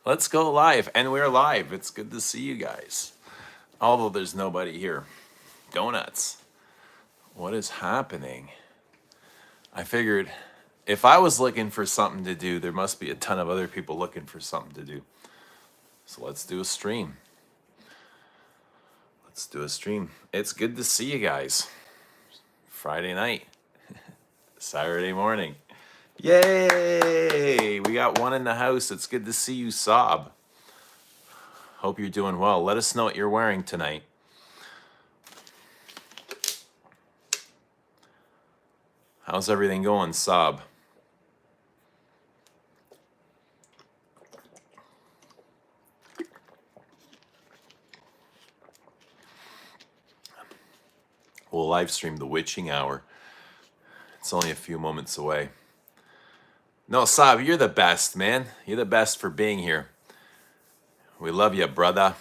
Let's go live. And we're live. It's good to see you guys. Although there's nobody here. Donuts. What is happening? I figured if I was looking for something to do, there must be a ton of other people looking for something to do. So let's do a stream. Let's do a stream. It's good to see you guys. Friday night. Saturday morning. Yay! We got one in the house. It's good to see you, Sob. Hope you're doing well. Let us know what you're wearing tonight. How's everything going, Sob? We'll live stream the witching hour. It's only a few moments away. No, Sob, you're the best, man. You're the best for being here. We love you, brother.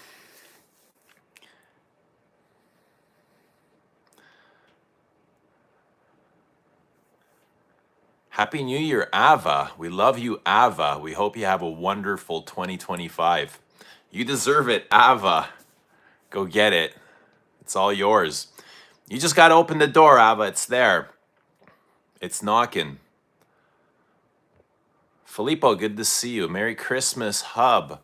Happy New Year, Ava. We love you, Ava. We hope you have a wonderful 2025. You deserve it, Ava. Go get it. It's all yours. You just got to open the door, Ava. It's there. It's knocking. Filippo, good to see you. Merry Christmas, Hub.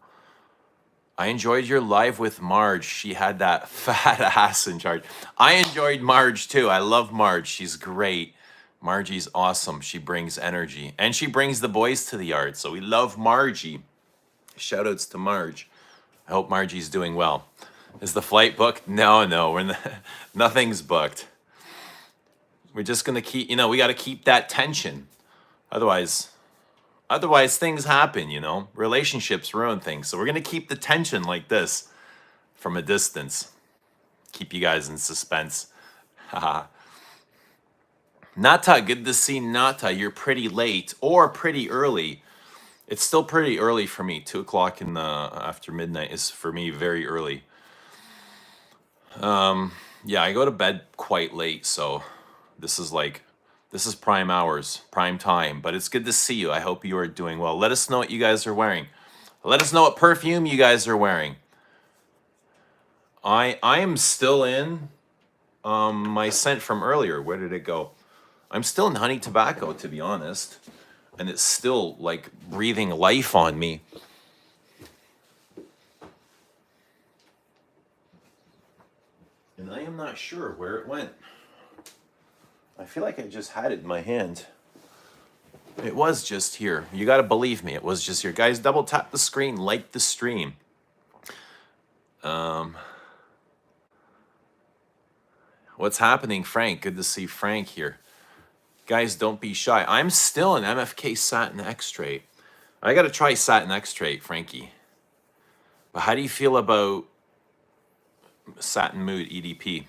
I enjoyed your live with Marge. She had that fat ass in charge. I enjoyed Marge too. I love Marge. She's great. Margie's awesome. She brings energy. And she brings the boys to the yard. So we love Margie. Shout outs to Marge. I hope Margie's doing well. Is the flight booked? No, nothing's booked. We're just gonna keep, we gotta keep that tension. Otherwise things happen, relationships ruin things. So we're gonna keep the tension like this from a distance. Keep you guys in suspense. Haha. Nata, good to see Nata. You're pretty late or pretty early. It's still pretty early for me. 2 o'clock in the after midnight is for me very early. Yeah, I go to bed quite late, so this is prime hours, prime time. But it's good to see you. I hope you are doing well. Let us know what you guys are wearing. Let us know what perfume you guys are wearing. I am still in my scent from earlier. Where did it go? I'm still in honey tobacco, to be honest. And it's still like breathing life on me. And I am not sure where it went. I feel like I just had it in my hand. It was just here. You got to believe me. It was just here. Guys, double tap the screen, like the stream. What's happening, Frank? Good to see Frank here. Guys, don't be shy. I'm still an MFK satin extrait. I got to try satin extrait, Frankie. But how do you feel about Satin Mood EDP?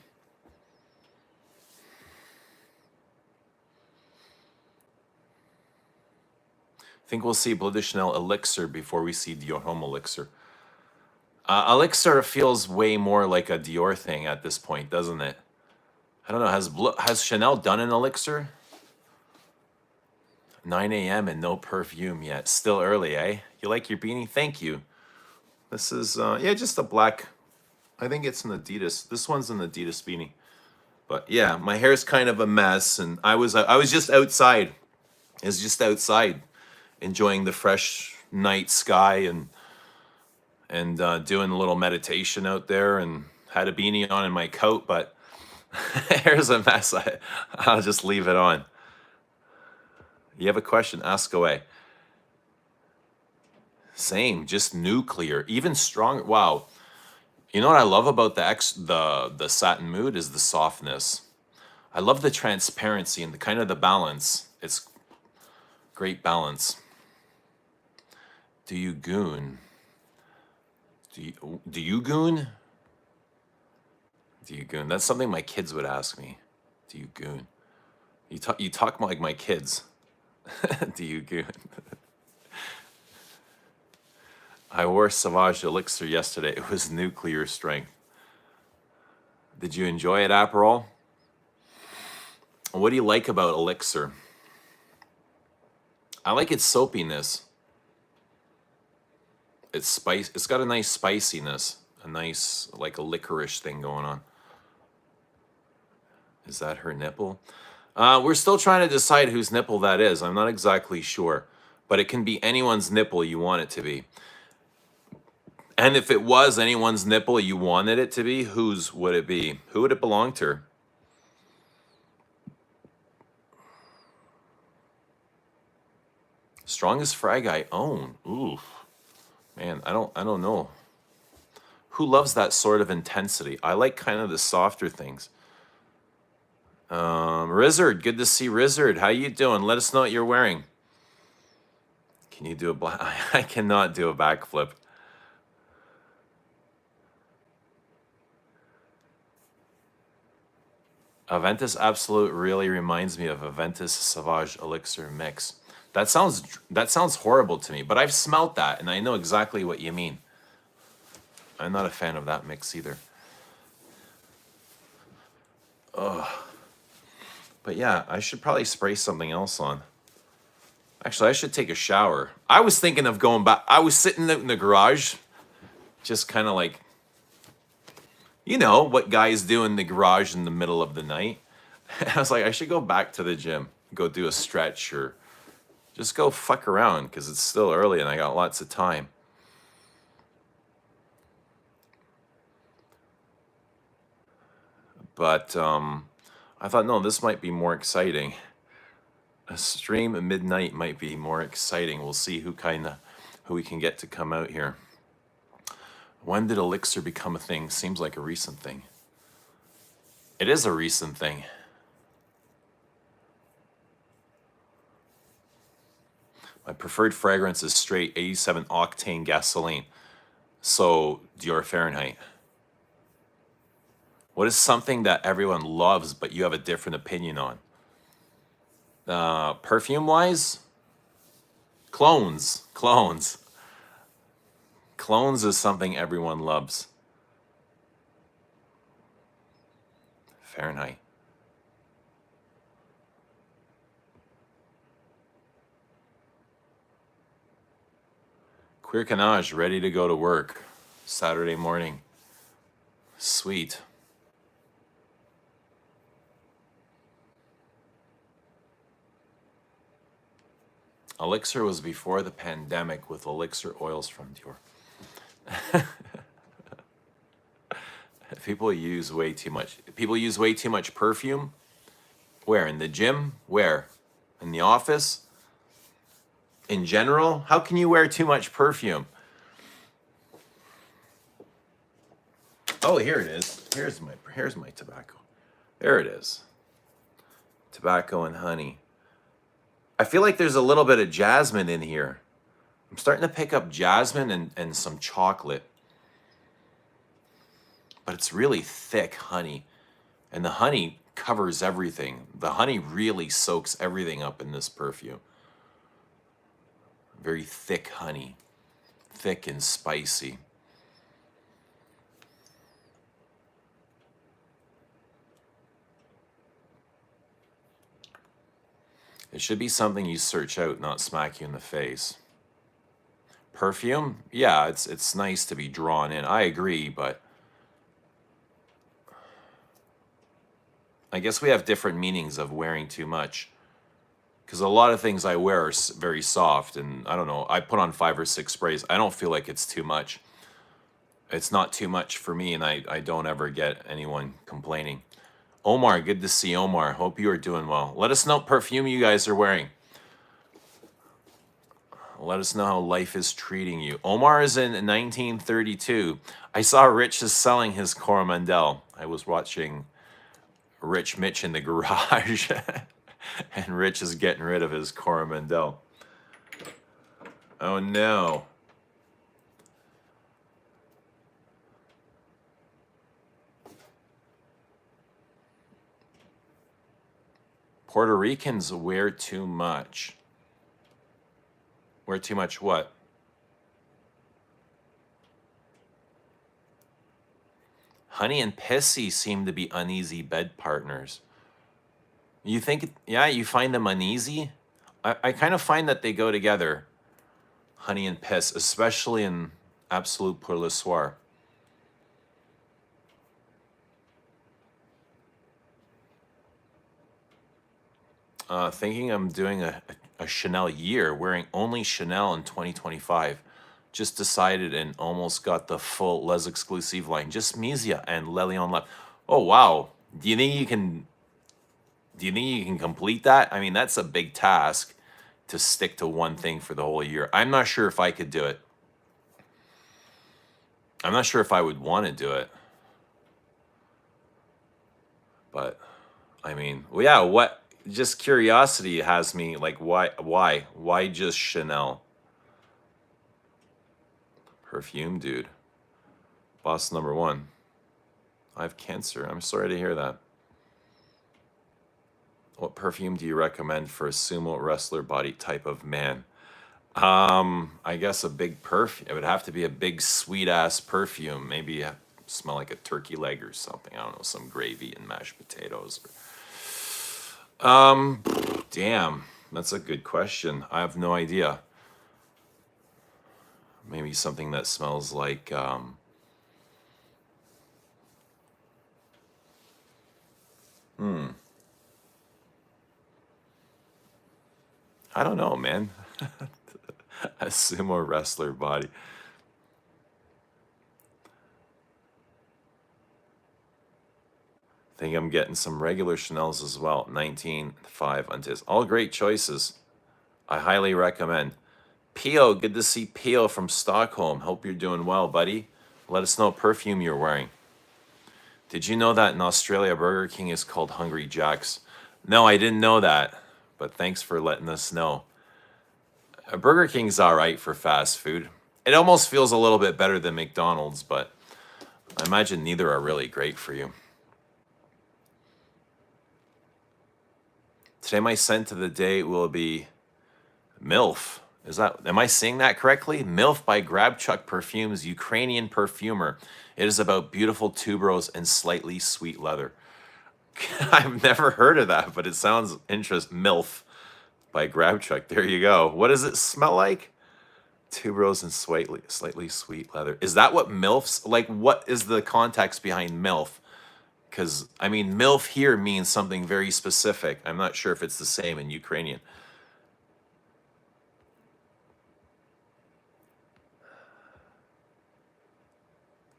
I think we'll see Bleu de Chanel Elixir before we see Dior Homme Elixir. Elixir feels way more like a Dior thing at this point, doesn't it? I don't know. Has Chanel done an Elixir? 9 a.m. and no perfume yet. Still early, eh? You like your beanie? Thank you. This is, yeah, just a black. I think it's an Adidas. This one's an Adidas beanie. But yeah, my hair's kind of a mess, and I was just outside. I was just outside, enjoying the fresh night sky and doing a little meditation out there, and had a beanie on in my coat, but hair's a mess. I'll just leave it on. You have a question? Ask away. Same, just nuclear, even stronger. Wow. You know what I love about the Satin Mood is the softness. I love the transparency and the kind of the balance. It's great balance. Do you goon? Do you goon? Do you goon? That's something my kids would ask me. Do you goon? You talk like my kids. Do you goon? I wore Sauvage Elixir yesterday. It was nuclear strength. Did you enjoy it, Aperol? What do you like about Elixir? I like its soapiness. It's spice. It's got a nice spiciness, a nice like a licorice thing going on. Is that her nipple? We're still trying to decide whose nipple that is. I'm not exactly sure, but it can be anyone's nipple you want it to be. And if it was anyone's nipple you wanted it to be, whose would it be? Who would it belong to? Strongest frag I own. Ooh, man, I don't know. Who loves that sort of intensity? I like kind of the softer things. Rizzard, good to see Rizzard. How you doing? Let us know what you're wearing. Can you do a black? I cannot do a backflip. Aventus Absolute really reminds me of Aventus Sauvage Elixir Mix. That sounds horrible to me, but I've smelt that and I know exactly what you mean. I'm not a fan of that mix either. Ugh. But yeah, I should probably spray something else on. Actually, I should take a shower. I was thinking of going back. I was sitting out in the garage, just kind of like, you know, what guys do in the garage in the middle of the night. I was like, I should go back to the gym, go do a stretch or just go fuck around because it's still early and I got lots of time. But I thought, no, this might be more exciting. A stream at midnight might be more exciting. We'll see who we can get to come out here. When did Elixir become a thing? Seems like a recent thing. It is a recent thing. My preferred fragrance is straight 87 octane gasoline. So Dior Fahrenheit. What is something that everyone loves but you have a different opinion on? Perfume wise? Clones. Clones is something everyone loves. Fahrenheit. Queer Canage ready to go to work Saturday morning. Sweet. Elixir was before the pandemic with Elixir oils from Dior. People use way too much. People use way too much perfume. Where? In the gym? Where? In the office? In general? How can you wear too much perfume? Oh, here it is. Here's my tobacco. There it is. Tobacco and honey. I feel like there's a little bit of jasmine in here. I'm starting to pick up jasmine and some chocolate. But it's really thick honey. And the honey covers everything. The honey really soaks everything up in this perfume. Very thick honey. Thick and spicy. It should be something you search out, not smack you in the face. Perfume? Yeah, it's nice to be drawn in. I agree, but I guess we have different meanings of wearing too much. Because a lot of things I wear are very soft, and I don't know, I put on 5 or 6 sprays. I don't feel like it's too much. It's not too much for me, and I don't ever get anyone complaining. Omar, good to see Omar. Hope you are doing well. Let us know what perfume you guys are wearing. Let us know how life is treating you. Omar is in 1932. I saw Rich is selling his Coromandel. I was watching Rich Mitch in the garage. And Rich is getting rid of his Coromandel. Oh no. Puerto Ricans wear too much. Wear too much what? Honey and Pissy seem to be uneasy bed partners. You think, yeah, you find them uneasy? I kind of find that they go together. Honey and piss, especially in Absolute pour le soir. Thinking I'm doing a Chanel year, wearing only Chanel in 2025. Just decided and almost got the full Les Exclusive line. Just Misia and Le Lion left. Oh wow. Do you think you can complete that? I mean, that's a big task to stick to one thing for the whole year. I'm not sure if I could do it. I'm not sure if I would want to do it. But I mean, well, yeah, what just curiosity has me like why just Chanel? Perfume dude. Boss number 1. I have cancer. I'm sorry to hear that. What perfume do you recommend for a sumo wrestler body type of man? I guess a big perfume. It would have to be a big sweet ass perfume. Maybe smell like a turkey leg or something. I don't know, some gravy and mashed potatoes. Damn, that's a good question. I have no idea. Maybe something that smells like I don't know, man. A sumo wrestler body. Think I'm getting some regular Chanels as well. 19.5 Untis. All great choices. I highly recommend. Pio, good to see Pio from Stockholm. Hope you're doing well, buddy. Let us know what perfume you're wearing. Did you know that in Australia, Burger King is called Hungry Jack's? No, I didn't know that, but thanks for letting us know. Burger King's all right for fast food. It almost feels a little bit better than McDonald's, but I imagine neither are really great for you. Today, my scent of the day will be MILF. Am I saying that correctly? MILF by Grabchuk Perfumes, Ukrainian perfumer. It is about beautiful tuberose and slightly sweet leather. I've never heard of that, but it sounds interesting. MILF by Grabchuk. There you go. What does it smell like? Tuberose and slightly sweet leather. Is that what MILF's like? What is the context behind MILF? Because I mean, MILF here means something very specific. I'm not sure if it's the same in Ukrainian.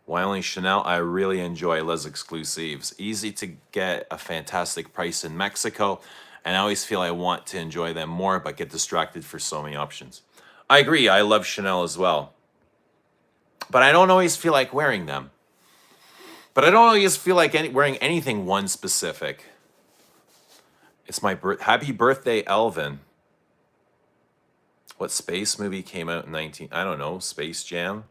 Why only Chanel? I really enjoy Les Exclusives. Easy to get, a fantastic price in Mexico, and I always feel I want to enjoy them more, but get distracted for so many options. I agree. I love Chanel as well, but I don't always feel like wearing them. But I don't always feel like wearing anything one specific. It's my happy birthday, Elvin. What space movie came out in I don't know, Space Jam?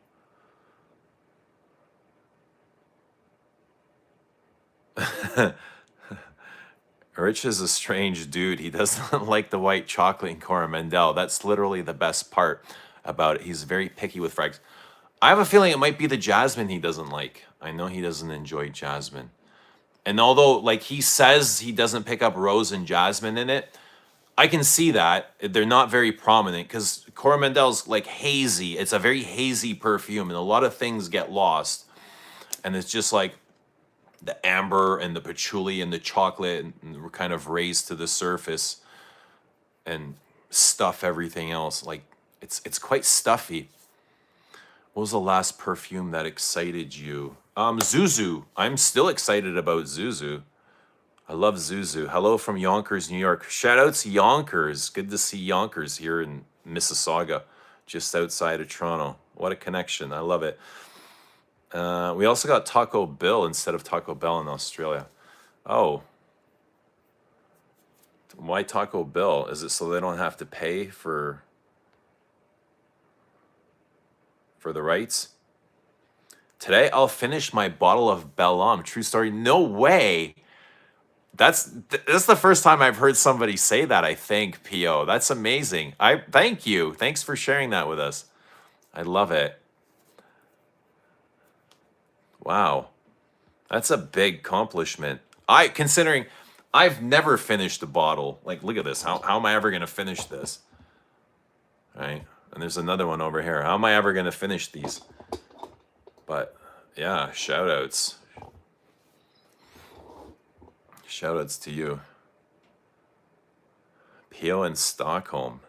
Rich is a strange dude. He doesn't like the white chocolate in Coromandel. That's literally the best part about it. He's very picky with frags. I have a feeling it might be the jasmine he doesn't like. I know he doesn't enjoy jasmine. And although, like, he says he doesn't pick up rose and jasmine in it, I can see that. They're not very prominent because Coromandel's like hazy. It's a very hazy perfume, and a lot of things get lost. And it's just like the amber and the patchouli and the chocolate and we're kind of raised to the surface and stuff everything else. Like, it's quite stuffy. What was the last perfume that excited you? Zuzu. I'm still excited about Zuzu. I love Zuzu. Hello from Yonkers, New York. Shout out to Yonkers. Good to see Yonkers here in Mississauga, just outside of Toronto. What a connection. I love it. We also got Taco Bill instead of Taco Bell in Australia. Oh. Why Taco Bill? Is it so they don't have to pay for the rights? Today I'll finish my bottle of Bellum. True story. No way. That's the first time I've heard somebody say that, I think, P.O. That's amazing. Thank you. Thanks for sharing that with us. I love it. Wow. That's a big accomplishment. Considering I've never finished a bottle. Like, look at this. How am I ever going to finish this? All right. And there's another one over here. How am I ever going to finish these? But yeah, shout outs. Shout outs to you. Pio in Stockholm.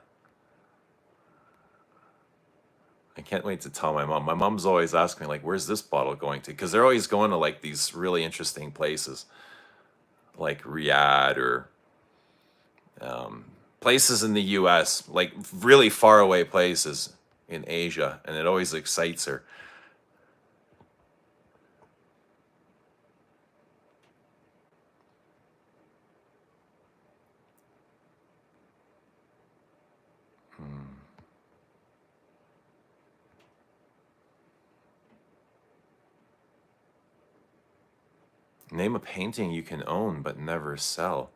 I can't wait to tell my mom. My mom's always asking me, like, where's this bottle going to? Because they're always going to like these really interesting places, like Riyadh or places in the US, like really far away places in Asia. And it always excites her. Name a painting you can own but never sell.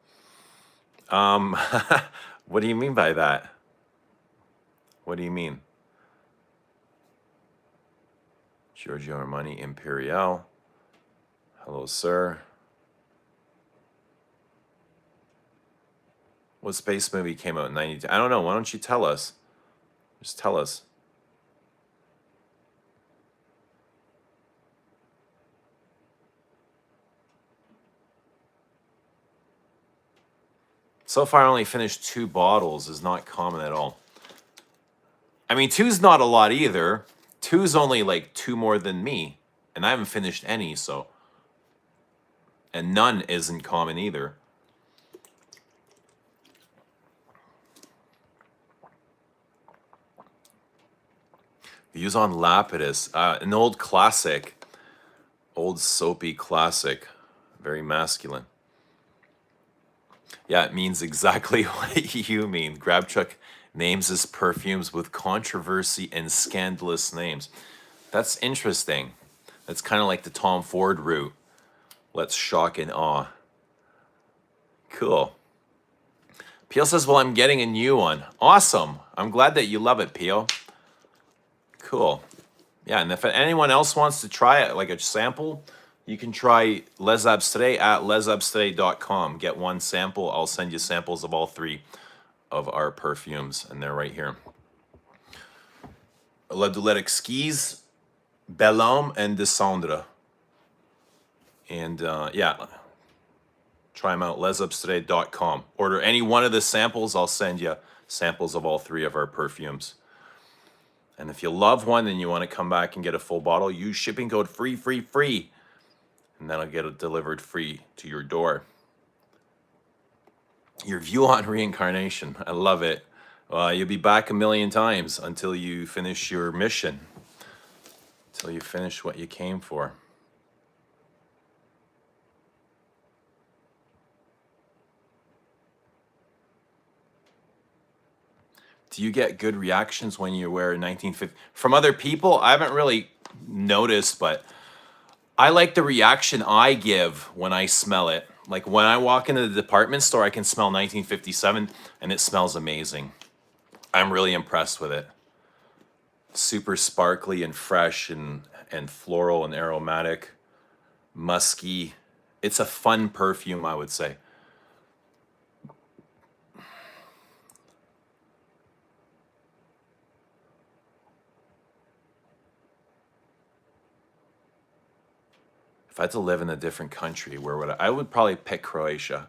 Um, what do you mean by that? What do you mean? Giorgio Armani Imperial. Hello, sir. What space movie came out in 92? I don't know. Why don't you tell us? Just tell us. So far, I only finished 2 bottles. Is not common at all. I mean, 2's not a lot either. 2's only like 2 more than me. And I haven't finished any, so. And none isn't common either. Views on Lapidus. An old classic. Old soapy classic. Very masculine. Yeah, it means exactly what you mean. Grabchuck names his perfumes with controversy and scandalous names. That's interesting. That's kind of like the Tom Ford route. Let's shock and awe. Cool. Peel says, well, I'm getting a new one. Awesome. I'm glad that you love it, Peel. Cool. Yeah, and if anyone else wants to try it, like a sample, you can try Les Abstraits at lesabstraits.com. Get 1 sample. I'll send you samples of all 3 of our perfumes, and they're right here. La Doulette Exquise, Bel Homme, and Descendre. And yeah, try them out, lesabstraits.com. Order any one of the samples, I'll send you samples of all 3 of our perfumes. And if you love one and you want to come back and get a full bottle, use shipping code FREE. And that'll get it delivered free to your door. Your view on reincarnation. I love it. You'll be back a million times until you finish your mission. Until you finish what you came for. Do you get good reactions when you wear 1950? From other people, I haven't really noticed, but I like the reaction I give when I smell it. Like when I walk into the department store, I can smell 1957 and it smells amazing. I'm really impressed with it. Super sparkly and fresh and floral and aromatic, musky. It's a fun perfume, I would say. If I had to live in a different country, where would I would probably pick Croatia.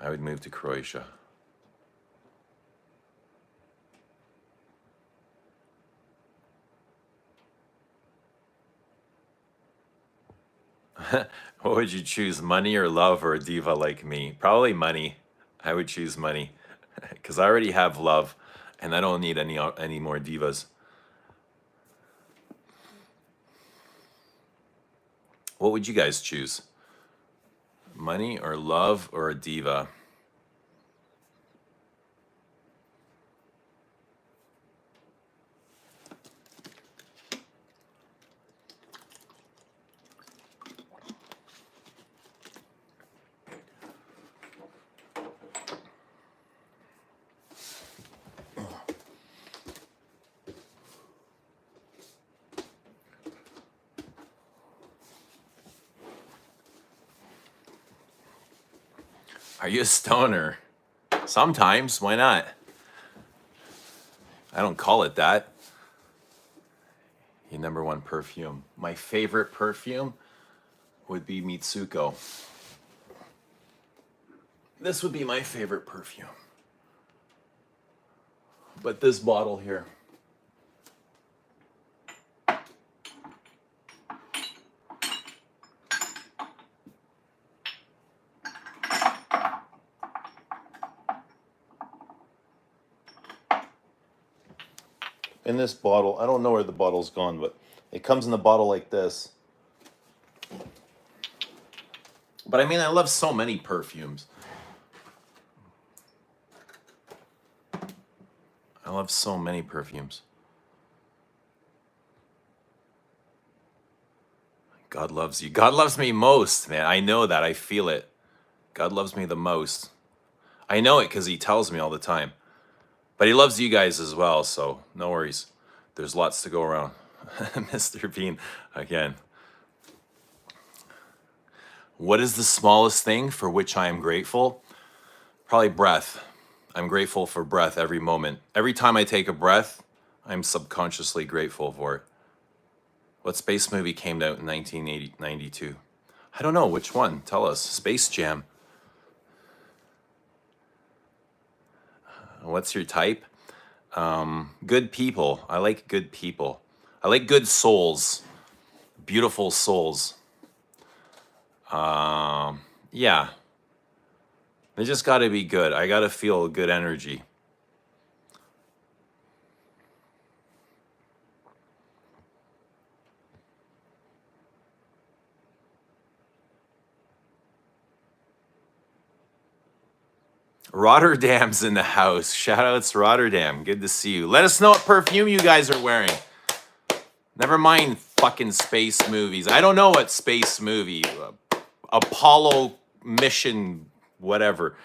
I would move to Croatia. What would you choose, money or love or a diva like me? Probably money. I would choose money because I already have love and I don't need any more divas. What would you guys choose? Money or love or a diva? Are you a stoner? Sometimes, why not? I don't call it that. Okay, number one perfume. My favorite perfume would be Mitsuko. This would be my favorite perfume. But this bottle here. In this bottle, I don't know where the bottle's gone, but it comes in the bottle like this. But I mean, I love so many perfumes. I love so many perfumes. God loves you. God loves me most, man. I know that. I feel it. God loves me the most. I know it because he tells me all the time. But he loves you guys as well, so no worries. There's lots to go around. Mr. Bean, again. What is the smallest thing for which I am grateful? Probably breath. I'm grateful for breath every moment. Every time I take a breath, I'm subconsciously grateful for it. What space movie came out in 1992? I don't know. Which one? Tell us. Space Jam. What's your type? Good people. I like good people. I like good souls. Beautiful souls. Yeah. They just got to be good. I got to feel good energy. Rotterdam's in the house. Shout outs Rotterdam. Good to see you. Let us know what perfume you guys are wearing. Never mind fucking space movies. I don't know what space movie. Apollo mission, whatever.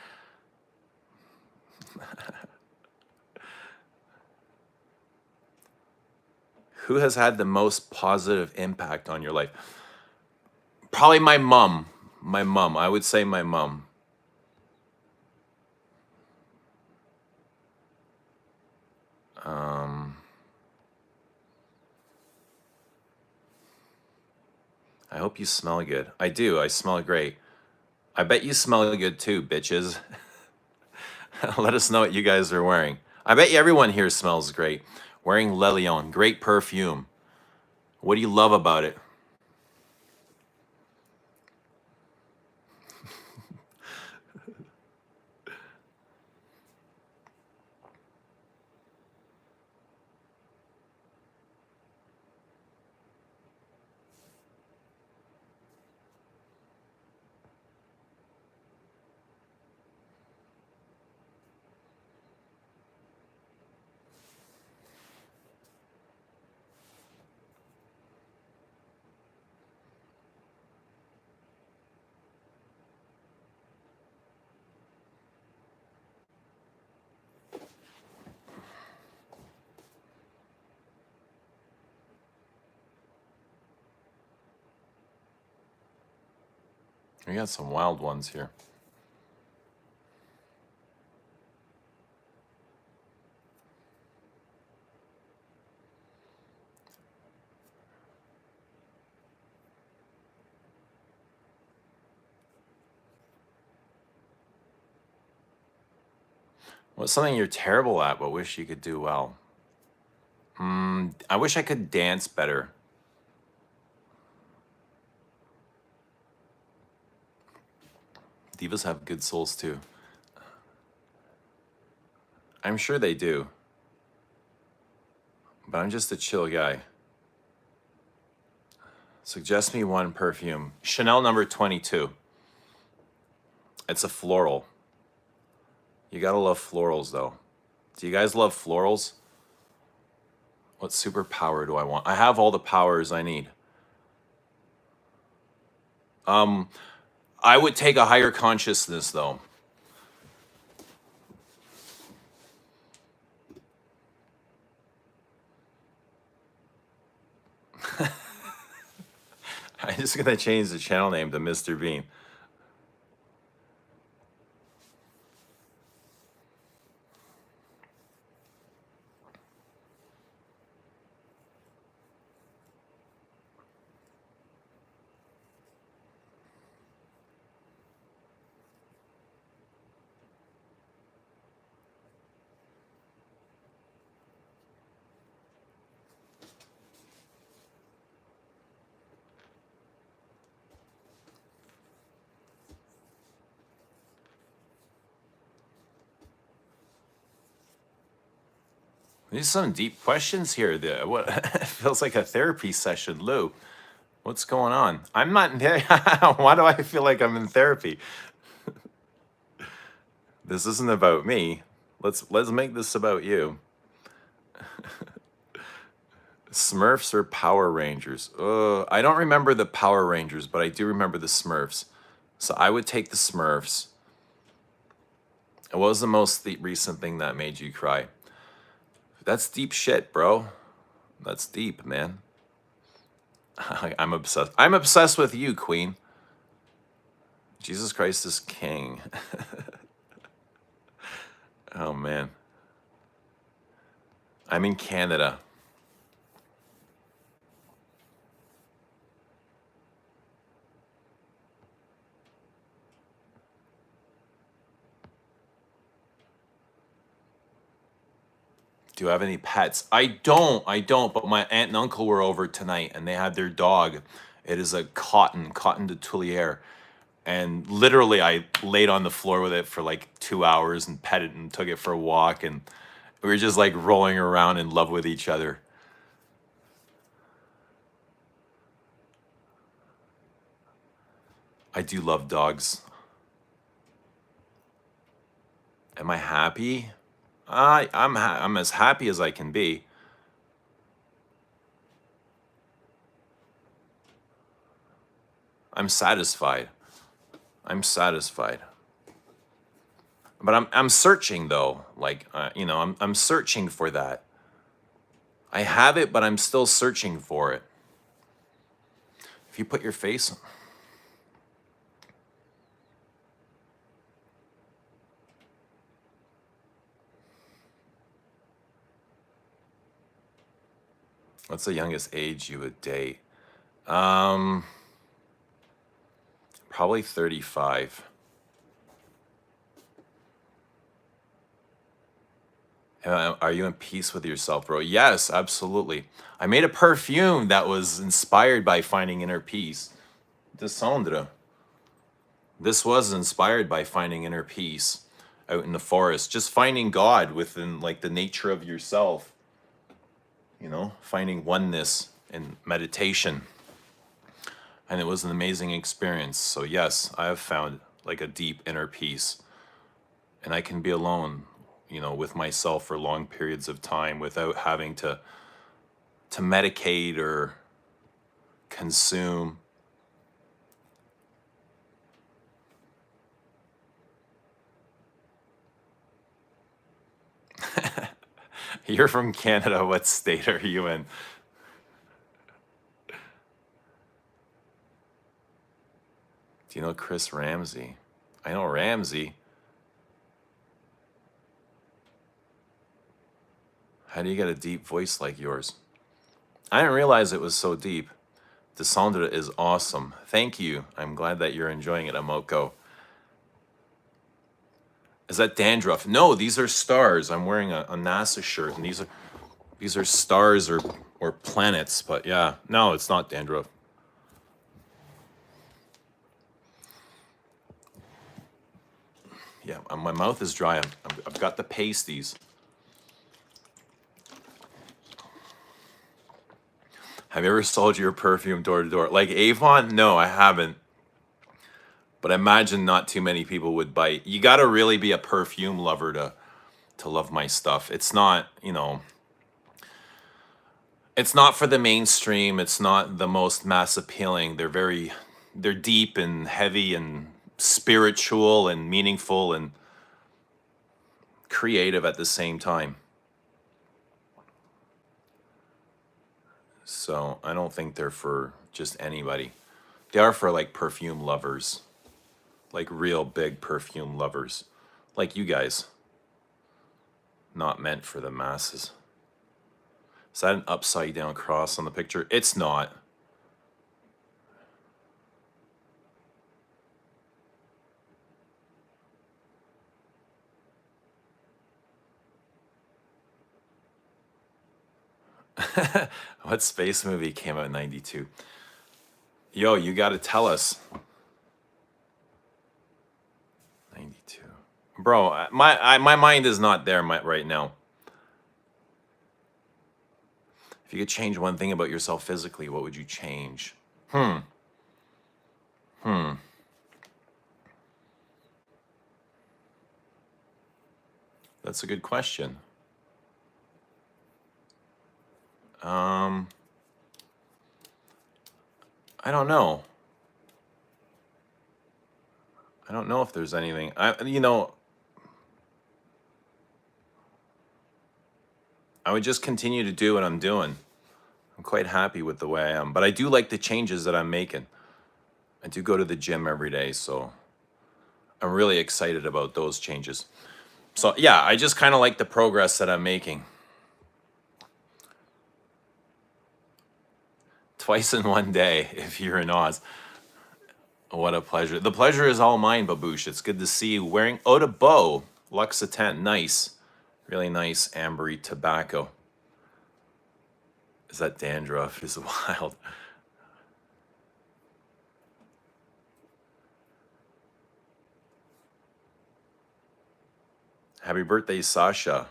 Who has had the most positive impact on your life? Probably my mom. My mom. I would say my mom. I hope you smell good. I do. I smell great. I bet you smell good too, bitches. Let us know what you guys are wearing. I bet you everyone here smells great. Wearing Le Lion. Great perfume. What do you love about it? We got some wild ones here. What's something you're terrible at but wish you could do well? I wish I could dance better. Divas have good souls too. I'm sure they do. But I'm just a chill guy. Suggest me one perfume. Chanel number 22. It's a floral. You gotta love florals though. Do you guys love florals? What superpower do I want? I have all the powers I need. I would take a higher consciousness though. I'm just gonna change the channel name to Mr. Bean. These are some deep questions here. What it feels like a therapy session, Lou. What's going on? I'm not in there. Why do I feel like I'm in therapy? This isn't about me. Let's make this about you. Smurfs or Power Rangers? I don't remember the Power Rangers, but I do remember the Smurfs. So I would take the Smurfs. What was the most recent thing that made you cry? That's deep shit, bro. That's deep, man. I'm obsessed. I'm obsessed with you, Queen. Jesus Christ is King. Oh, man. I'm in Canada. Do you have any pets? I don't, but my aunt and uncle were over tonight and they had their dog. It is a cotton de Tulier. And literally I laid on the floor with it for like 2 hours and petted and took it for a walk, and we were just like rolling around in love with each other. I do love dogs. Am I happy? I'm as happy as I can be. I'm satisfied. I'm satisfied. But I'm searching though. Like I'm searching for that. I have it, but I'm still searching for it. If you put your face, what's the youngest age you would date? Um, Probably 35. Are you in peace with yourself, bro? Yes, absolutely. I made a perfume that was inspired by finding inner peace. Descendre. This was inspired by finding inner peace out in the forest, just finding God within like the nature of yourself, finding oneness in meditation. And it was an amazing experience. So yes, I have found like a deep inner peace, and I can be alone, with myself for long periods of time without having to medicate or consume. You're from Canada. What state are you in? Do you know Chris Ramsey? I know Ramsey. How do you get a deep voice like yours? I didn't realize it was so deep. Descendre is awesome. Thank you. I'm glad that you're enjoying it, Amoko. Is that dandruff? No, these are stars. I'm wearing a NASA shirt, and these are stars or planets. But yeah, no, it's not dandruff. Yeah, my mouth is dry. I've got the pasties. Have you ever sold your perfume door to door? Like Avon? No, I haven't. But I imagine not too many people would bite. You got to really be a perfume lover to love my stuff. It's not, it's not for the mainstream. It's not the most mass appealing. They're deep and heavy and spiritual and meaningful and creative at the same time. So I don't think they're for just anybody. They are for like perfume lovers, like real big perfume lovers, like you guys. Not meant for the masses. Is that an upside down cross on the picture? It's not. What space movie came out in 92? Yo, you got to tell us. 92. Bro, my mind is not there right now. If you could change one thing about yourself physically, what would you change? That's a good question. I don't know. I don't know if there's anything. I would just continue to do what I'm doing. I'm quite happy with the way I am, but I do like the changes that I'm making. I do go to the gym every day, so I'm really excited about those changes. So yeah, I just kind of like the progress that I'm making. Twice in one day, if you're in Oz. What a pleasure. The pleasure is all mine, Babouche. It's good to see you wearing Eau de Beau, Luxatent. Nice. Really nice ambery tobacco. Is that dandruff? Is wild. Happy birthday, Sasha.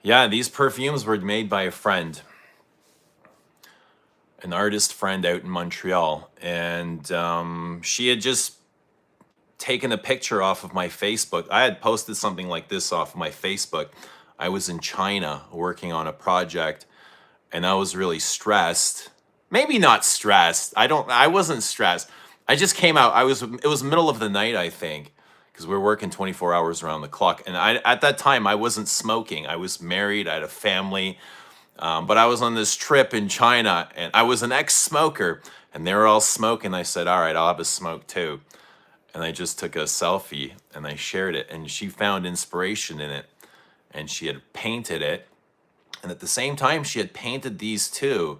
Yeah, these perfumes were made by a friend, an artist friend out in Montreal. And she had just taken a picture off of my Facebook. I had posted something like this off of my Facebook. I was in China working on a project and I was really stressed. Maybe not stressed. I wasn't stressed. I just came out. It was middle of the night, I think, because we're working 24 hours around the clock. And at that time I wasn't smoking. I was married, I had a family. But I was on this trip in China and I was an ex-smoker and they were all smoking. I said, all right, I'll have a smoke too. And I just took a selfie and I shared it and she found inspiration in it and she had painted it. And at the same time, she had painted these two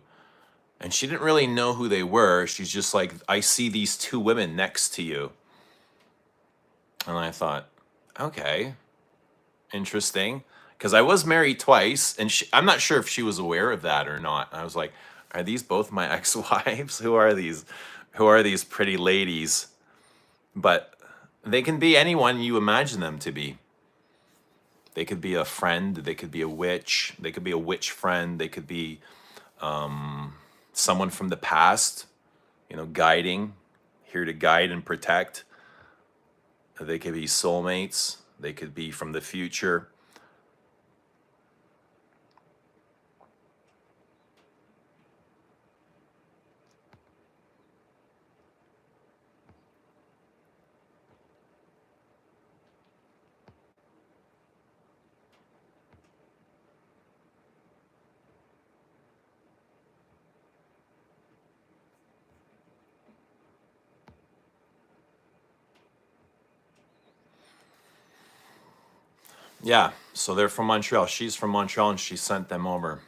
and she didn't really know who they were. She's just like, I see these two women next to you. And I thought, okay, interesting. Because I was married twice and I'm not sure if she was aware of that or not. And I was like, are these both my ex-wives? Who are these? Who are these pretty ladies? But they can be anyone you imagine them to be. They could be a friend, they could be a witch, they could be a witch friend, they could be someone from the past, guiding, here to guide and protect. They could be soulmates, they could be from the future. Yeah, so they're from Montreal. She's from Montreal and she sent them over.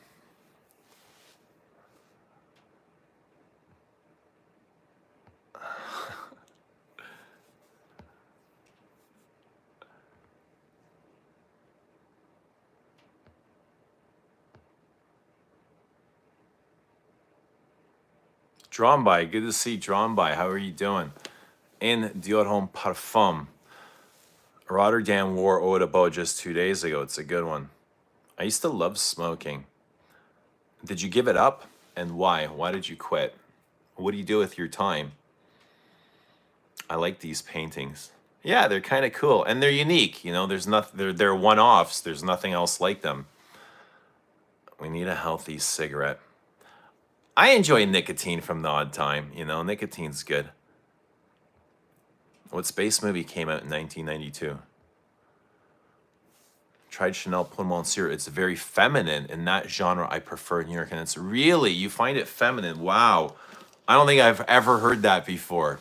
Drawn by, good to see Drawn by. How are you doing? In Dior Homme Parfum. Rotterdam wore Eau de Beau just 2 days ago. It's a good one. I used to love smoking. Did you give it up? And why? Why did you quit? What do you do with your time? I like these paintings. Yeah, they're kind of cool and they're unique. There's nothing. They're one-offs. There's nothing else like them. We need a healthy cigarette. I enjoy nicotine from the odd time. Nicotine's good. What space movie came out in 1992? Tried Chanel Pour Monsieur. It's very feminine. In that genre, I prefer New York. And it's really, you find it feminine. Wow. I don't think I've ever heard that before.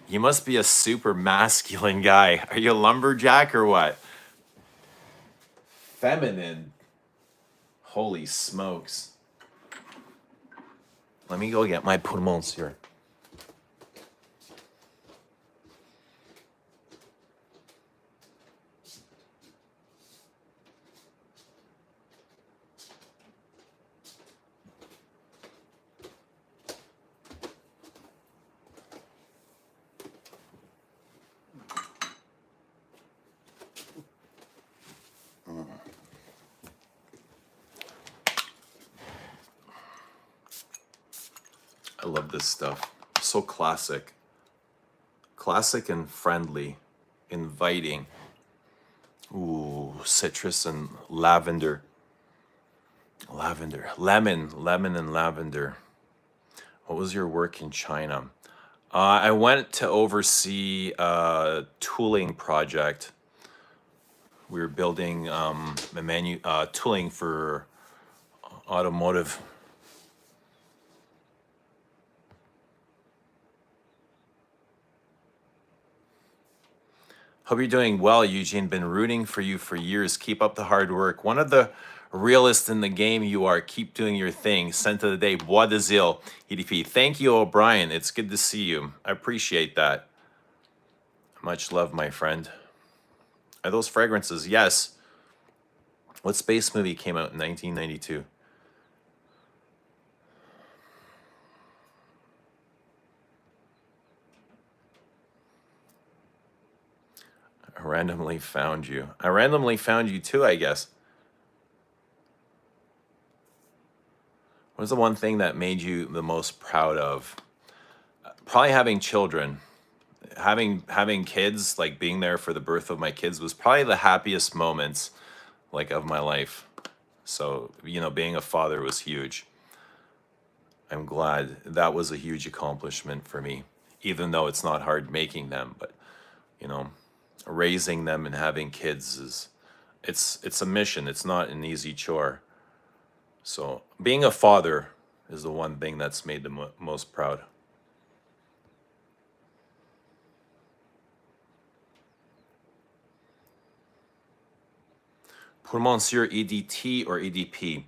You must be a super masculine guy. Are you a lumberjack or what? Feminine. Holy smokes. Let me go get my Pour Monsieur. I love this stuff. So classic. Classic and friendly. Inviting. Ooh, citrus and lavender. Lavender. Lemon and lavender. What was your work in China? I went to oversee a tooling project. We were building tooling for automotive. Hope you're doing well, Eugene. Been rooting for you for years. Keep up the hard work. One of the realists in the game you are. Keep doing your thing. Scent of the day, Bois de Zil, EDP. Thank you, O'Brien. It's good to see you. I appreciate that. Much love, my friend. Are those fragrances? Yes. What space movie came out in 1992? I randomly found you. I randomly found you too, I guess. What was the one thing that made you the most proud of? Probably having children. Having kids, like being there for the birth of my kids was probably the happiest moments like of my life. So, being a father was huge. I'm glad that was a huge accomplishment for me, even though it's not hard making them, but you know, raising them and having kids it's a mission. It's not an easy chore. So, being a father is the one thing that's made the most proud. Pour Monsieur EDT or EDP?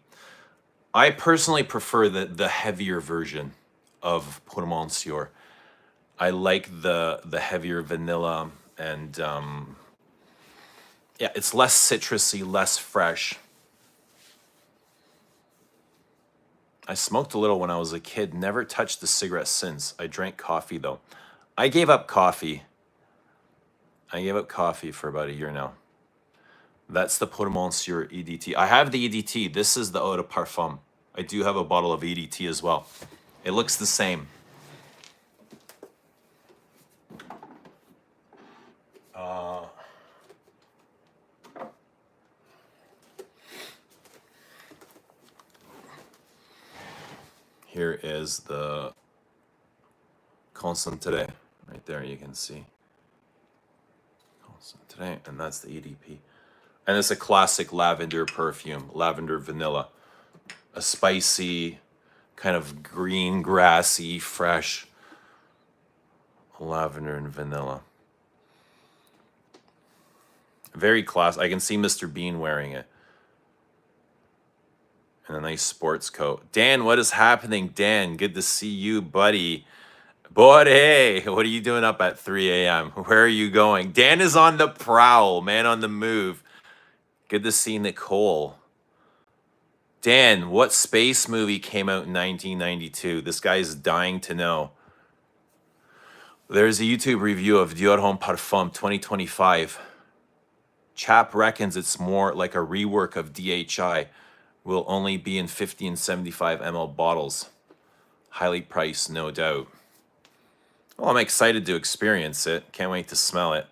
I personally prefer the heavier version of Pour Monsieur. I like the heavier vanilla and yeah, it's less citrusy, less fresh. I smoked a little when I was a kid, never touched a cigarette since. I drank coffee though. I gave up coffee. I gave up coffee for about a year now. That's the Pour Monsieur EDT. I have the EDT. This is the Eau de Parfum. I do have a bottle of EDT as well. It looks the same. Here is the concentré. Right there, you can see. Concentré, and that's the EDP. And it's a classic lavender perfume, lavender vanilla. A spicy, kind of green, grassy, fresh lavender and vanilla. Very class. I can see Mr. Bean wearing it. And a nice sports coat. Dan, what is happening? Dan, good to see you, buddy. Buddy, what are you doing up at 3 a.m.? Where are you going? Dan is on the prowl, man on the move. Good to see Nicole. Dan, what space movie came out in 1992? This guy's dying to know. There's a YouTube review of Dior Homme Parfum 2025. Chap reckons it's more like a rework of DHI. Will only be in 50 and 75 ml bottles. Highly priced, no doubt. Well, I'm excited to experience it. Can't wait to smell it.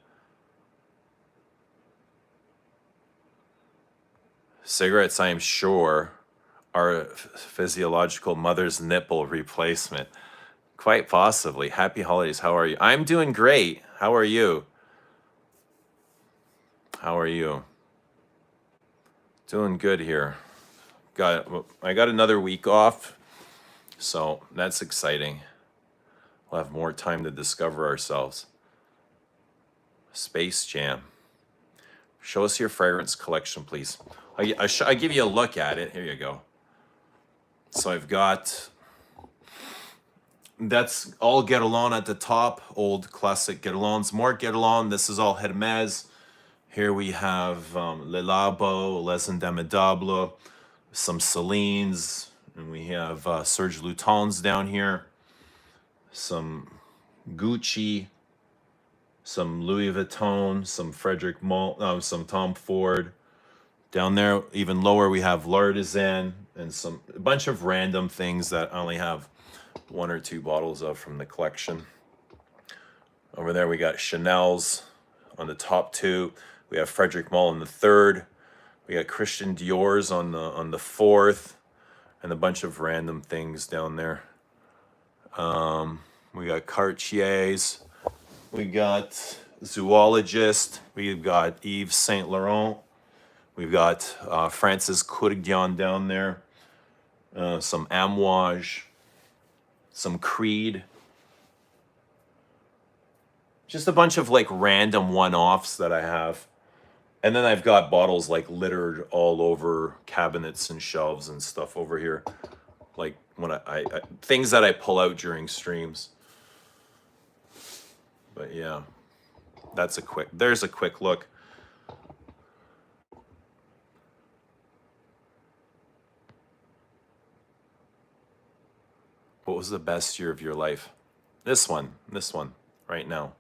Cigarettes, I am sure, are a physiological mother's nipple replacement. Quite possibly. Happy holidays. How are you? I'm doing great. How are you? How are you? Doing good here. I got another week off, so that's exciting. We'll have more time to discover ourselves. Space Jam. Show us your fragrance collection, please. I give you a look at it. Here you go. So I've got, that's all Guerlain at the top, old classic Guerlains. More Guerlain. This is all Hermes. Here we have Le Labo, Les Indémodables, some Celine's, and we have Serge Lutens down here, some Gucci, some Louis Vuitton, some some Tom Ford. Down there, even lower, we have L'Artisan and a bunch of random things that I only have one or two bottles of from the collection. Over there we got Chanel's on the top two. We have Frederic Malle on the third. We got Christian Dior's on the fourth, and a bunch of random things down there. We got Cartier's. We got Zoologist. We've got Yves Saint Laurent. We've got Francis Kurkdjian down there. Some Amouage. Some Creed. Just a bunch of like random one-offs that I have. And then I've got bottles like littered all over cabinets and shelves and stuff over here. Like when I things that I pull out during streams. But yeah, there's a quick look. What was the best year of your life? This one, right now.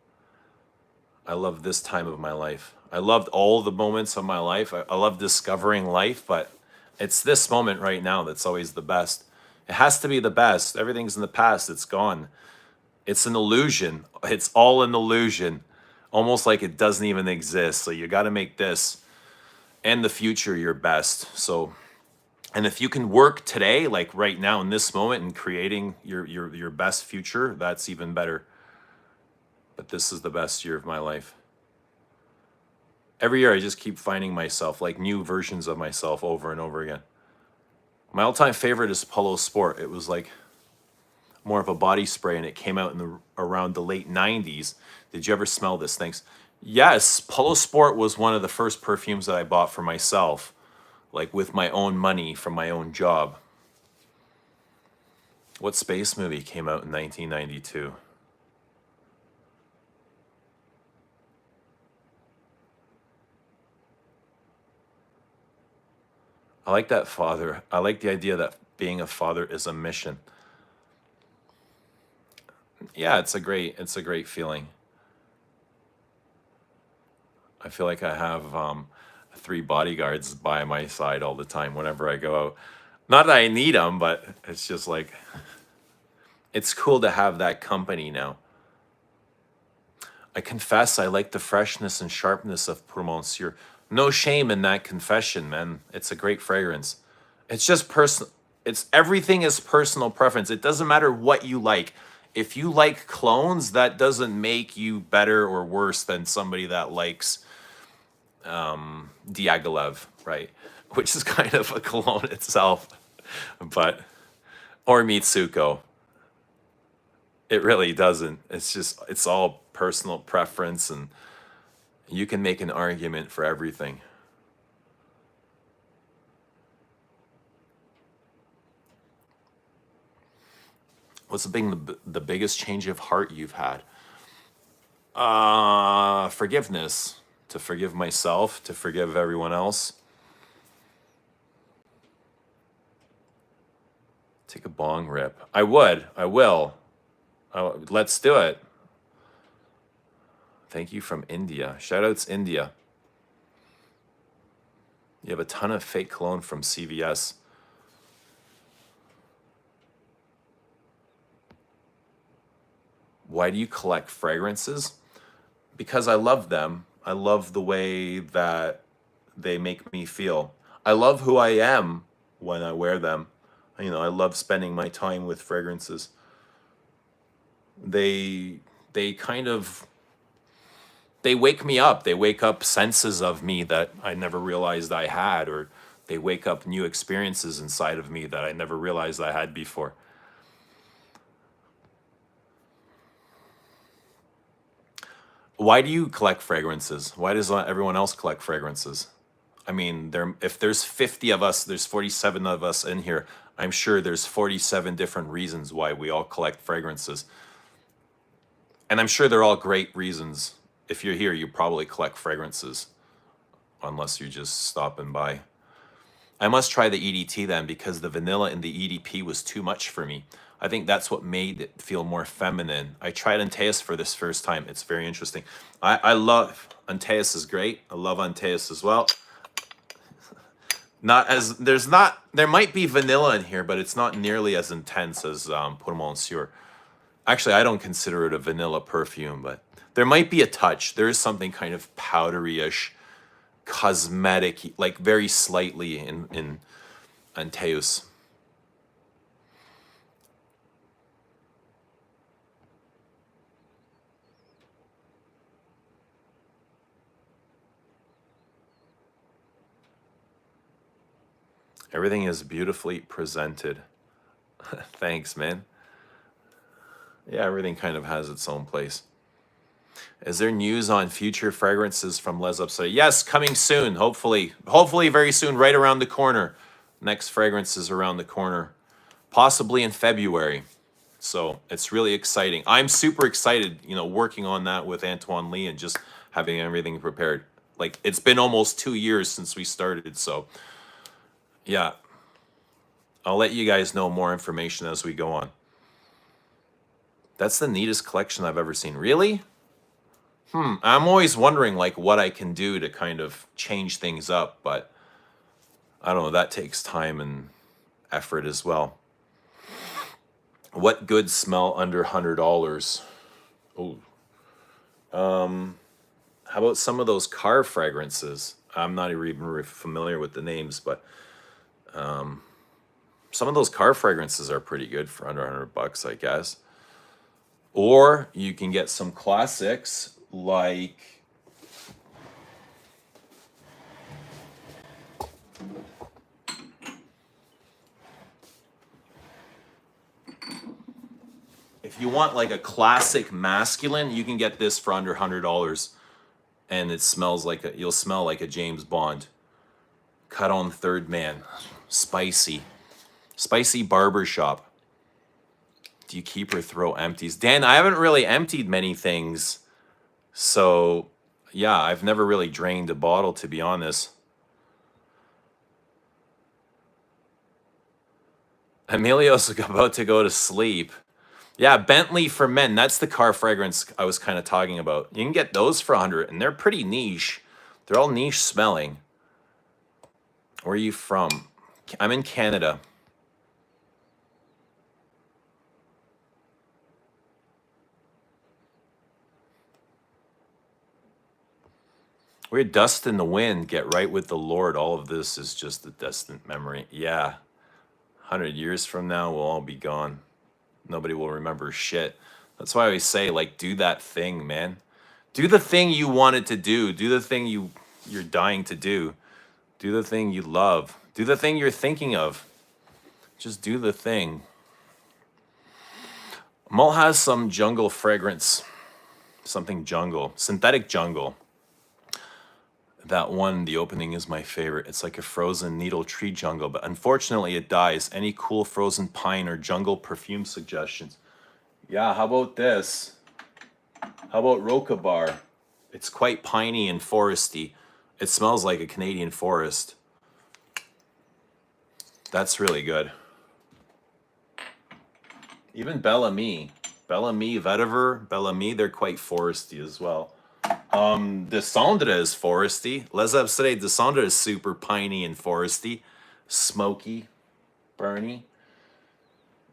I love this time of my life. I loved all the moments of my life. I love discovering life, but it's this moment right now that's always the best. It has to be the best. Everything's in the past. It's gone. It's an illusion. It's all an illusion. Almost like it doesn't even exist. So you got to make this and the future your best. So, and if you can work today, like right now in this moment, and creating your best future, that's even better. But this is the best year of my life. Every year I just keep finding myself, like new versions of myself over and over again. My all-time favorite is Polo Sport. It was like more of a body spray, and it came out in around the late 90s. Did you ever smell this? Thanks. Yes, Polo Sport was one of the first perfumes that I bought for myself, like with my own money from my own job. What space movie came out in 1992? I like that father. I like the idea that being a father is a mission. Yeah, it's a great feeling. I feel like I have 3 bodyguards by my side all the time whenever I go out. Not that I need them, but it's just like, it's cool to have that company now. I confess I like the freshness and sharpness of Pour Monsieur. No shame in that confession, man. It's a great fragrance. It's just personal. Everything is personal preference. It doesn't matter what you like. If you like clones, that doesn't make you better or worse than somebody that likes Diaghilev, right? Which is kind of a cologne itself, but or Mitsuko. It really doesn't. It's all personal preference, and you can make an argument for everything. What's the biggest change of heart you've had? Forgiveness. To forgive myself, to forgive everyone else. Take a bong rip. I will. Let's do it. Thank you from India. Shoutouts India. You have a ton of fake cologne from CVS. Why do you collect fragrances? Because I love them. I love the way that they make me feel. I love who I am when I wear them. You know, I love spending my time with fragrances. They kind of, they wake me up. They wake up senses of me that I never realized I had, or they wake up new experiences inside of me that I never realized I had before. Why do you collect fragrances? Why does not everyone else collect fragrances? I mean, if there's 50 of us, there's 47 of us in here. I'm sure there's 47 different reasons why we all collect fragrances. And I'm sure they're all great reasons. If you're here, you probably collect fragrances, unless you're just stopping by. I must try the EDT then, because the vanilla in the EDP was too much for me. I think that's what made it feel more feminine. I tried Antaeus for this first time. It's very interesting. I love, Antaeus is great. I love Antaeus as well. Not as there's not there might be vanilla in here, but it's not nearly as intense as Pour Monsieur. Actually, I don't consider it a vanilla perfume, but there might be a touch. There is something kind of powdery-ish, cosmetic, like very slightly in Antaeus. Everything is beautifully presented. Thanks, man. Yeah, everything kind of has its own place. Is there news on future fragrances from Les Upside? Yes, coming soon. Hopefully, very soon, right around the corner. Next fragrance is around the corner, possibly in February. So it's really exciting. I'm super excited, working on that with Antoine Lee and just having everything prepared. Like it's been almost 2 years since we started. So yeah, I'll let you guys know more information as we go on. That's the neatest collection I've ever seen. Really? I'm always wondering like what I can do to kind of change things up, but I don't know, that takes time and effort as well. What goods smell under $100? Oh, how about some of those car fragrances? I'm not even familiar with the names, but some of those car fragrances are pretty good for under $100, I guess. Or you can get some classics like if you want like a classic masculine, you can get this for under $100, and it smells like you'll smell like a James Bond. Cut on Third Man, spicy barbershop. Do you keep or throw empties? Dan, I haven't really emptied many things, so yeah, I've never really drained a bottle, to be honest. Emilio's about to go to sleep. Yeah, Bentley for Men. That's the car fragrance I was kind of talking about. You can get those for 100, and they're pretty niche. They're all niche smelling. Where are you from? I'm in Canada. We're dust in the wind. Get right with the Lord. All of this is just a distant memory. Yeah. 100 years from now, we'll all be gone. Nobody will remember shit. That's why I always say, like, do that thing, man. Do the thing you wanted to do. Do the thing you're dying to do. Do the thing you love. Do the thing you're thinking of. Just do the thing. Mull has some jungle fragrance. Something jungle. Synthetic jungle. That one, the opening is my favorite. It's like a frozen needle tree jungle, but unfortunately it dies. Any cool frozen pine or jungle perfume suggestions? Yeah, how about this? How about Rokabar? It's quite piney and foresty. It smells like a Canadian forest. That's really good. Even Bellamy, Vetiver, Bellamy, they're quite foresty as well. Descendre is foresty. Les Abstraits Descendre is super piney and foresty. Smoky, burny.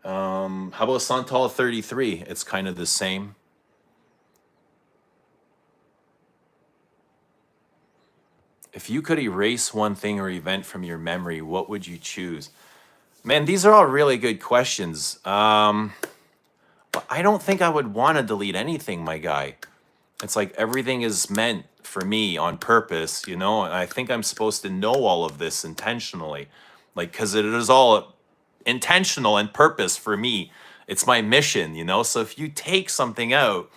How about Santal 33? It's kind of the same. If you could erase one thing or event from your memory, what would you choose? Man, these are all really good questions. But I don't think I would want to delete anything, my guy. It's like everything is meant for me on purpose, and I think I'm supposed to know all of this intentionally, like, because it is all intentional and purpose for me. It's my mission, so if you take something out,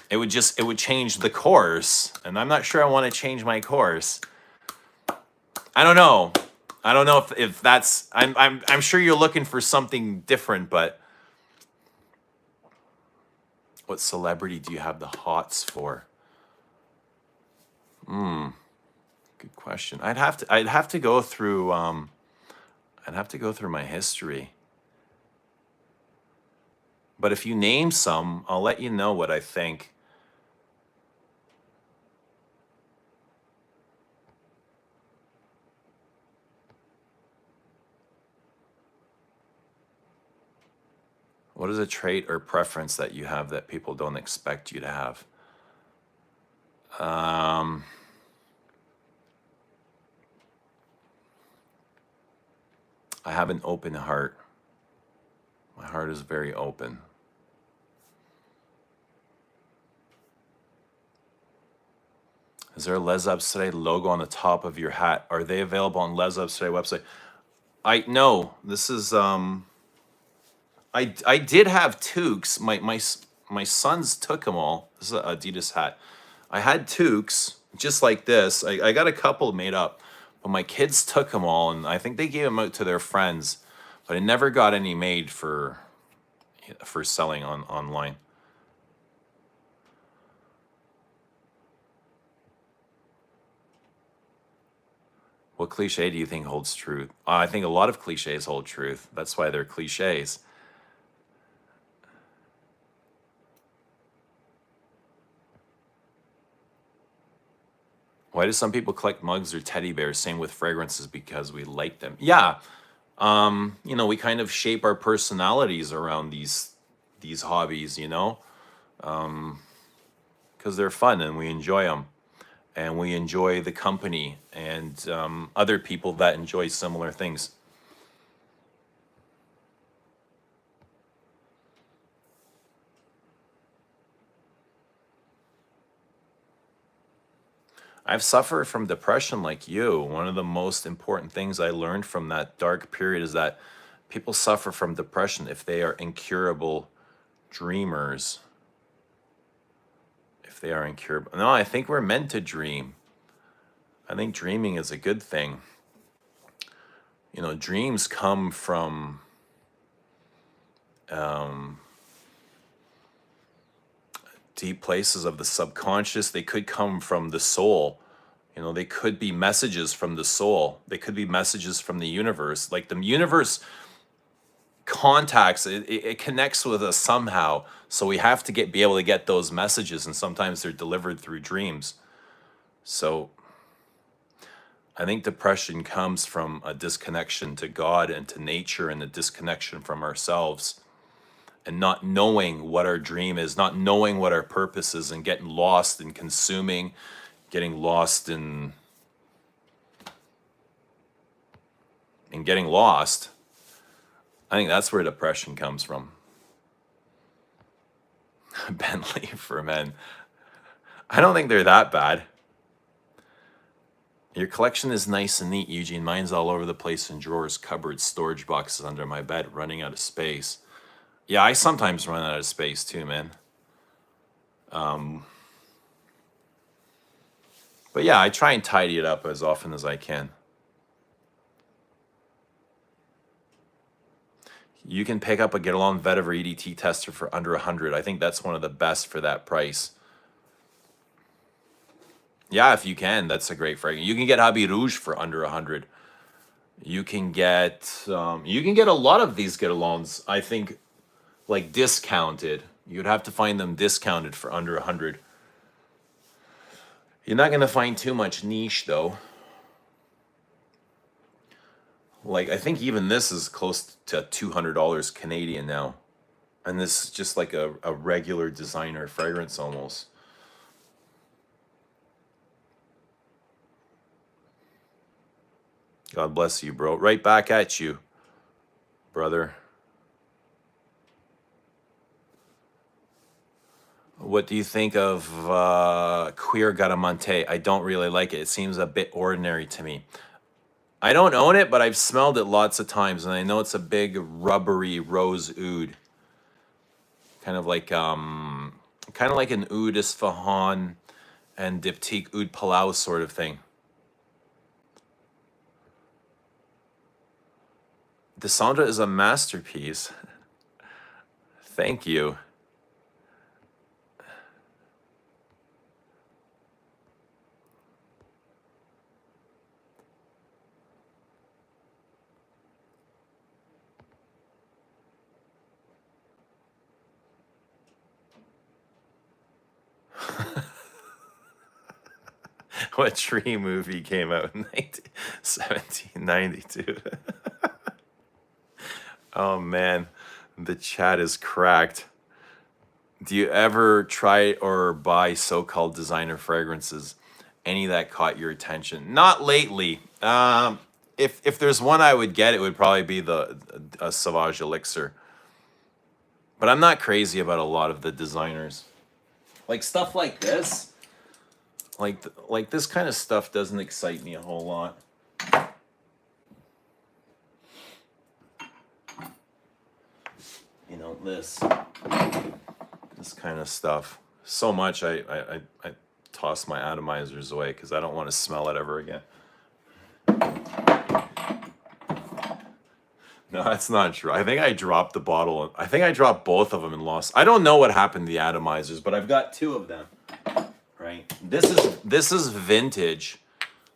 it would change the course, and I'm not sure I want to change my course. I don't know if that's I'm sure you're looking for something different, but what celebrity do you have the hots for? Good question. I'd have to go through my history. But if you name some, I'll let you know what I think. What is a trait or preference that you have that people don't expect you to have? Um, I have an open heart. My heart is very open. Is there a Les Ups Today logo on the top of your hat? Are they available on Les Ups Today website? I no. This is I did have toques. My sons took them all. This is an Adidas hat. I had toques just like this. I got a couple made up, but my kids took them all, and I think they gave them out to their friends. But I never got any made for selling online. What cliche do you think holds truth? I think a lot of cliches hold truth. That's why they're cliches. Why do some people collect mugs or teddy bears? Same with fragrances, because we like them. Yeah, we kind of shape our personalities around these hobbies, because they're fun and we enjoy them, and we enjoy the company and other people that enjoy similar things. I've suffered from depression like you. One of the most important things I learned from that dark period is that people suffer from depression if they are incurable dreamers. If they are incurable. No, I think we're meant to dream. I think dreaming is a good thing. Dreams come from deep places of the subconscious. They could come from the soul. They could be messages from the soul. They could be messages from the universe. Like the universe contacts, it connects with us somehow. So we have to be able to get those messages, and sometimes they're delivered through dreams. So I think depression comes from a disconnection to God and to nature, and a disconnection from ourselves, and not knowing what our dream is, not knowing what our purpose is, and getting lost in consuming, getting lost in getting lost. I think that's where depression comes from. Bentley for men. I don't think they're that bad. Your collection is nice and neat, Eugene. Mine's all over the place in drawers, cupboards, storage boxes under my bed, running out of space. Yeah, I sometimes run out of space too, man. But yeah, I try and tidy it up as often as I can. You can pick up a Get Along Vetiver EDT tester for under 100. I think that's one of the best for that price. Yeah, if you can, that's a great fragrance. You can get Habit Rouge for under 100. You can get a lot of these Get Alongs, I think, like discounted. You'd have to find them discounted for under 100. You're not gonna find too much niche though. Like I think even this is close to $200 Canadian now, and this is just like a regular designer fragrance almost. God bless you, bro. Right back at you, brother. What do you think of Queer Garamante? I don't really like it. It seems a bit ordinary to me. I don't own it, but I've smelled it lots of times, and I know it's a big rubbery rose oud, kind of like an oud Isfahan and Diptyque oud Palau sort of thing. Descendra is a masterpiece. Thank you. What tree movie came out in 1792? Oh man, The chat is cracked. Do you ever try or buy so-called designer fragrances? Any that caught your attention? Not lately. If there's one I would get, it would probably be the a Sauvage Elixir. But I'm not crazy about a lot of the designers. Like stuff like this, like this kind of stuff doesn't excite me a whole lot. You know, this kind of stuff. So much I toss my atomizers away because I don't want to smell it ever again. No, that's not true. I think I dropped the bottle. I think I dropped both of them and lost. I don't know what happened to the atomizers, but I've got two of them. Right. This is vintage.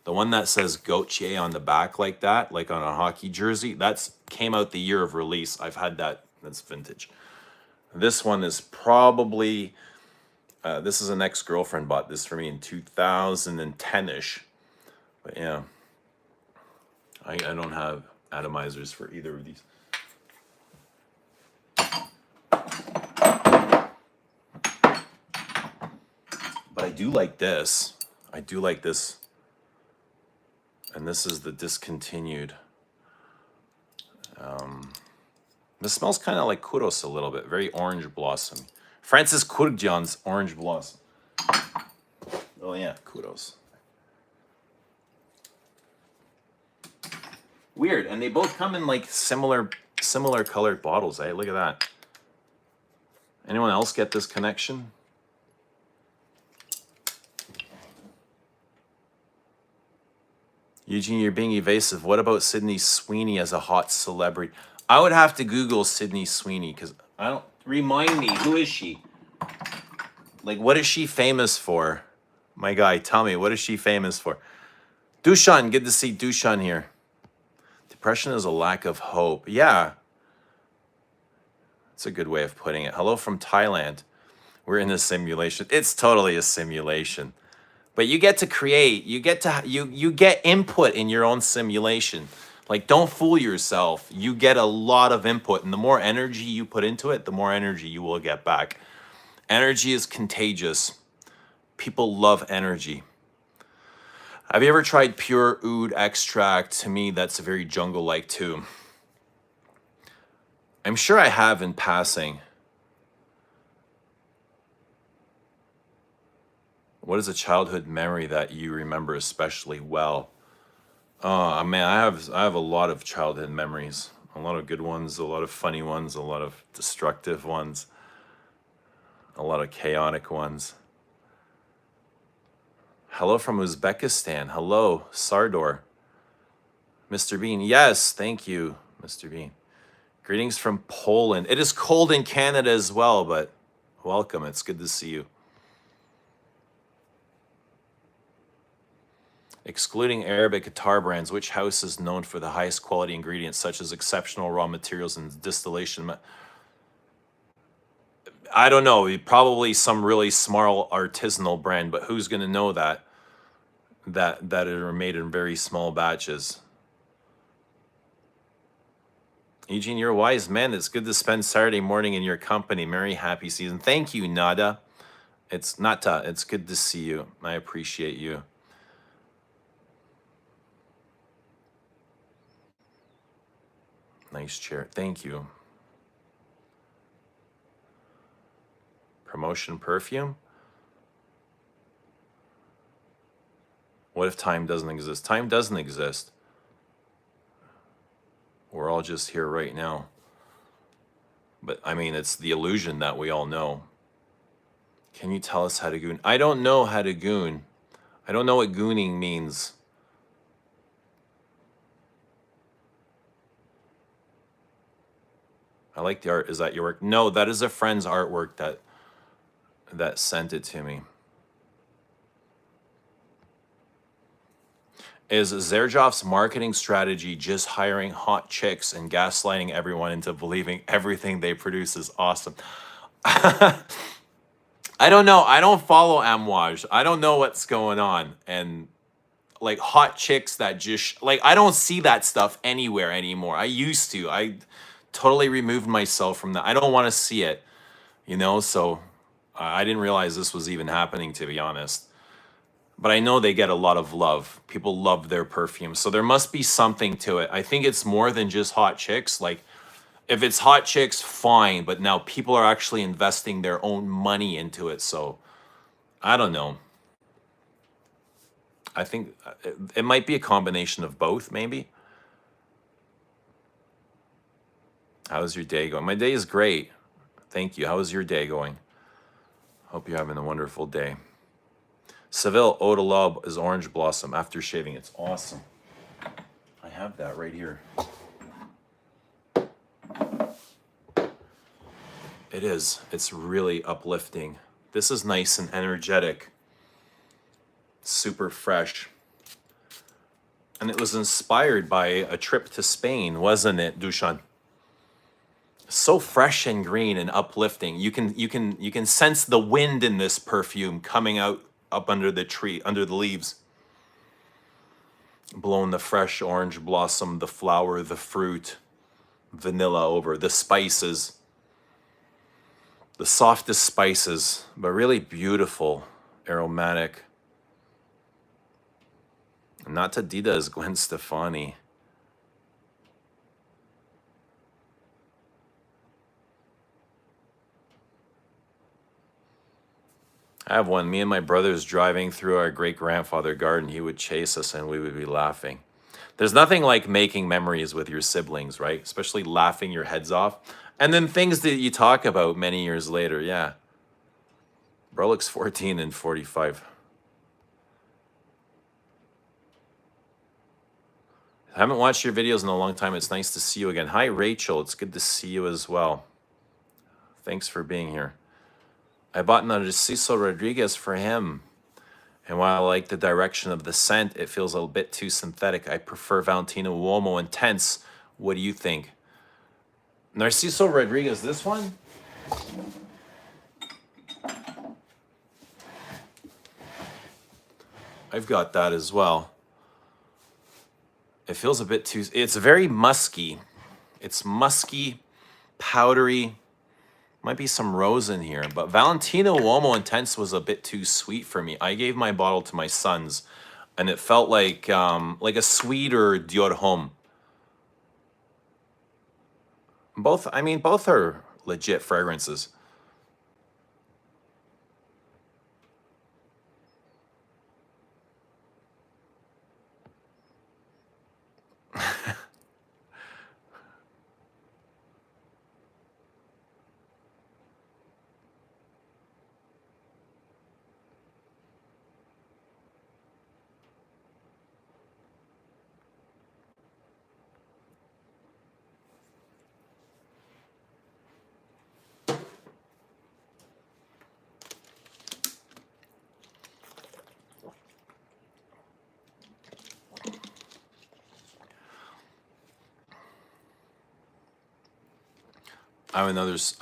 The one that says Gautier on the back like that, like on a hockey jersey, that's came out the year of release. I've had that. That's vintage. This one is probably, this is an ex-girlfriend bought this for me in 2010-ish. But yeah, I don't have atomizers for either of these. But I do like this. I do like this. And this is the discontinued. This smells kind of like Kudos a little bit. Very orange blossom. Francis Kurkdjan's orange blossom. Oh yeah, Kudos. Weird, and they both come in like similar colored bottles, eh? Look at that. Anyone else get this connection? Eugene, you're being evasive. What about Sydney Sweeney as a hot celebrity? I would have to Google Sydney Sweeney because I don't. Remind me, who is she? Like, what is she famous for? My guy, tell me, what is she famous for? Dushan, good to see Dushan here. Depression is a lack of hope. Yeah. That's a good way of putting it. Hello from Thailand. We're in a simulation. It's totally a simulation. But you get to create, you get input in your own simulation. Like, don't fool yourself. You get a lot of input, and the more energy you put into it, the more energy you will get back. Energy is contagious. People love energy. Have you ever tried pure oud extract? To me, that's very jungle-like too. I'm sure I have in passing. What is a childhood memory that you remember especially well? Oh man, I have a lot of childhood memories. A lot of good ones, a lot of funny ones, a lot of destructive ones, a lot of chaotic ones. Hello from Uzbekistan. Hello, Sardor. Mr. Bean. Yes, thank you, Mr. Bean. Greetings from Poland. It is cold in Canada as well, but welcome. It's good to see you. Excluding Arabic guitar brands, which house is known for the highest quality ingredients, such as exceptional raw materials and distillation? I don't know. Probably some really small artisanal brand, but who's going to know that are made in very small batches? Eugene, you're a wise man. It's good to spend Saturday morning in your company. Merry, happy season. Thank you, Nada. It's Nata. It's good to see you. I appreciate you. Nice chair. Thank you. Promotion perfume? What if time doesn't exist? Time doesn't exist. We're all just here right now. But I mean, it's the illusion that we all know. Can you tell us how to goon? I don't know how to goon. I don't know what gooning means. I like the art. Is that your work? No, that is a friend's artwork that sent it to me. Is Zerjov's marketing strategy just hiring hot chicks and gaslighting everyone into believing everything they produce is awesome? I don't know. I don't follow Amouage. I don't know what's going on. And like hot chicks that just like, I don't see that stuff anywhere anymore. I used to. totally removed myself from that. I don't want to see it, you know, so I didn't realize this was even happening, to be honest. But I know they get a lot of love. People love their perfume. So there must be something to it. I think it's more than just hot chicks. Like, if it's hot chicks, fine. But now people are actually investing their own money into it. So I don't know. I think it might be a combination of both, maybe. How's your day going? My day is great. Thank you. How is your day going? Hope you're having a wonderful day. Seville Eau de L'aube is orange blossom after shaving. It's awesome. I have that right here. It is. It's really uplifting. This is nice and energetic. Super fresh. And it was inspired by a trip to Spain, wasn't it, Dushan? So fresh and green and uplifting. You can sense the wind in this perfume coming out up under the tree, under the leaves. Blowing the fresh orange blossom, the flower, the fruit, vanilla over, the spices. The softest spices, but really beautiful, aromatic. Not Tadida is Gwen Stefani. I have one. Me and my brothers driving through our great-grandfather garden, he would chase us and we would be laughing. There's nothing like making memories with your siblings, right? Especially laughing your heads off. And then things that you talk about many years later, yeah. Bro looks 14 and 45. I haven't watched your videos in a long time. It's nice to see you again. Hi, Rachel. It's good to see you as well. Thanks for being here. I bought Narciso Rodriguez for him. And while I like the direction of the scent, it feels a bit too synthetic. I prefer Valentino Uomo Intense. What do you think? Narciso Rodriguez, this one? I've got that as well. It feels a bit too, it's very musky. It's musky, powdery. Might be some rose in here, but Valentino Uomo Intense was a bit too sweet for me. I gave my bottle to my sons, and it felt like a sweeter Dior Homme. Both, I mean, both are legit fragrances.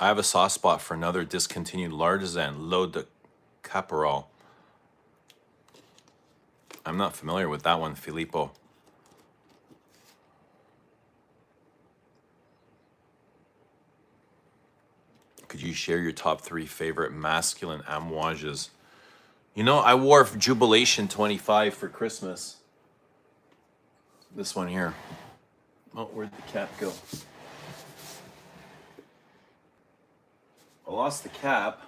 I have a soft spot for another discontinued L'artisan, L'Eau de Caporal. I'm not familiar with that one, Filippo. Could you share your top 3 favorite masculine amouages? You know, I wore Jubilation 25 for Christmas. This one here. Oh, where'd the cap go? I lost the cap.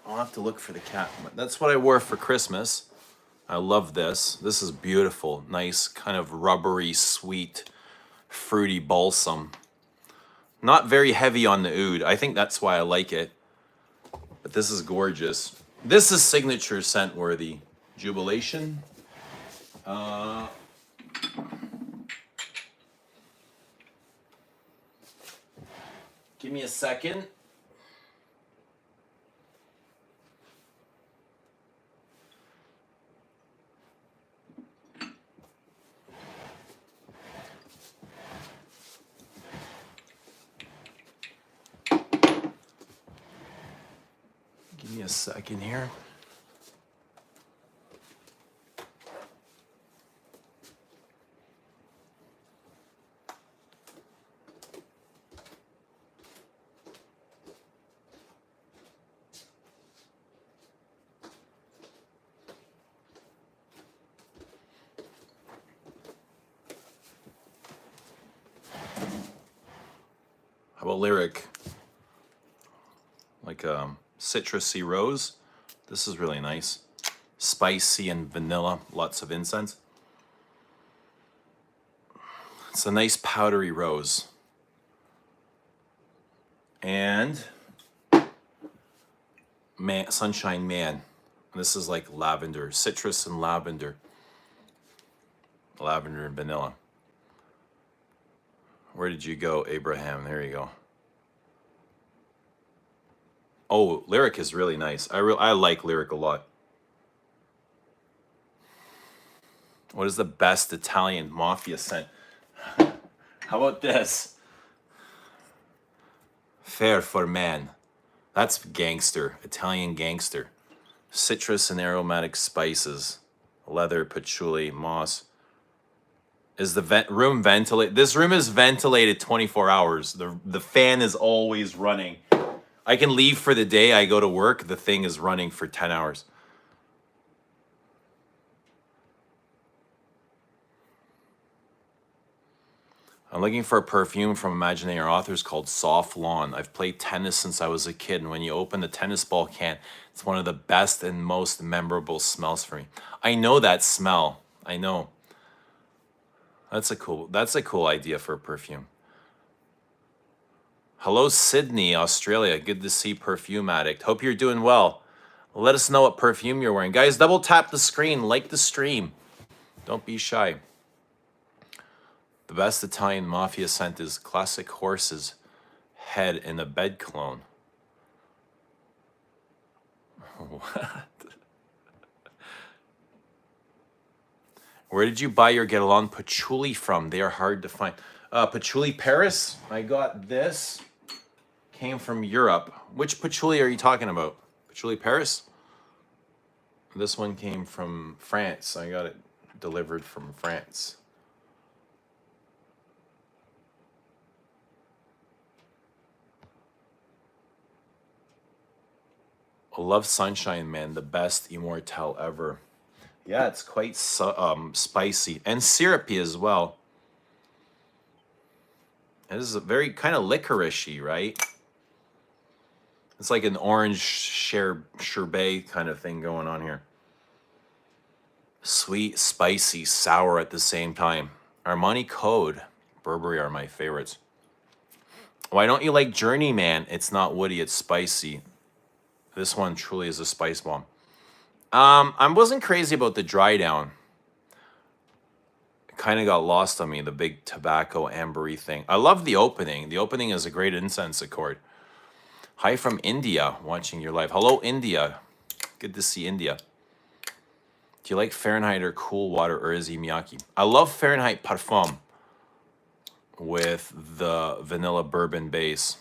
I'll have to look for the cap. That's what I wore for Christmas. I love this. This is beautiful. Nice, kind of rubbery, sweet, fruity balsam. Not very heavy on the oud. I think that's why I like it. But this is gorgeous. This is signature scent worthy. Jubilation. Give me a second. Give me a second here. How about Lyric? Like citrusy rose. This is really nice. Spicy and vanilla, lots of incense. It's a nice powdery rose. And Sunshine Man. This is like lavender, citrus and lavender. Lavender and vanilla. Where did you go, Abraham? There you go. Oh, Lyric is really nice. I like Lyric a lot. What is the best Italian mafia scent? How about this? Fair for Man. That's gangster, Italian gangster. Citrus and aromatic spices. Leather, patchouli, moss. Is the room ventilated? This room is ventilated 24 hours. The fan is always running. I can leave for the day. I go to work. The thing is running for 10 hours. I'm looking for a perfume from imaginary authors called Soft Lawn. I've played tennis since I was a kid, and when you open the tennis ball can, it's one of the best and most memorable smells for me. I know that smell. I know. That's a cool idea for a perfume. Hello, Sydney, Australia. Good to see, Perfume Addict. Hope you're doing well. Let us know what perfume you're wearing. Guys, double tap the screen, like the stream. Don't be shy. The best Italian mafia scent is classic horse's head in a bed cologne. What? Where did you buy your Get Along patchouli from? They are hard to find. Patchouli Paris. I got this. Came from Europe. Which patchouli are you talking about? Patchouli Paris? This one came from France. I got it delivered from France. I love Sunshine Man, the best immortelle ever. Yeah, it's quite spicy and syrupy as well. It is a very kind of licoricey, right? It's like an orange sherbet kind of thing going on here. Sweet, spicy, sour at the same time. Armani Code, Burberry are my favorites. Why don't you like Journeyman? It's not woody, it's spicy. This one truly is a spice bomb. I wasn't crazy about the dry down. It kind of got lost on me, the big tobacco ambery thing. I love the opening. The opening is a great incense accord. Hi from India, watching your live. Hello, India. Good to see India. Do you like Fahrenheit or Cool Water or Izzy Miyake? I love Fahrenheit Parfum with the vanilla bourbon base.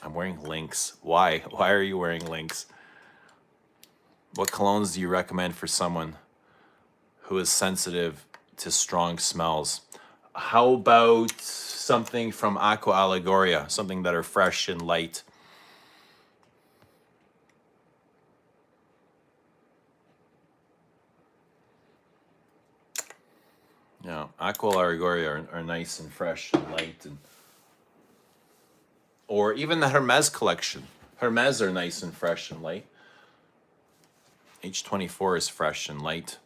I'm wearing Lynx. Why? Why are you wearing Lynx? What colognes do you recommend for someone who is sensitive to strong smells? How about something from Aqua Allegoria, something that are fresh and light? Yeah, Aqua Allegoria are nice and fresh and light, or even the Hermes collection. Hermes are nice and fresh and light. H24 is fresh and light.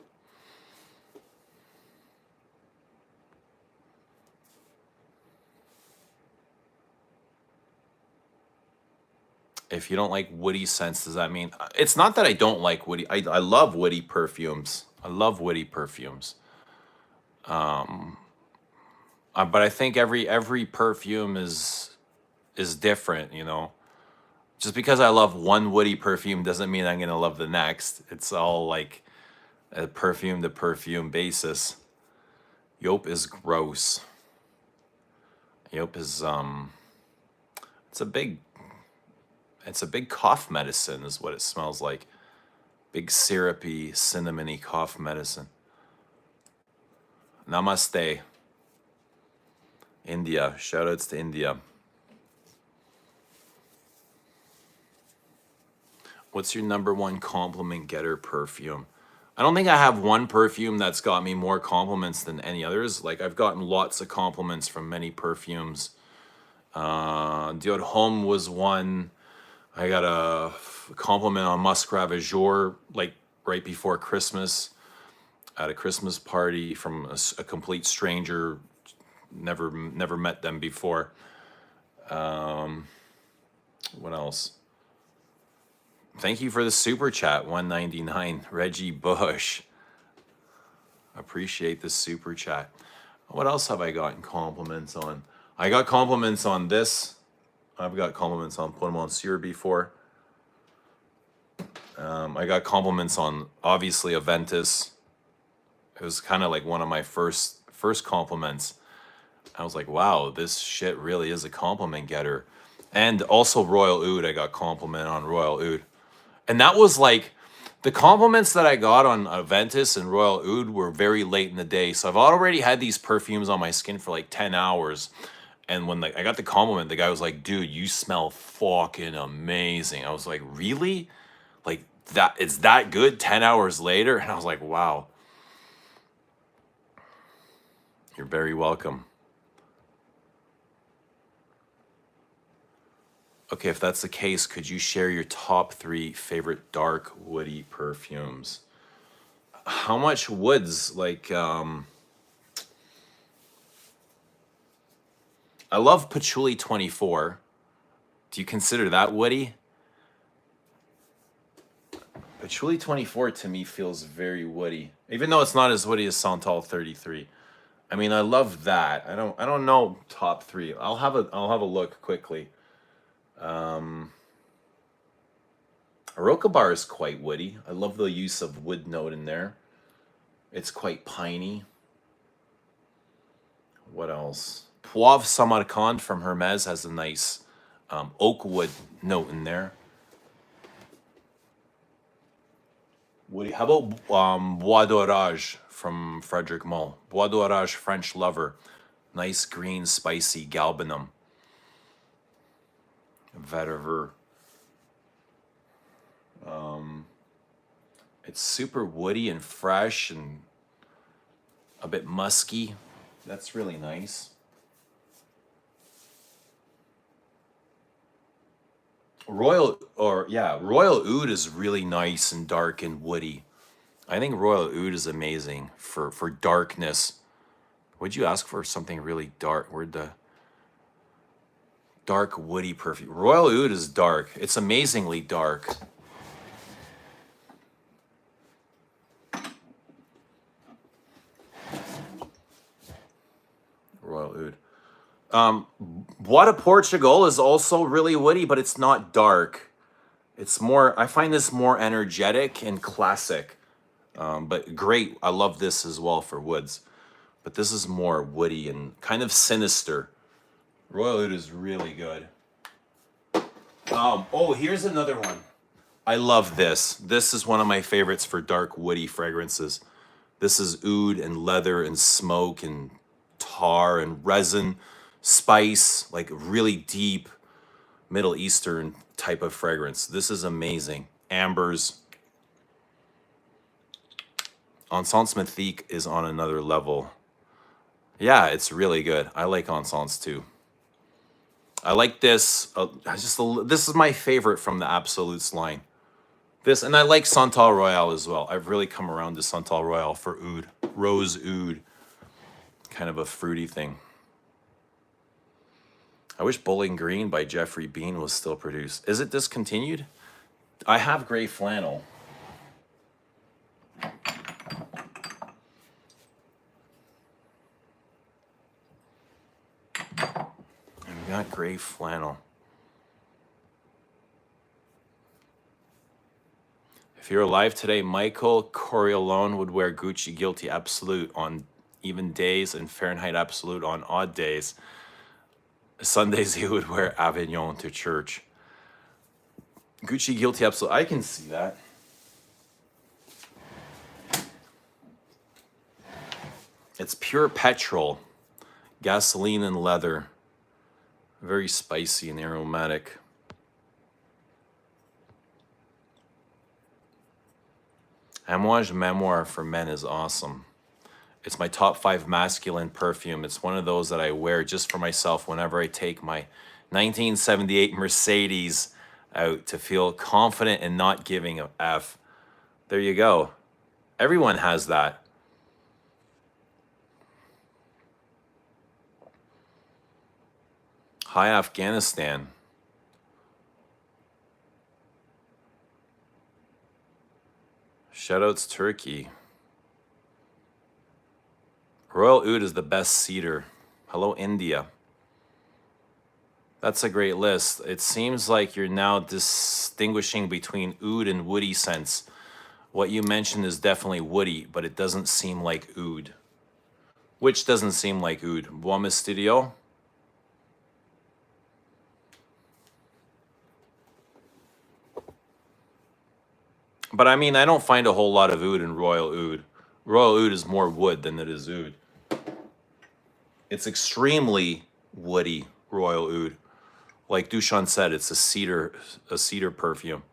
If you don't like woody scents, does that mean... It's not that I don't like woody. I love woody perfumes. I love woody perfumes. But I think every perfume is different, you know. Just because I love one woody perfume doesn't mean I'm gonna love the next. It's all like a perfume to perfume basis. Yope is gross. Yope is it's a big cough medicine is what it smells like. Big syrupy, cinnamony cough medicine. Namaste. India. Shoutouts to India. What's your number one compliment getter perfume? I don't think I have one perfume that's got me more compliments than any others. Like, I've gotten lots of compliments from many perfumes Dior Homme was one. I got a compliment on Muscrat Azure like right before Christmas at a Christmas party from a complete stranger. Never met them before. What else? Thank you for the super chat, 199. Reggie Bush. Appreciate the super chat. What else have I gotten compliments on? I got compliments on this. I've got compliments on Pomme Monsieur before. I got compliments on obviously Aventus. It was kind of like one of my first compliments. I was like, wow, this shit really is a compliment getter. And also Royal Oud, I got compliment on Royal Oud. And that was like, the compliments that I got on Aventus and Royal Oud were very late in the day. So I've already had these perfumes on my skin for like 10 hours. And when I got the compliment, the guy was like, dude, you smell fucking amazing. I was like, really? Like that, it's that good 10 hours later? And I was like, wow. You're very welcome. Okay, if that's the case, could you share your top 3 favorite dark woody perfumes? How much woods? Like, I love Patchouli 24. Do you consider that woody? Patchouli 24 to me feels very woody, even though it's not as woody as Santal 33. I mean, I love that. I don't know top 3. I'll have a look quickly. Aroca Bar is quite woody. I love the use of wood note in there. It's quite piney. What else? Poivre Samarkand from Hermes has a nice oak wood note in there. Woody. How about Bois d'Orage from Frederic Malle? Bois d'Orage French Lover. Nice green spicy galbanum. Vetiver. It's super woody and fresh and a bit musky. That's really nice. Royal Oud is really nice and dark and woody. I think Royal Oud is amazing for darkness. Would you ask for something really dark? Where'd the dark woody perfume? Royal Oud is dark. It's amazingly dark. Royal Oud. Bois de Portugal is also really woody, but it's not dark. It's more, I find this more energetic and classic. But great. I love this as well for woods. But this is more woody and kind of sinister. Royal Oud is really good. Oh, here's another one. I love this. This is one of my favorites for dark woody fragrances. This is oud and leather and smoke and tar and resin, spice, like really deep Middle Eastern type of fragrance. This is amazing. Ambers. Encens Mythique is on another level. Yeah, it's really good. I like Encens too. I like this. This is my favorite from the Absolutes line. This, and I like Santal Royale as well. I've really come around to Santal Royale for oud, rose oud, kind of a fruity thing. I wish Bowling Green by Jeffrey Bean was still produced. Is it discontinued? I have gray flannel. I've got gray flannel. If you're alive today, Michael Corleone would wear Gucci Guilty Absolute on even days and Fahrenheit Absolute on odd days. Sundays he would wear Avignon to church. Gucci Guilty Absolute. I can see that. It's pure petrol, gasoline and leather. Very spicy and aromatic. Amouage Memoir for men is awesome. It's my top 5 masculine perfume. It's one of those that I wear just for myself whenever I take my 1978 Mercedes out to feel confident and not giving a F. There you go. Everyone has that. Hi, Afghanistan. Shoutouts, Turkey. Royal Oud is the best cedar. Hello, India. That's a great list. It seems like you're now distinguishing between oud and woody scents. What you mentioned is definitely woody, but it doesn't seem like oud. Which doesn't seem like oud? Bois Mysterio? But I mean, I don't find a whole lot of oud in Royal Oud. Royal Oud is more wood than it is oud. It's extremely woody, Royal Oud. Like Dushan said, it's a cedar perfume.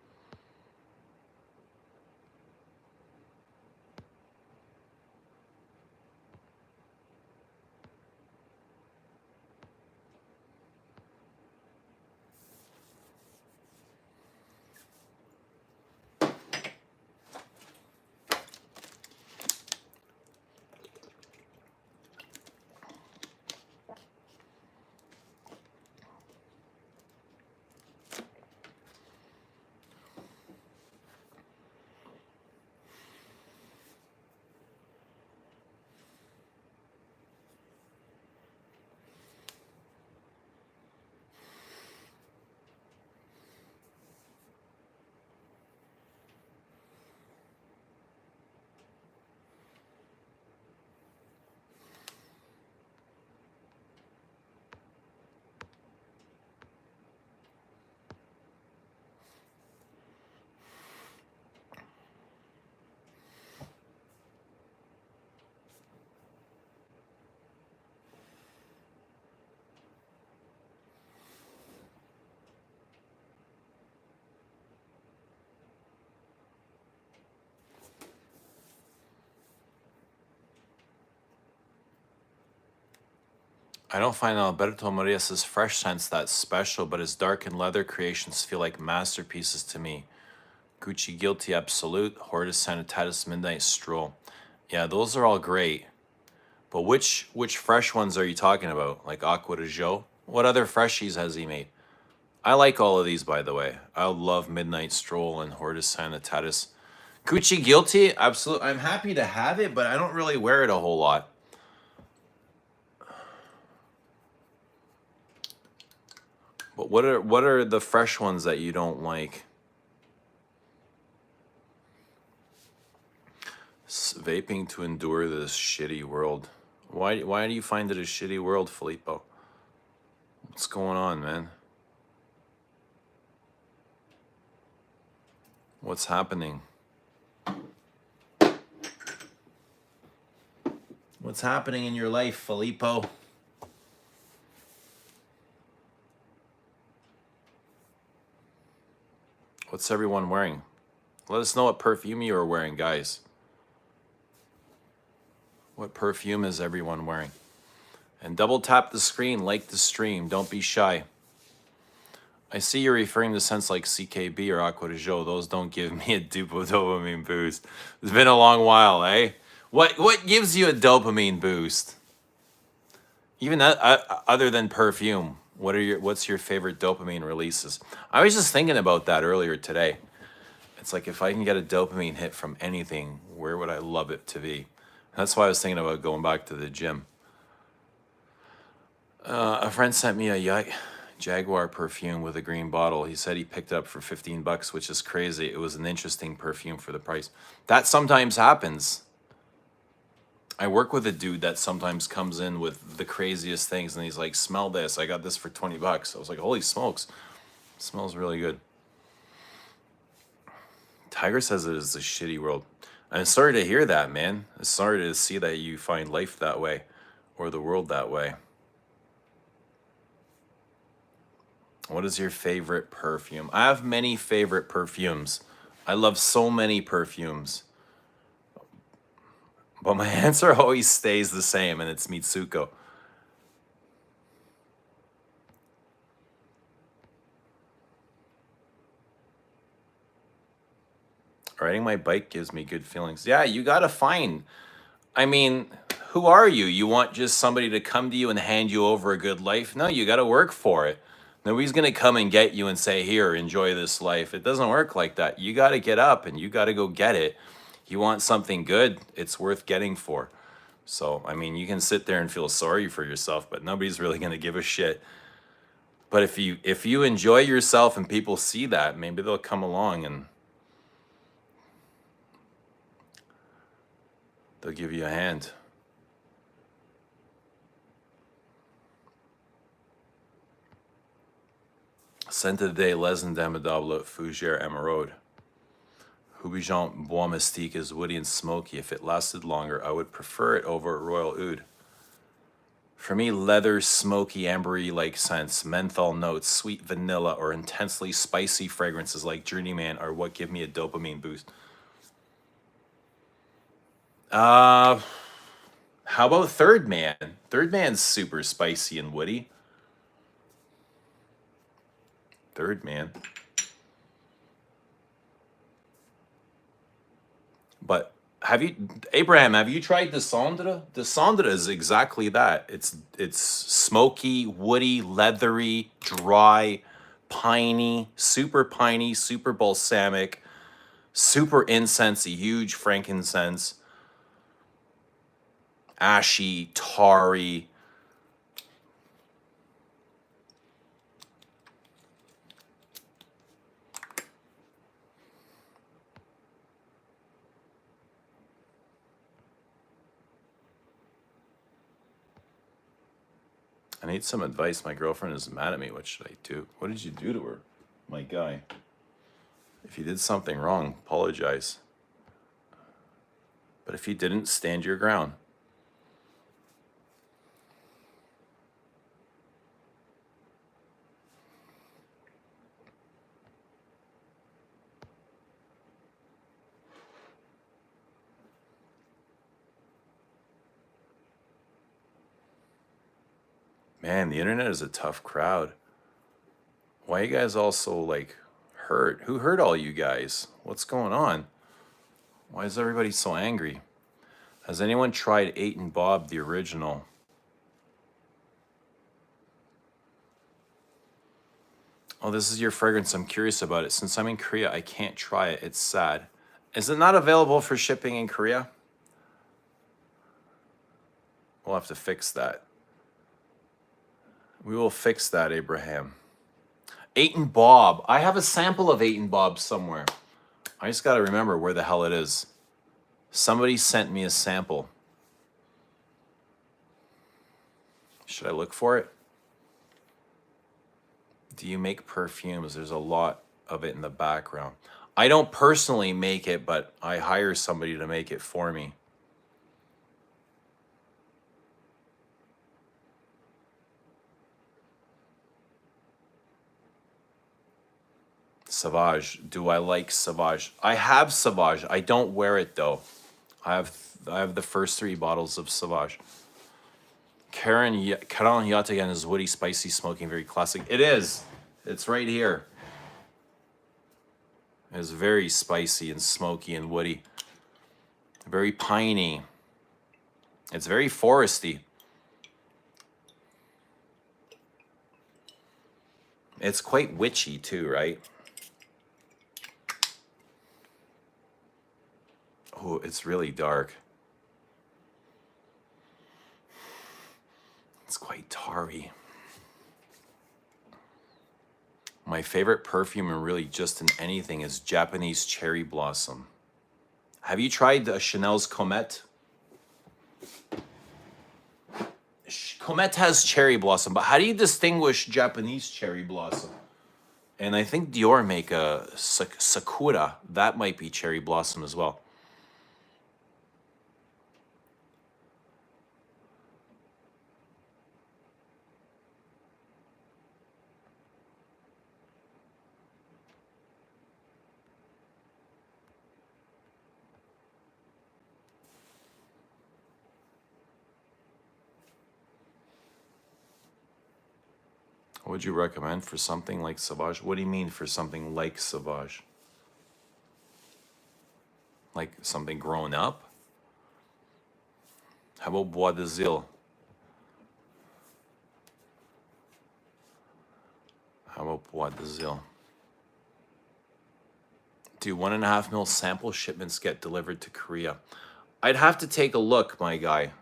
I don't find Alberto Marias' fresh scents that special, but his dark and leather creations feel like masterpieces to me. Gucci Guilty Absolute, Hortus Sanitatis Midnight Stroll. Yeah, those are all great. But which fresh ones are you talking about? Like Aqua de Jo? What other freshies has he made? I like all of these, by the way. I love Midnight Stroll and Hortus Sanitatis. Gucci Guilty, absolutely. I'm happy to have it, but I don't really wear it a whole lot. But what are the fresh ones that you don't like? Vaping to endure this shitty world. Why do you find it a shitty world, Filippo? What's going on, man? What's happening? What's happening in your life, Filippo? What's everyone wearing? Let us know what perfume you are wearing, guys. What perfume is everyone wearing? And double tap the screen, like the stream. Don't be shy. I see you're referring to scents like CKB or Aqua de Jo. Those don't give me a dopamine boost. It's been a long while, eh? What gives you a dopamine boost? Even that, other than perfume, what's your favorite dopamine releases? I was just thinking about that earlier today. It's like if I can get a dopamine hit from anything, where would I love it to be? That's why I was thinking about going back to the gym. A friend sent me a Jaguar perfume with a green bottle. He said he picked it up for 15 bucks, which is crazy. It was an interesting perfume for the price. That sometimes happens. I work with a dude that sometimes comes in with the craziest things and he's like, smell this. I got this for 20 bucks. I was like, holy smokes. It smells really good. Tiger says it is a shitty world. I'm sorry to hear that, man. I'm sorry to see that you find life that way or the world that way. What is your favorite perfume? I have many favorite perfumes. I love so many perfumes. But my answer always stays the same, and it's Mitsuko. Riding my bike gives me good feelings. Yeah, you gotta find. I mean, who are you? You want just somebody to come to you and hand you over a good life? No, you gotta work for it. Nobody's gonna come and get you and say, "Here, enjoy this life." It doesn't work like that. You gotta get up and you gotta go get it. You want something good, it's worth getting for. So, I mean, you can sit there and feel sorry for yourself, but nobody's really gonna give a shit. But if you enjoy yourself and people see that, maybe they'll come along and they'll give you a hand. Scent of the day, les indémodables, fougère émeraude. Houbigant Bois Mystique is woody and smoky. If it lasted longer, I would prefer it over Royal Oud. For me, leather, smoky, ambery-like scents, menthol notes, sweet vanilla, or intensely spicy fragrances like Journeyman are what give me a dopamine boost. How about Third Man? Third Man's super spicy and woody. Third Man. But Abraham, have you tried Descendre? Descendre is exactly that. It's smoky, woody, leathery, dry, piney, super balsamic, super incensey, huge frankincense, ashy, tarry. I need some advice. My girlfriend is mad at me. What should I do? What did you do to her? My guy. If you did something wrong, apologize. But if you didn't, stand your ground. Man, the internet is a tough crowd. Why are you guys all so like hurt? Who hurt all you guys? What's going on? Why is everybody so angry? Has anyone tried 8 and Bob, the original? Oh, this is your fragrance. I'm curious about it. Since I'm in Korea, I can't try it. It's sad. Is it not available for shipping in Korea? We'll have to fix that. We will fix that, Abraham. 8 and Bob. I have a sample of 8 and Bob somewhere. I just got to remember where the hell it is. Somebody sent me a sample. Should I look for it? Do you make perfumes? There's a lot of it in the background. I don't personally make it, but I hire somebody to make it for me. Sauvage. Do I like Sauvage? I have Sauvage. I don't wear it though. I have the first 3 bottles of Sauvage. Karen Yatagan is woody, spicy, smoking, very classic. It is. It's right here. It's very spicy and smoky and woody. Very piney. It's very foresty. It's quite witchy too, right? Oh, it's really dark. It's quite tarry. My favorite perfume, and really just in anything, is Japanese cherry blossom. Have you tried Chanel's Comet? Comet has cherry blossom, but how do you distinguish Japanese cherry blossom? And I think Dior make a Sakura. That might be cherry blossom as well. What would you recommend for something like Sauvage? What do you mean for something like Sauvage? Like something grown up? How about Bois de Zil? How about Bois de Zil? Do 1.5 mil sample shipments get delivered to Korea? I'd have to take a look, my guy.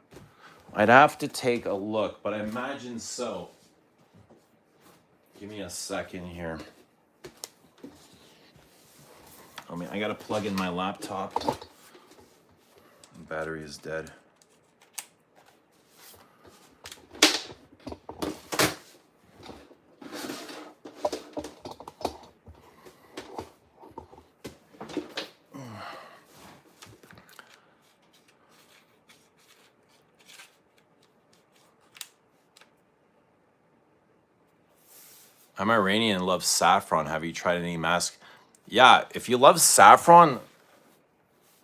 I'd have to take a look, but I imagine so. Give me a second here. I gotta plug in my laptop. The battery is dead. I'm Iranian and love saffron. Have you tried any mask? Yeah, if you love saffron,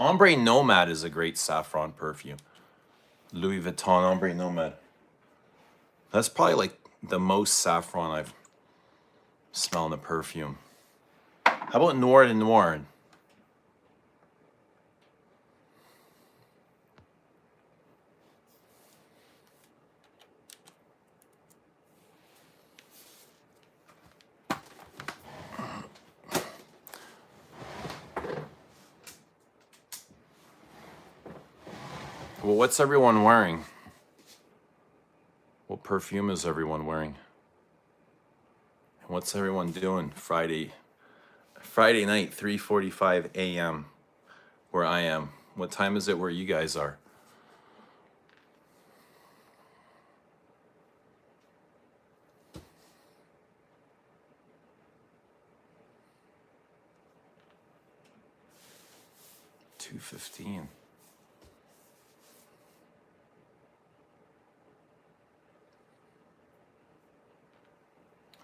Ombre Nomad is a great saffron perfume. Louis Vuitton Ombre Nomad. That's probably like the most saffron I've smelled in a perfume. How about Noir de Noir? Well, what's everyone wearing? What perfume is everyone wearing? And what's everyone doing Friday night, 3:45 a.m. where I am? What time is it where you guys are? $2:15.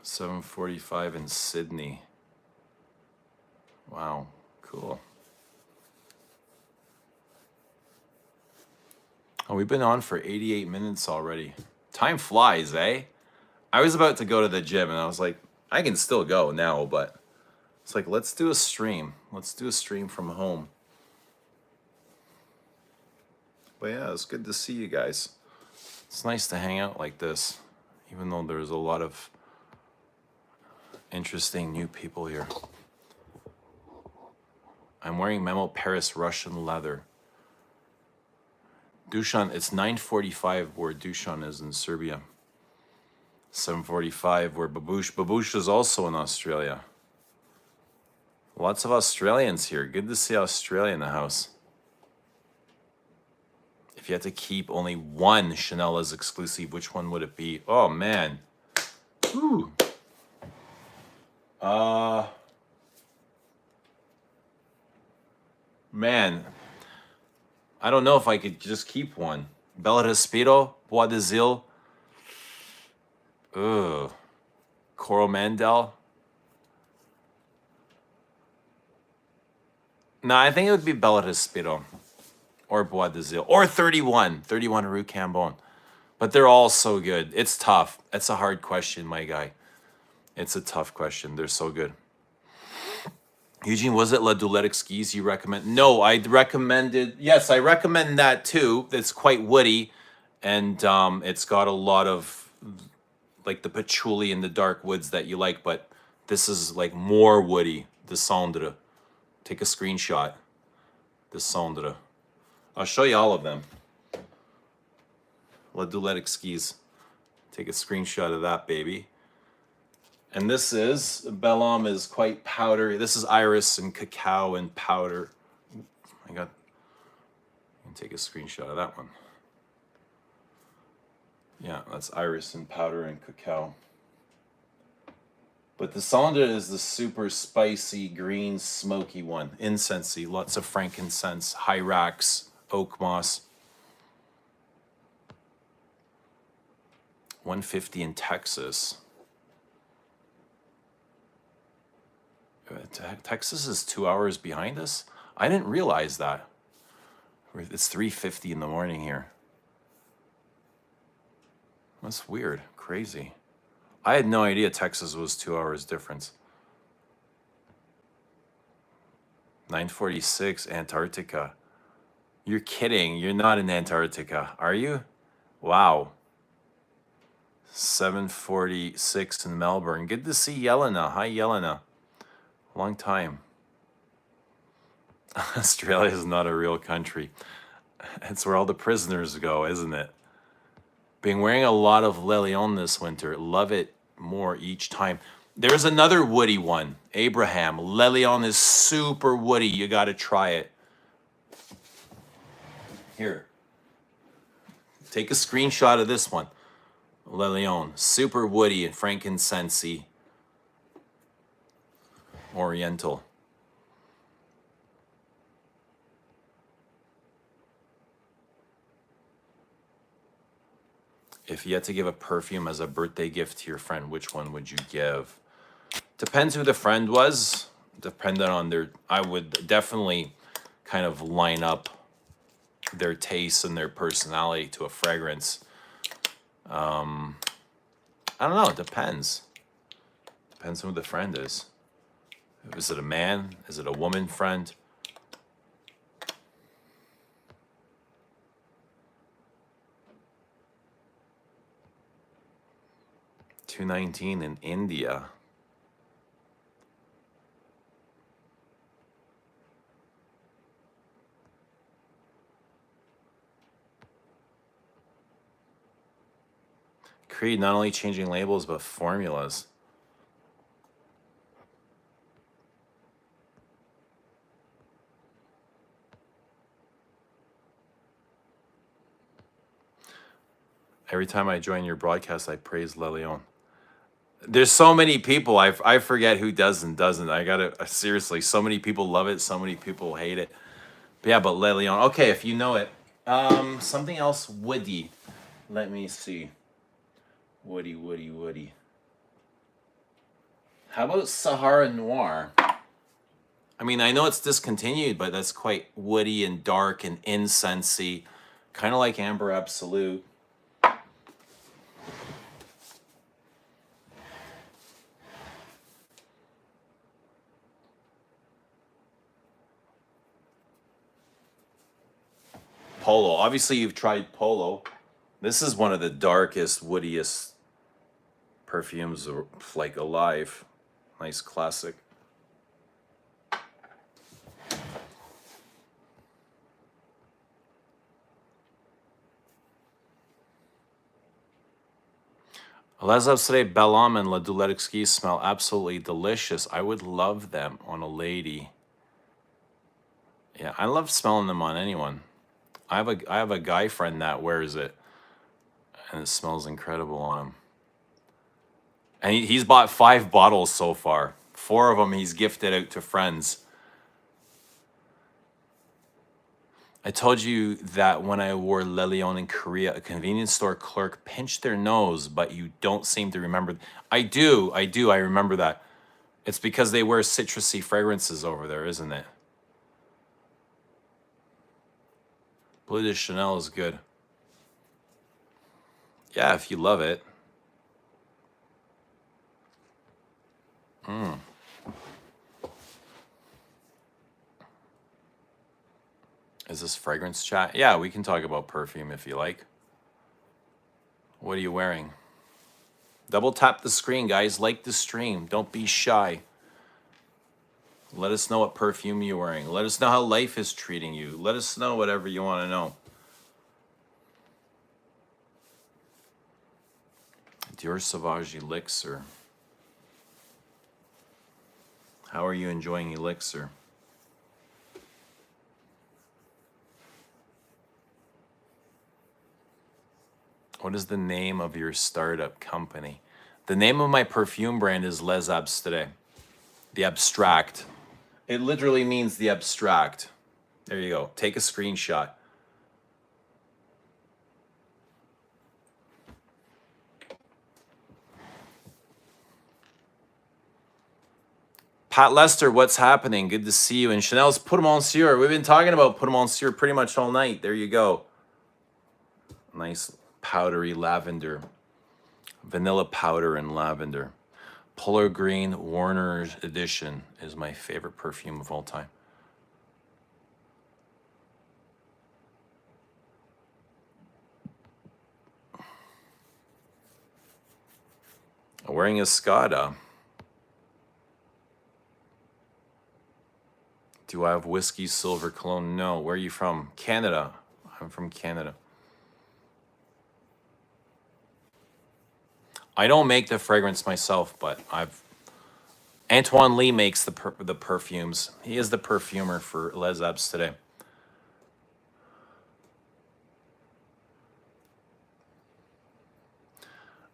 $7:45 in Sydney. Wow, cool. Oh, we've been on for 88 minutes already. Time flies, eh? I was about to go to the gym and I was like, I can still go now, but it's like, let's do a stream. Let's do a stream from home. But yeah, it's good to see you guys. It's nice to hang out like this, even though there's a lot of interesting new people here. I'm wearing Memo Paris Russian leather. Dushan, it's 9:45 where Dushan is in Serbia. 7:45 where Babouche. Babouche is also in Australia. Lots of Australians here. Good to see Australia in the house. If you had to keep only one Chanel as exclusive, which one would it be? Oh man. Ooh. Man. I don't know if I could just keep one. Bella Respiro, Bois de Zil. Ugh. Coromandel. No, I think it would be Bella Respiro. Or Bois de Zil. Or 31 Rue Cambon. But they're all so good. It's tough. It's a hard question, my guy. It's a tough question. They're so good. Eugene, was it La Doulette Exquise you recommend? No, I recommended. Yes, I recommend that too. It's quite woody, and it's got a lot of like the patchouli and the dark woods that you like. But this is like more woody. The Cendre. Take a screenshot. The Cendre. I'll show you all of them. La Doulette Exquise. Take a screenshot of that, baby. And this is, Bel Homme is quite powdery. This is iris and cacao and powder. I can take a screenshot of that one. Yeah, that's iris and powder and cacao. But the Cendre is the super spicy, green, smoky one. Incensey, lots of frankincense, hyrax, oak moss. 150 in Texas. Texas is 2 hours behind us? I didn't realize that. It's 3:50 in the morning here. That's weird. Crazy. I had no idea Texas was 2 hours difference. 9:46 Antarctica. You're kidding. You're not in Antarctica, are you? Wow. 7:46 in Melbourne. Good to see Yelena. Hi, Yelena. Long time. Australia is not a real country. It's where all the prisoners go, isn't it? Been wearing a lot of Le Leon this winter. Love it more each time. There's another woody one. Abraham. Le Leon is super woody. You got to try it. Here. Take a screenshot of this one. Le Leon. Super woody and frankincense-y. Oriental. If you had to give a perfume as a birthday gift to your friend, which one would you give? Depends who the friend was. Depending on their, I would definitely kind of line up their tastes and their personality to a fragrance. I don't know. It depends. Depends who the friend is. Is it a man? Is it a woman friend? $219 in India. Creed not only changing labels but formulas. Every time I join your broadcast, I praise Le Leon. There's so many people. I forget who does and doesn't. I gotta seriously. So many people love it. So many people hate it. But yeah, but Le Leon. Okay, if you know it. Something else woody. Let me see. Woody, woody, woody. How about Sahara Noir? I mean, I know it's discontinued, but that's quite woody and dark and incensey, kind of like Amber Absolute. Polo. Obviously, you've tried Polo. This is one of the darkest, woodiest perfumes like alive. Nice classic. Les Obsede Bellum and La Doulette Exquise smell absolutely delicious. I would love them on a lady. Yeah, I love smelling them on anyone. I have a guy friend that wears it, and it smells incredible on him. And he's bought 5 bottles so far. 4 of them he's gifted out to friends. I told you that when I wore Le Leon in Korea, a convenience store clerk pinched their nose, but you don't seem to remember. I do. I remember that. It's because they wear citrusy fragrances over there, isn't it? Bleu de Chanel is good. Yeah, if you love it. Is this fragrance chat? Yeah, we can talk about perfume if you like. What are you wearing? Double tap the screen, guys. Like the stream. Don't be shy. Let us know what perfume you're wearing. Let us know how life is treating you. Let us know whatever you want to know. Dior Sauvage Elixir. How are you enjoying Elixir? What is the name of your startup company? The name of my perfume brand is Les Abstraits. The abstract. It literally means the abstract. There you go. Take a screenshot. Pat Lester, what's happening? Good to see you. And Chanel's Pour Monsieur. We've been talking about Pour Monsieur pretty much all night. There you go. Nice powdery lavender. Vanilla powder and lavender. Polar Green Warner's Edition is my favorite perfume of all time. Wearing a Skada. Do I have whiskey silver cologne? No. Where are you from? Canada. I'm from Canada. I don't make the fragrance myself, but Antoine Lee makes the perfumes. He is the perfumer for Les Abs today.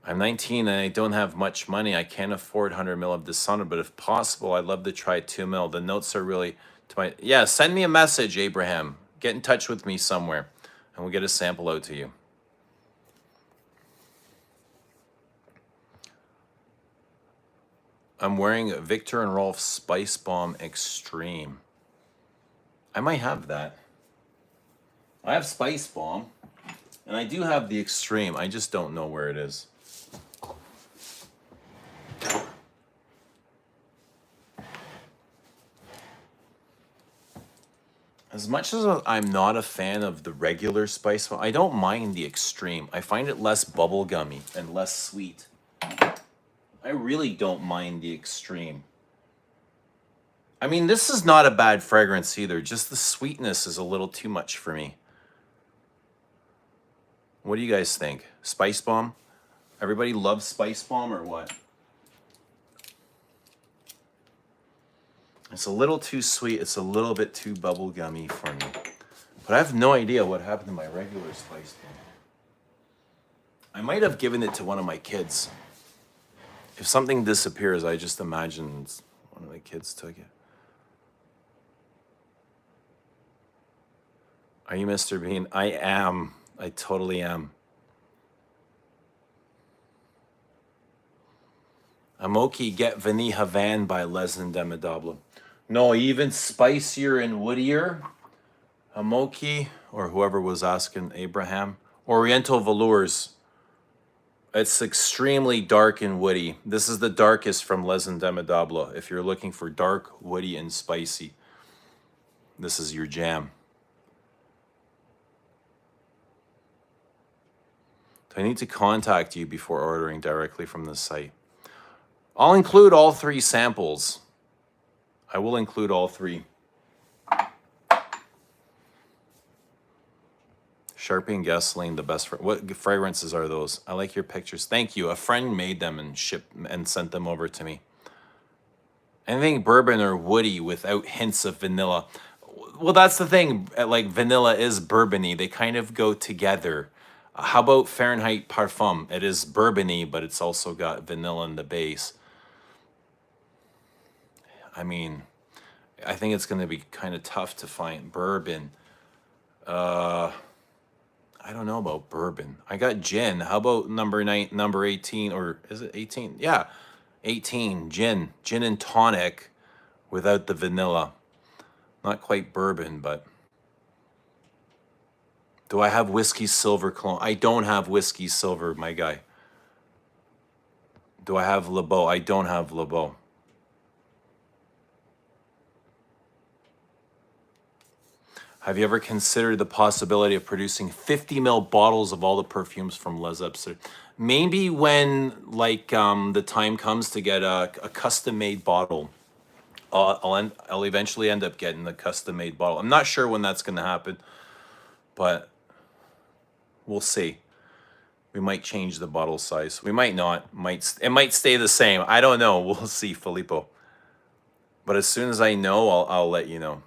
I'm 19 and I don't have much money. I can't afford 100 ml of Descendant, but if possible, I'd love to try 2 ml. The notes are really to my. Yeah, send me a message, Abraham. Get in touch with me somewhere, and we'll get a sample out to you. I'm wearing Victor and Rolf Spice Bomb Extreme. I might have that. I have Spice Bomb, and I do have the Extreme. I just don't know where it is. As much as I'm not a fan of the regular Spice Bomb, I don't mind the Extreme. I find it less bubblegummy and less sweet. I really don't mind the Extreme. I mean, this is not a bad fragrance either. Just the sweetness is a little too much for me. What do you guys think? Spice Bomb? Everybody loves Spice Bomb or what? It's a little too sweet. It's a little bit too bubblegummy for me. But I have no idea what happened to my regular Spice Bomb. I might have given it to one of my kids. If something disappears, I just imagine one of my kids took it. Are you Mr. Bean? I am. I totally am. Amoki Get Vanille Havan by Les Indemnidables. No, even spicier and woodier. Amoki, or whoever was asking Abraham. Oriental Velours. It's extremely dark and woody. This is the darkest from Les Indemnidables. If you're looking for dark, woody, and spicy, this is your jam. Do I need to contact you before ordering directly from the site? I'll include all 3 samples. I will include all 3. Sharpie and gasoline, the best. What fragrances are those? I like your pictures. Thank you. A friend made them and shipped and sent them over to me. Anything bourbon or woody without hints of vanilla. Well, that's the thing. Like vanilla is bourbony. They kind of go together. How about Fahrenheit Parfum? It is bourbony, but it's also got vanilla in the base. I mean, I think it's going to be kind of tough to find bourbon. I don't know about bourbon. I got gin. How about number 18, or is it 18? Yeah, 18, gin and tonic without the vanilla. Not quite bourbon, but do I have whiskey silver cologne? I don't have whiskey silver, my guy. Do I have Le Beau? I don't have Le Beau. Have you ever considered the possibility of producing 50 ml bottles of all the perfumes from Les Absurd? Maybe when the time comes to get a custom made bottle, I'll eventually end up getting the custom made bottle. I'm not sure when that's going to happen, but we'll see. We might change the bottle size. We might not. It might stay the same. I don't know. We'll see, Filippo. But as soon as I know, I'll let you know.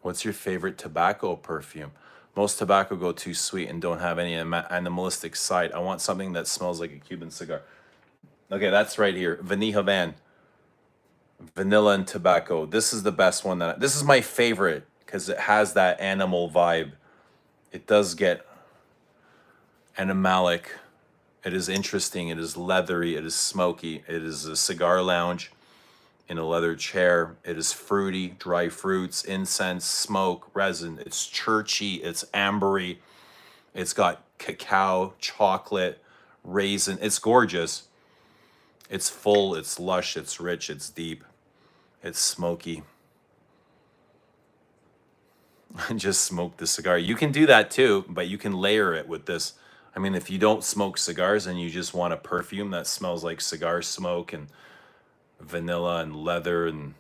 What's your favorite tobacco perfume? Most tobacco go too sweet and don't have any animalistic side. I want something that smells like a Cuban cigar. Okay, that's right here. Vanille Havan. Vanilla and tobacco. This is the best one. This is my favorite because it has that animal vibe. It does get animalic. It is interesting. It is leathery. It is smoky. It is a cigar lounge. in a leather chair. It is fruity, dry fruits, incense, smoke, resin. It's churchy, it's ambery. It's got cacao, chocolate, raisin. It's gorgeous. It's full, it's lush, it's rich, it's deep, it's smoky. Just smoke the cigar. You can do that too, but you can layer it with this. I mean, if you don't smoke cigars and you just want a perfume that smells like cigar smoke and vanilla and leather and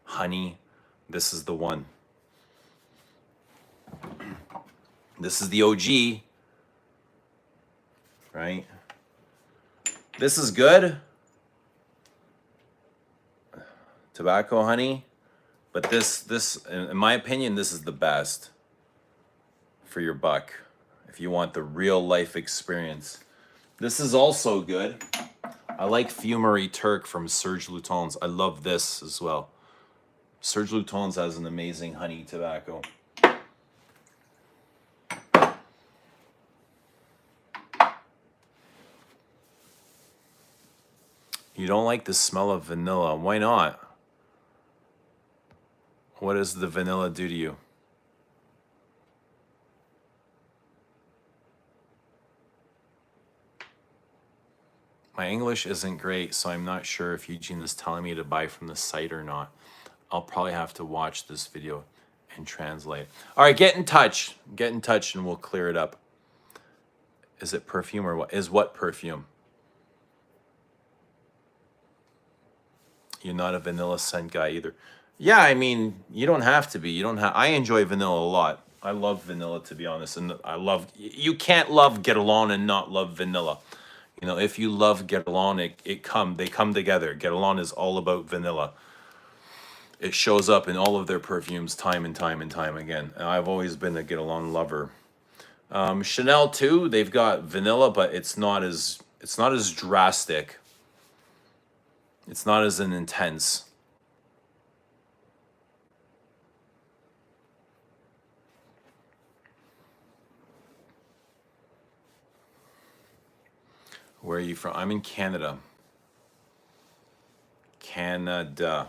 honey, this is the one. This is the OG, right? This is good. Tobacco honey. But this, in my opinion, this is the best for your buck. If you want the real life experience. This is also good. I like Fumery Turk from Serge Lutens. I love this as well. Serge Lutens has an amazing honey tobacco. You don't like the smell of vanilla. Why not? What does the vanilla do to you? My English isn't great, so I'm not sure if Eugene is telling me to buy from the site or not. I'll probably have to watch this video and translate. All right, get in touch. Get in touch and we'll clear it up. Is it perfume or what? Is what perfume? You're not a vanilla scent guy either. Yeah, I mean, you don't have to be. You don't have. I enjoy vanilla a lot. I love vanilla, to be honest, and I love. You can't love Get Along and not love vanilla. You know, if you love Get Along, they come together. Get Along is all about vanilla. It shows up in all of their perfumes time and time and time again. And I've always been a Get Along lover. Chanel too. They've got vanilla, but it's not as drastic. It's not as intense. Where are you from? I'm in Canada. Canada.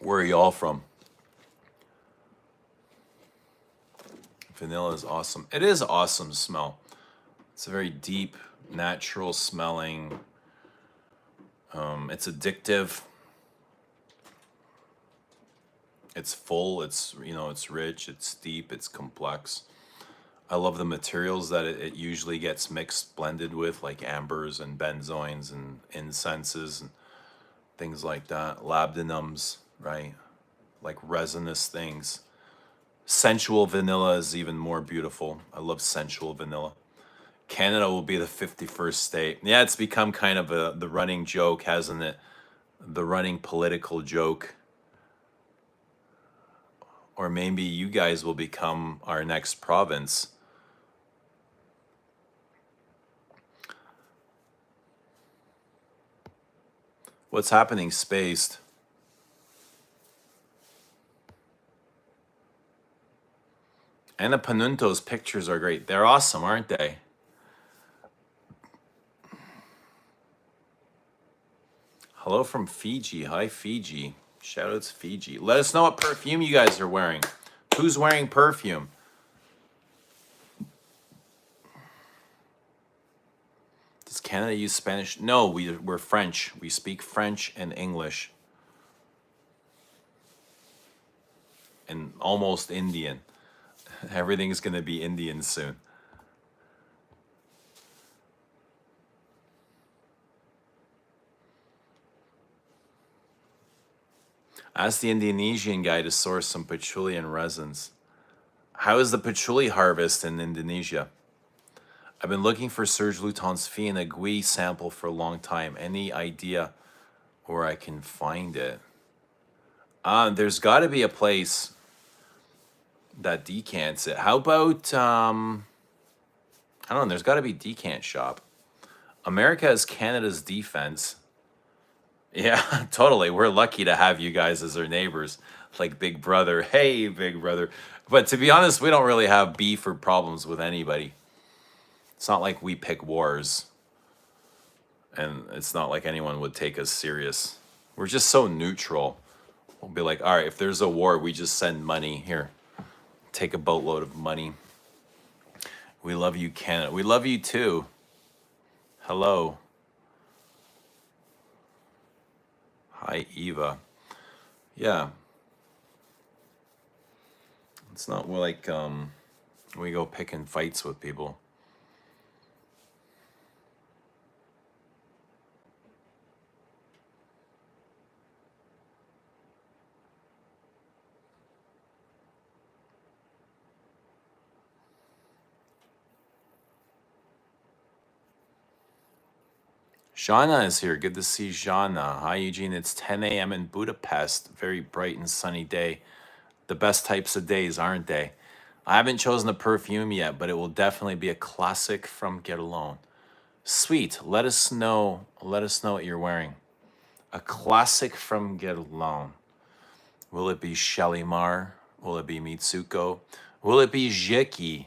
Where are y'all from? Vanilla is awesome. It is awesome smell. It's a very deep, natural smelling. It's addictive. It's full. It's it's rich. It's deep. It's complex. I love the materials that it usually gets mixed, blended with, like ambers and benzoins and incenses and things like that. Labdanums, right? Like resinous things. Sensual vanilla is even more beautiful. I love sensual vanilla. Canada will be the 51st state. Yeah, it's become kind of the running joke, hasn't it? The running political joke. Or maybe you guys will become our next province. What's happening, Spaced? Anna Panunto's pictures are great. They're awesome, aren't they? Hello from Fiji. Hi, Fiji. Shoutouts Fiji. Let us know what perfume you guys are wearing. Who's wearing perfume? Does Canada use Spanish? No, we're French. We speak French and English. And almost Indian. Everything's going to be Indian soon. Ask the Indonesian guy to source some patchouli and resins. How is the patchouli harvest in Indonesia? I've been looking for Serge Lutens Fille and Aiguille sample for a long time. Any idea where I can find it? There's got to be a place that decants it. How about, I don't know, there's got to be decant shop. America is Canada's defense. Yeah, totally. We're lucky to have you guys as our neighbors. Like Big Brother. Hey, Big Brother. But to be honest, we don't really have beef or problems with anybody. It's not like we pick wars, and it's not like anyone would take us serious. We're just so neutral. We'll be like, all right, if there's a war, we just send money here. Take a boatload of money. We love you, Canada. We love you too. Hello. Hi, Eva. Yeah. It's not like we go picking fights with people. Jana is here. Good to see Jana. Hi, Eugene. It's 10 a.m. in Budapest. Very bright and sunny day. The best types of days, aren't they? I haven't chosen a perfume yet, but it will definitely be a classic from Get Alone. Sweet. Let us know. Let us know what you're wearing. A classic from Get Alone. Will it be Shalimar? Will it be Mitsuko? Will it be Jeki?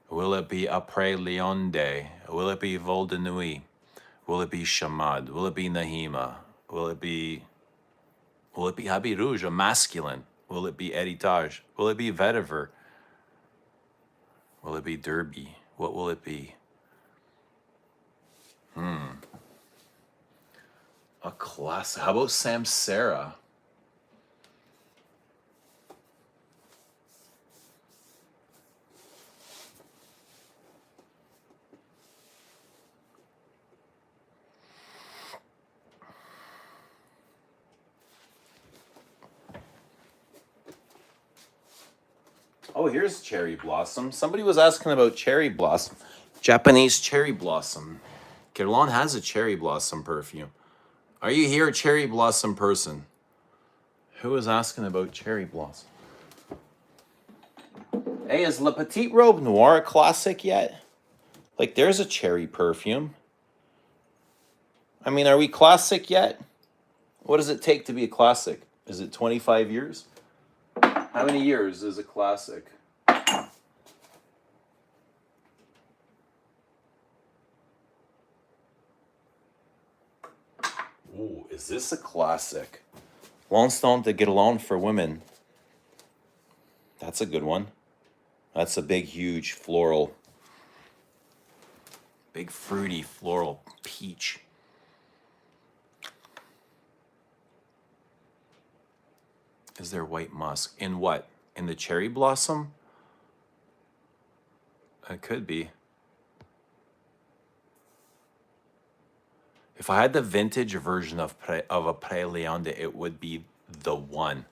Will it be Après Leonde? Will it be Vol de Nuit? Will it be Shamad? Will it be Nahima? Will it be Habit Rouge, a masculine? Will it be Heritage? Will it be Vetiver? Will it be Derby? What will it be? A classic. How about Samsara? Oh, here's Cherry Blossom. Somebody was asking about Cherry Blossom. Japanese Cherry Blossom. Guerlain has a Cherry Blossom perfume. Are you here, Cherry Blossom person? Who was asking about Cherry Blossom? Hey, is La Petite Robe Noire a classic yet? Like, there's a cherry perfume. I mean, are we classic yet? What does it take to be a classic? Is it 25 years? How many years is a classic? Ooh, is this a classic? Longstone to Get Along for Women. That's a good one. That's a big, huge floral. Big, fruity, floral peach. Is there white musk? In what? In the cherry blossom? It could be. If I had the vintage version of a Pre-Leonde, it would be the one.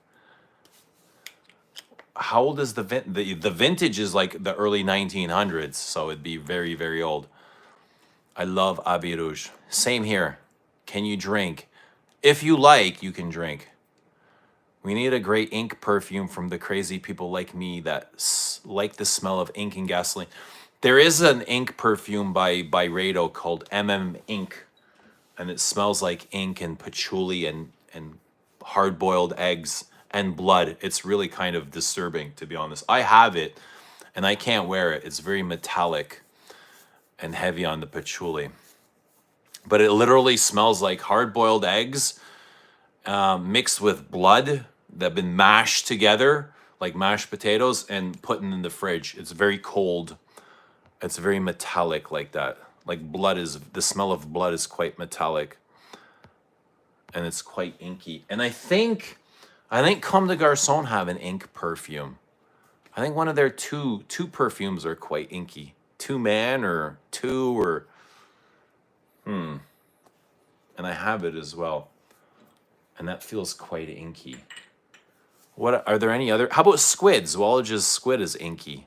How old is the vintage is like the early 1900s, so it'd be very, very old. I love Habit Rouge. Same here. Can you drink? If you like, you can drink. We need a great ink perfume from the crazy people like me that like the smell of ink and gasoline. There is an ink perfume by Rado called Ink, and it smells like ink and patchouli and hard-boiled eggs and blood. It's really kind of disturbing, to be honest. I have it, and I can't wear it. It's very metallic and heavy on the patchouli. But it literally smells like hard-boiled eggs mixed with blood that have been mashed together, like mashed potatoes, and put in the fridge. It's very cold. It's very metallic like that. Like the smell of blood is quite metallic. And it's quite inky. And I think Comme des Garçons have an ink perfume. I think one of their two perfumes are quite inky. And I have it as well. And that feels quite inky. What are there any other? How about squid? Zoologist's squid is inky.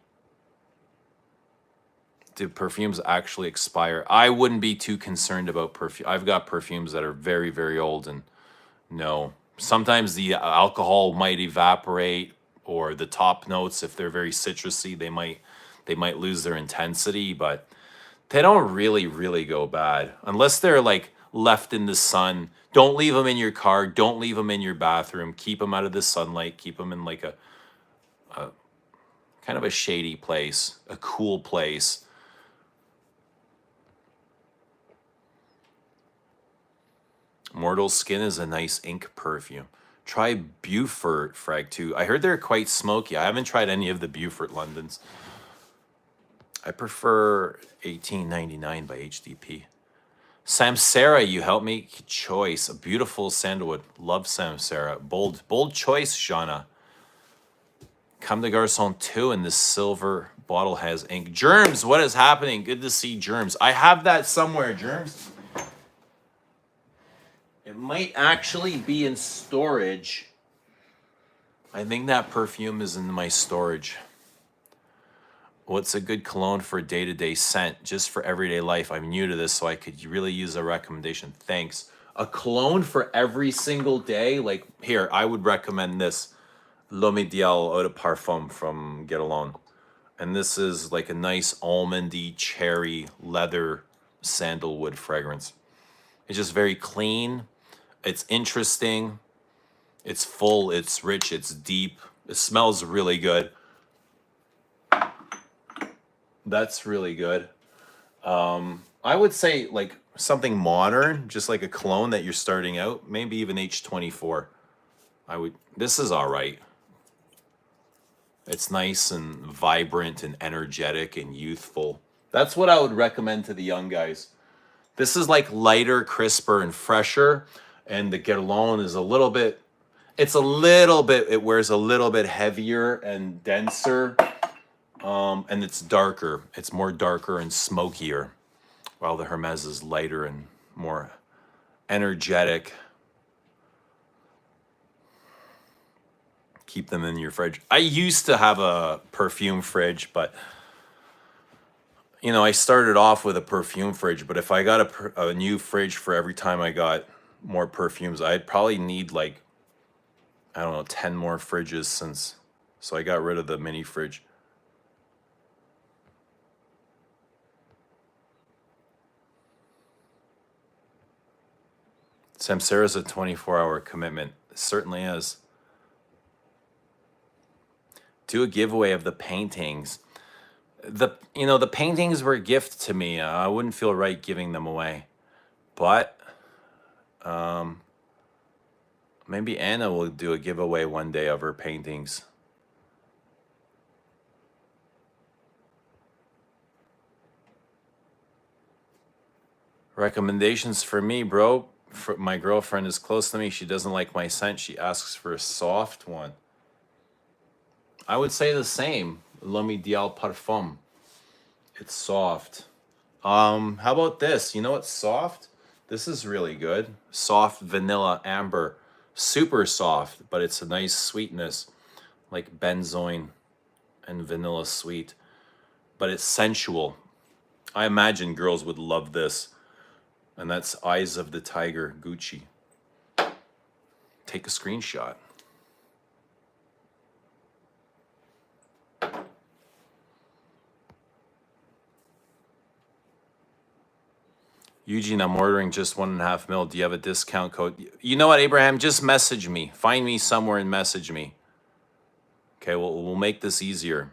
Do perfumes actually expire? I wouldn't be too concerned about perfume. I've got perfumes that are very, very old, and no. Sometimes the alcohol might evaporate, or the top notes, if they're very citrusy, they might lose their intensity, but they don't really, really go bad unless they're like left in the sun. Don't leave them in your car. Don't leave them in your bathroom. Keep them out of the sunlight. Keep them in like a kind of a shady place, a cool place. Mortal Skin is a nice ink perfume. Try Beaufort Frag 2. I heard they're quite smoky. I haven't tried any of the Beaufort Londons. I prefer 1899 by HDP. Samsara, you help me? Choice. A beautiful sandalwood. Love Samsara. Bold choice, Shauna. Comme des Garçons 2 and this silver bottle has ink. Germs, what is happening? Good to see Germs. I have that somewhere, Germs. It might actually be in storage. I think that perfume is in my storage. What's a good cologne for day-to-day scent? Just for everyday life. I'm new to this, so I could really use a recommendation. Thanks. A cologne for every single day? Like, here, I would recommend this. L'Homme Ideal Eau de Parfum from Get Alone. And this is like a nice almondy, cherry, leather, sandalwood fragrance. It's just very clean. It's interesting. It's full. It's rich. It's deep. It smells really good. That's really good. I would say like something modern, just like a cologne that you're starting out. Maybe even H24. This is all right. It's nice and vibrant and energetic and youthful. That's what I would recommend to the young guys. This is like lighter, crisper, and fresher. And the Get Alone is it wears a little bit heavier and denser. And it's darker. It's more darker and smokier. While the Hermes is lighter and more energetic. Keep them in your fridge. I used to have a perfume fridge, but I started off with a perfume fridge, but if I got a new fridge for every time I got more perfumes, I'd probably need like, I don't know, 10 more fridges so I got rid of the mini fridge. Samsara's a 24-hour commitment. It certainly is. Do a giveaway of the paintings. The paintings were a gift to me. I wouldn't feel right giving them away. But maybe Anna will do a giveaway one day of her paintings. Recommendations for me, bro. My girlfriend is close to me. She doesn't like my scent. She asks for a soft one. I would say the same. L'Homme Ideal Parfum. It's soft. How about this? You know what's soft? This is really good. Soft vanilla amber. Super soft, but it's a nice sweetness. Like benzoin and vanilla sweet. But it's sensual. I imagine girls would love this. And that's Eyes of the Tiger, Gucci. Take a screenshot. Eugene, I'm ordering just 1.5 mil. Do you have a discount code? You know what, Abraham? Just message me. Find me somewhere and message me. Okay, we'll make this easier.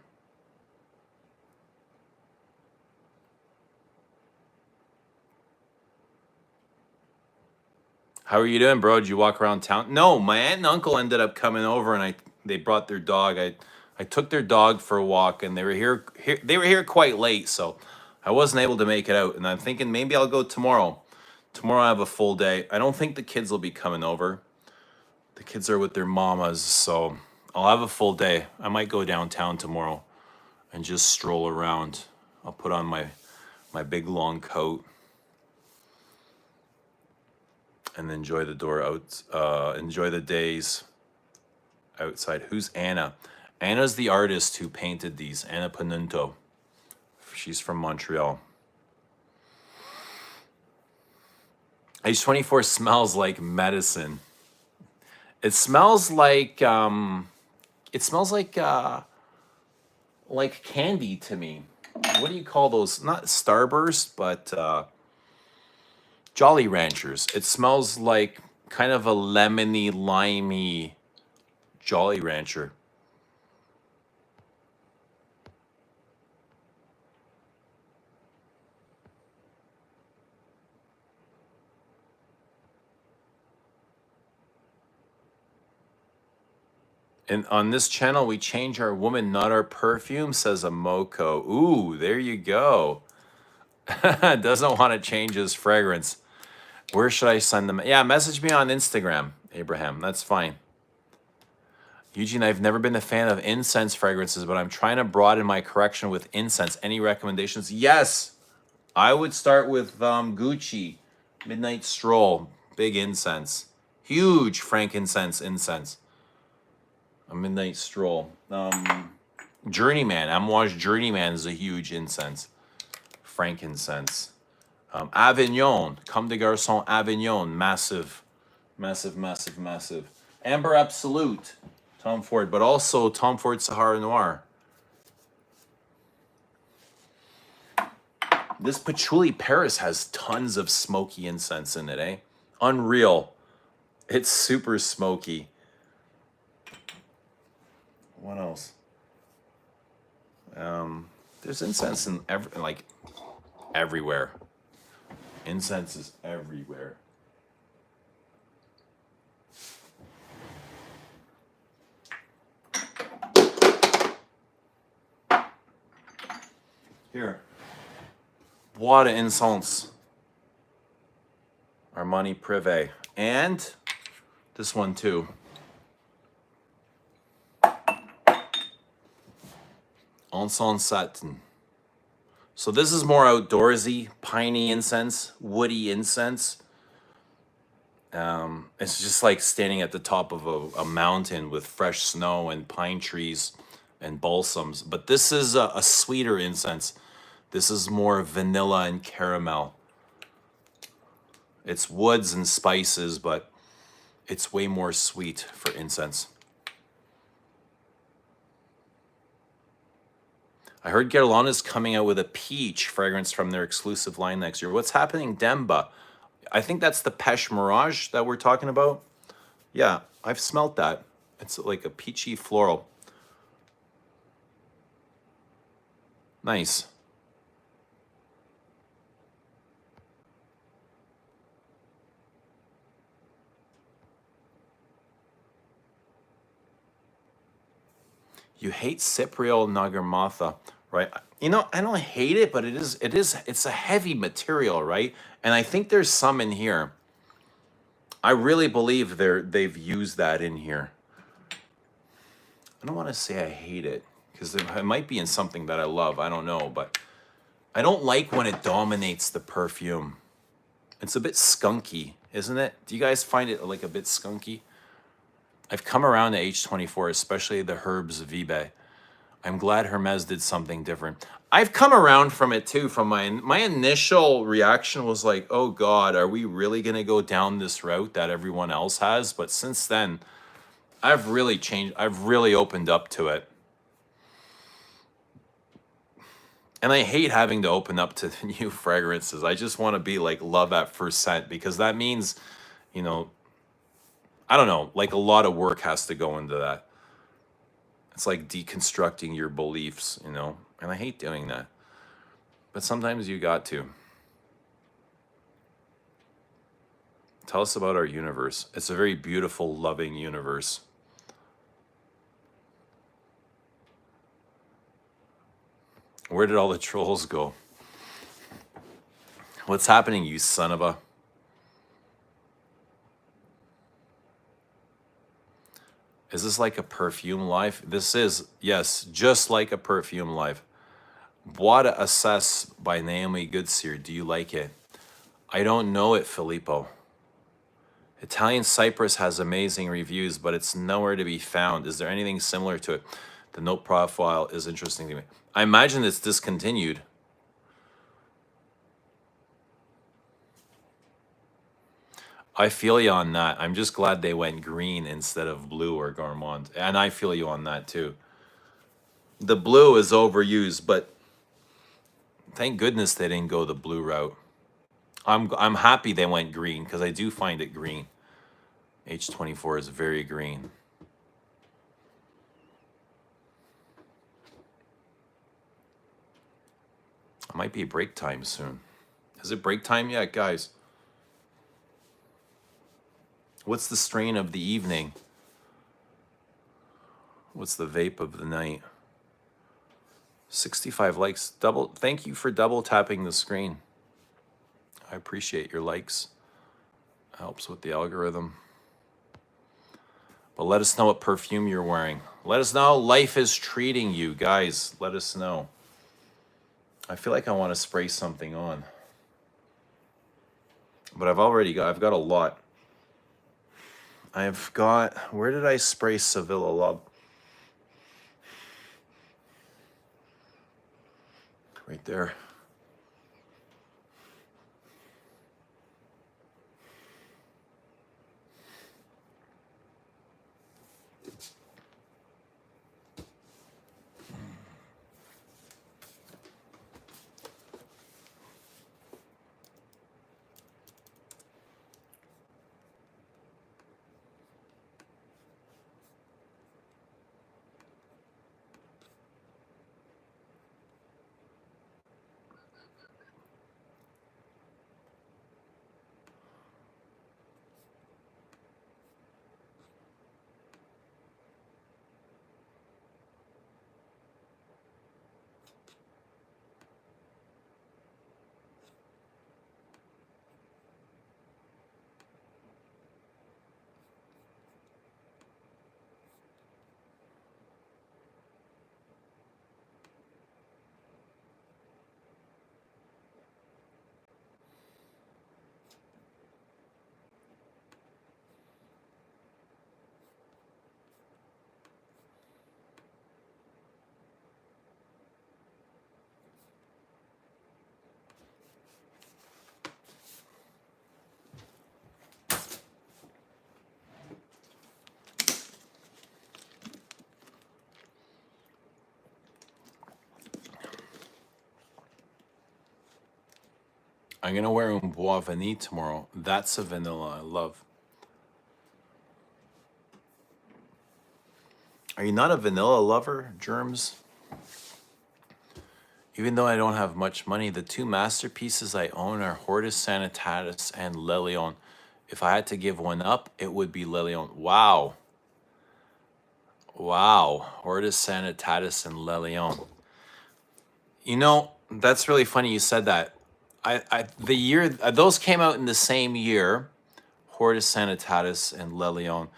How are you doing, bro? Did you walk around town? No, my aunt and uncle ended up coming over, and they brought their dog. I took their dog for a walk, and they were here quite late, so I wasn't able to make it out. And I'm thinking maybe I'll go tomorrow. Tomorrow I have a full day. I don't think the kids will be coming over. The kids are with their mamas, so I'll have a full day. I might go downtown tomorrow and just stroll around. I'll put on my big long coat and enjoy the door out. Enjoy the days outside. Who's Anna? Anna's the artist who painted these. Anna Panunto. She's from Montreal. H24 smells like medicine. It smells like candy to me. What do you call those? Not Starburst, but Jolly Ranchers. It smells like kind of a lemony, limey Jolly Rancher. And on this channel, we change our woman, not our perfume, says a Moco. Ooh, there you go. Doesn't want to change his fragrance. Where should I send them? Yeah, message me on Instagram, Abraham. That's fine. Eugene, I've never been a fan of incense fragrances, but I'm trying to broaden my collection with incense. Any recommendations? Yes. I would start with Gucci, Midnight Stroll, big incense. Huge frankincense incense. A Midnight Stroll. Journeyman, Amouage Journeyman is a huge incense. Frankincense. Avignon, Comme des Garçons Avignon, massive, massive, massive, massive. Amber Absolute, Tom Ford, but also Tom Ford Sahara Noir. This Patchouli Paris has tons of smoky incense in it, eh? Unreal. It's super smoky. What else? There's incense in everywhere. Incense is everywhere. Here. Bois d'Incense. Armani Privé. And this one too. Encens Satin. So this is more outdoorsy, piney incense, woody incense. It's just like standing at the top of a mountain with fresh snow and pine trees and balsams. But this is a sweeter incense. This is more vanilla and caramel. It's woods and spices, but it's way more sweet for incense. I heard Guerlain is coming out with a peach fragrance from their exclusive line next year. What's happening, Demba? I think that's the Peche Mirage that we're talking about. Yeah, I've smelt that. It's like a peachy floral. Nice. You hate Cypriol Nagarmatha, right? You know, I don't hate it, but it's a heavy material, right? And I think there's some in here. I really believe they've used that in here. I don't want to say I hate it, because it might be in something that I love. I don't know, but I don't like when it dominates the perfume. It's a bit skunky, isn't it? Do you guys find it like a bit skunky? I've come around to H24, especially the Herbs Vibe. I'm glad Hermes did something different. I've come around from it too. From my initial reaction was like, oh God, are we really gonna go down this route that everyone else has? But since then, I've really changed. I've really opened up to it. And I hate having to open up to the new fragrances. I just want to be like love at first scent, because that means, you know, I don't know, like a lot of work has to go into that. It's like deconstructing your beliefs, you know, and I hate doing that. But sometimes you got to. Tell us about our universe. It's a very beautiful, loving universe. Where did all the trolls go? What's happening, you son of a... Is this like a Perfume live? This is, yes, just like a Perfume live. Bois d'Assess by Naomi Goodseer. Do you like it? I don't know it, Filippo. Italian Cypress has amazing reviews, but it's nowhere to be found. Is there anything similar to it? The note profile is interesting to me. I imagine it's discontinued. I feel you on that. I'm just glad they went green instead of blue or Gourmand. And I feel you on that too. The blue is overused, but thank goodness they didn't go the blue route. I'm happy they went green because I do find it green. H24 is very green. It might be break time soon. Is it break time yet, guys? What's the strain of the evening? What's the vape of the night? 65 likes. Double. Thank you for double tapping the screen. I appreciate your likes. Helps with the algorithm. But let us know what perfume you're wearing. Let us know how life is treating you, guys. Let us know. I feel like I want to spray something on. But I've got a lot. I've got, where did I spray Sevilla Love? Right there. I'm going to wear un Bois Vanille tomorrow. That's a vanilla I love. Are you not a vanilla lover, Germs? Even though I don't have much money, the two masterpieces I own are Hortus Sanitatis and Le Lion. If I had to give one up, it would be Le Lion. Wow. Wow. Hortus Sanitatis and Le Lion. You know, that's really funny you said that. The year, those came out in the same year, Hortus Sanitatis and Le Lion.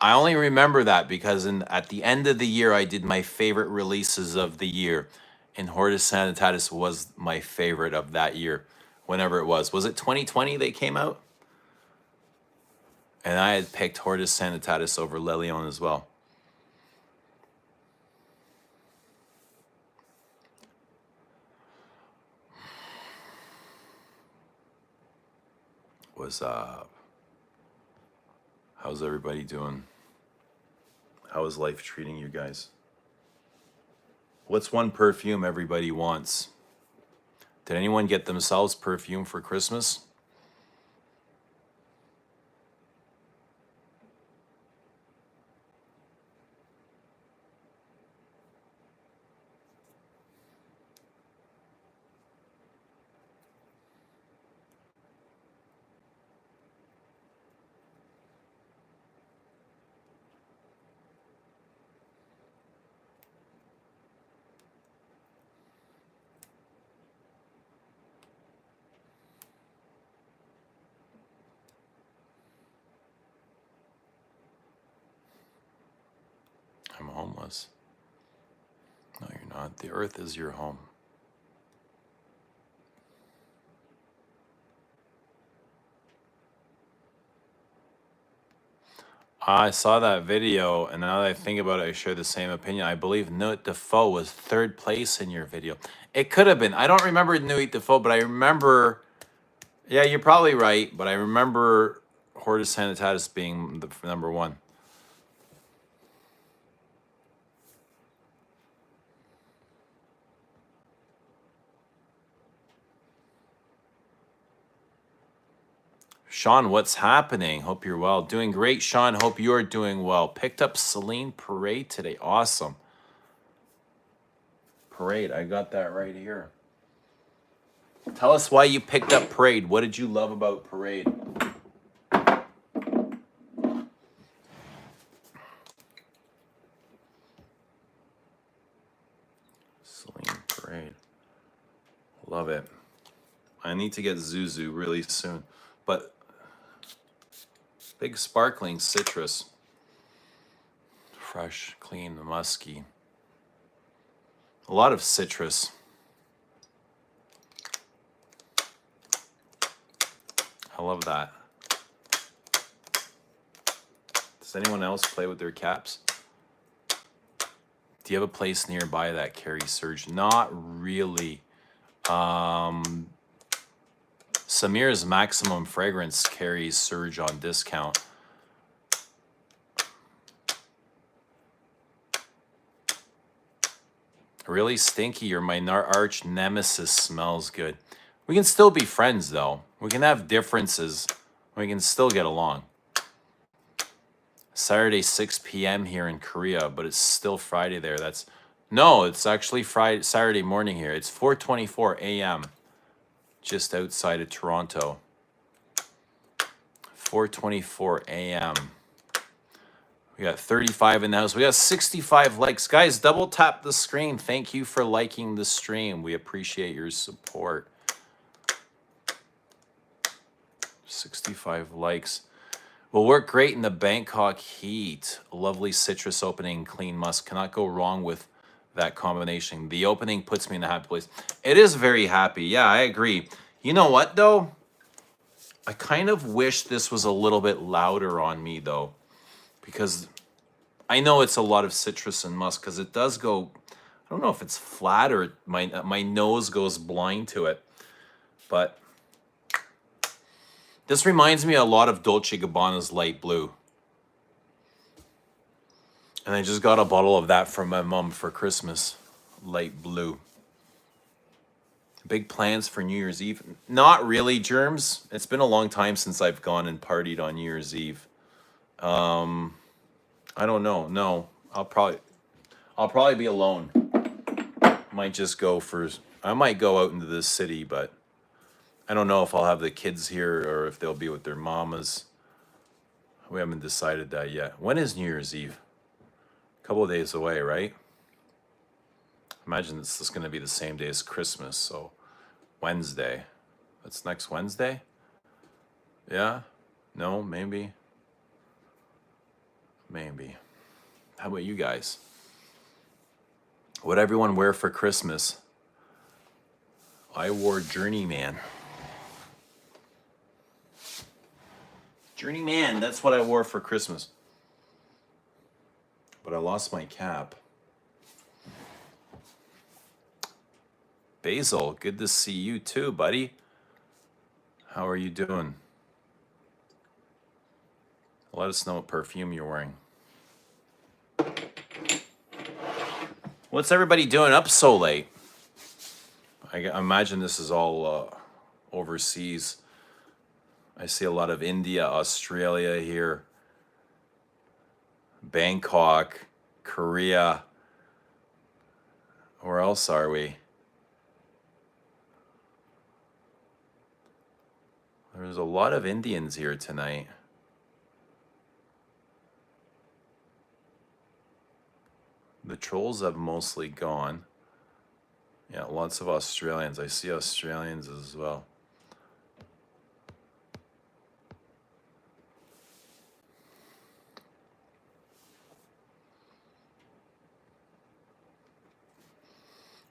I only remember that because at the end of the year, I did my favorite releases of the year. And Hortus Sanitatis was my favorite of that year, whenever it was. Was it 2020 they came out? And I had picked Hortus Sanitatis over Le Lion as well. What's up? How's everybody doing? How is life treating you guys? What's one perfume everybody wants? Did anyone get themselves perfume for Christmas? I'm homeless. No, you're not. The earth is your home. I saw that video, and now that I think about it, I share the same opinion. I believe Nuit Defoe was third place in your video. It could have been. I don't remember Nuit Defoe, but I remember. Yeah, you're probably right, but I remember Hortus Sanitatis being the number one. Sean, what's happening? Hope you're well. Doing great, Sean. Hope you're doing well. Picked up Celine Parade today. Awesome. Parade, I got that right here. Tell us why you picked up Parade. What did you love about Parade? Celine Parade. Love it. I need to get Zuzu really soon. But big sparkling citrus. Fresh, clean, musky. A lot of citrus. I love that. Does anyone else play with their caps? Do you have a place nearby that carries Surge? Not really. Samir's Maximum Fragrance carries Surge on discount. Really stinky, you're my arch nemesis. Smells good. We can still be friends though. We can have differences. We can still get along. Saturday 6 p.m. here in Korea, but it's still Friday there. No, it's actually Saturday morning here. It's 4:24 a.m. just outside of Toronto. 4:24 a.m. We got 35 in the house. We got 65 likes. Guys, double tap the screen. Thank you for liking the stream. We appreciate your support. 65 likes. Will work great in the Bangkok heat. Lovely citrus opening, clean musk. Cannot go wrong with that combination. The opening puts me in a happy place. It is very happy. Yeah, I agree. You know what, though? I kind of wish this was a little bit louder on me, though. Because I know it's a lot of citrus and musk, because it does go, I don't know if it's flat or my nose goes blind to it. But this reminds me a lot of Dolce & Gabbana's Light Blue. And I just got a bottle of that from my mom for Christmas. Light Blue. Big plans for New Year's Eve? Not really, Germs. It's been a long time since I've gone and partied on New Year's Eve. I don't know. No, I'll probably be alone. Might just go I might go out into the city, but I don't know if I'll have the kids here or if they'll be with their mamas. We haven't decided that yet. When is New Year's Eve? A couple of days away, right? Imagine it's just going to be the same day as Christmas, so Wednesday. That's next Wednesday? Yeah? No? Maybe? Maybe. How about you guys? What everyone wear for Christmas? I wore Journeyman. Journeyman, that's what I wore for Christmas. But I lost my cap. Basil, good to see you too, buddy. How are you doing? Let us know what perfume you're wearing. What's everybody doing up so late? I imagine this is all overseas. I see a lot of India, Australia here, Bangkok, Korea. Where else are we? There's a lot of Indians here tonight. The trolls have mostly gone. Yeah, lots of Australians. I see Australians as well.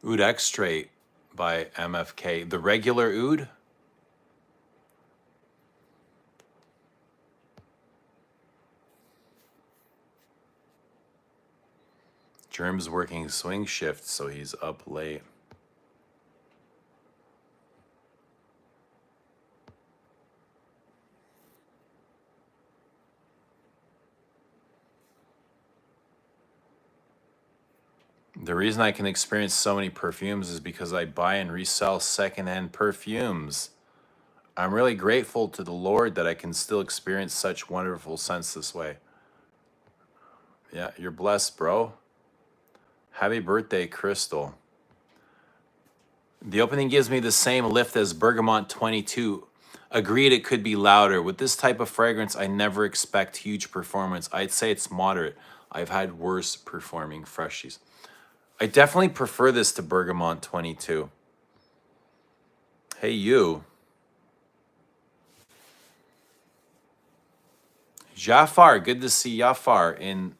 Oud Extrait by MFK. The regular oud? Germ's working swing shift, so he's up late. The reason I can experience so many perfumes is because I buy and resell secondhand perfumes. I'm really grateful to the Lord that I can still experience such wonderful scents this way. Yeah, you're blessed, bro. Happy birthday, Crystal. The opening gives me the same lift as Bergamot 22. Agreed, it could be louder. With this type of fragrance, I never expect huge performance. I'd say it's moderate. I've had worse performing freshies. I definitely prefer this to Bergamot 22. Hey, you. Jafar, good to see Jafar in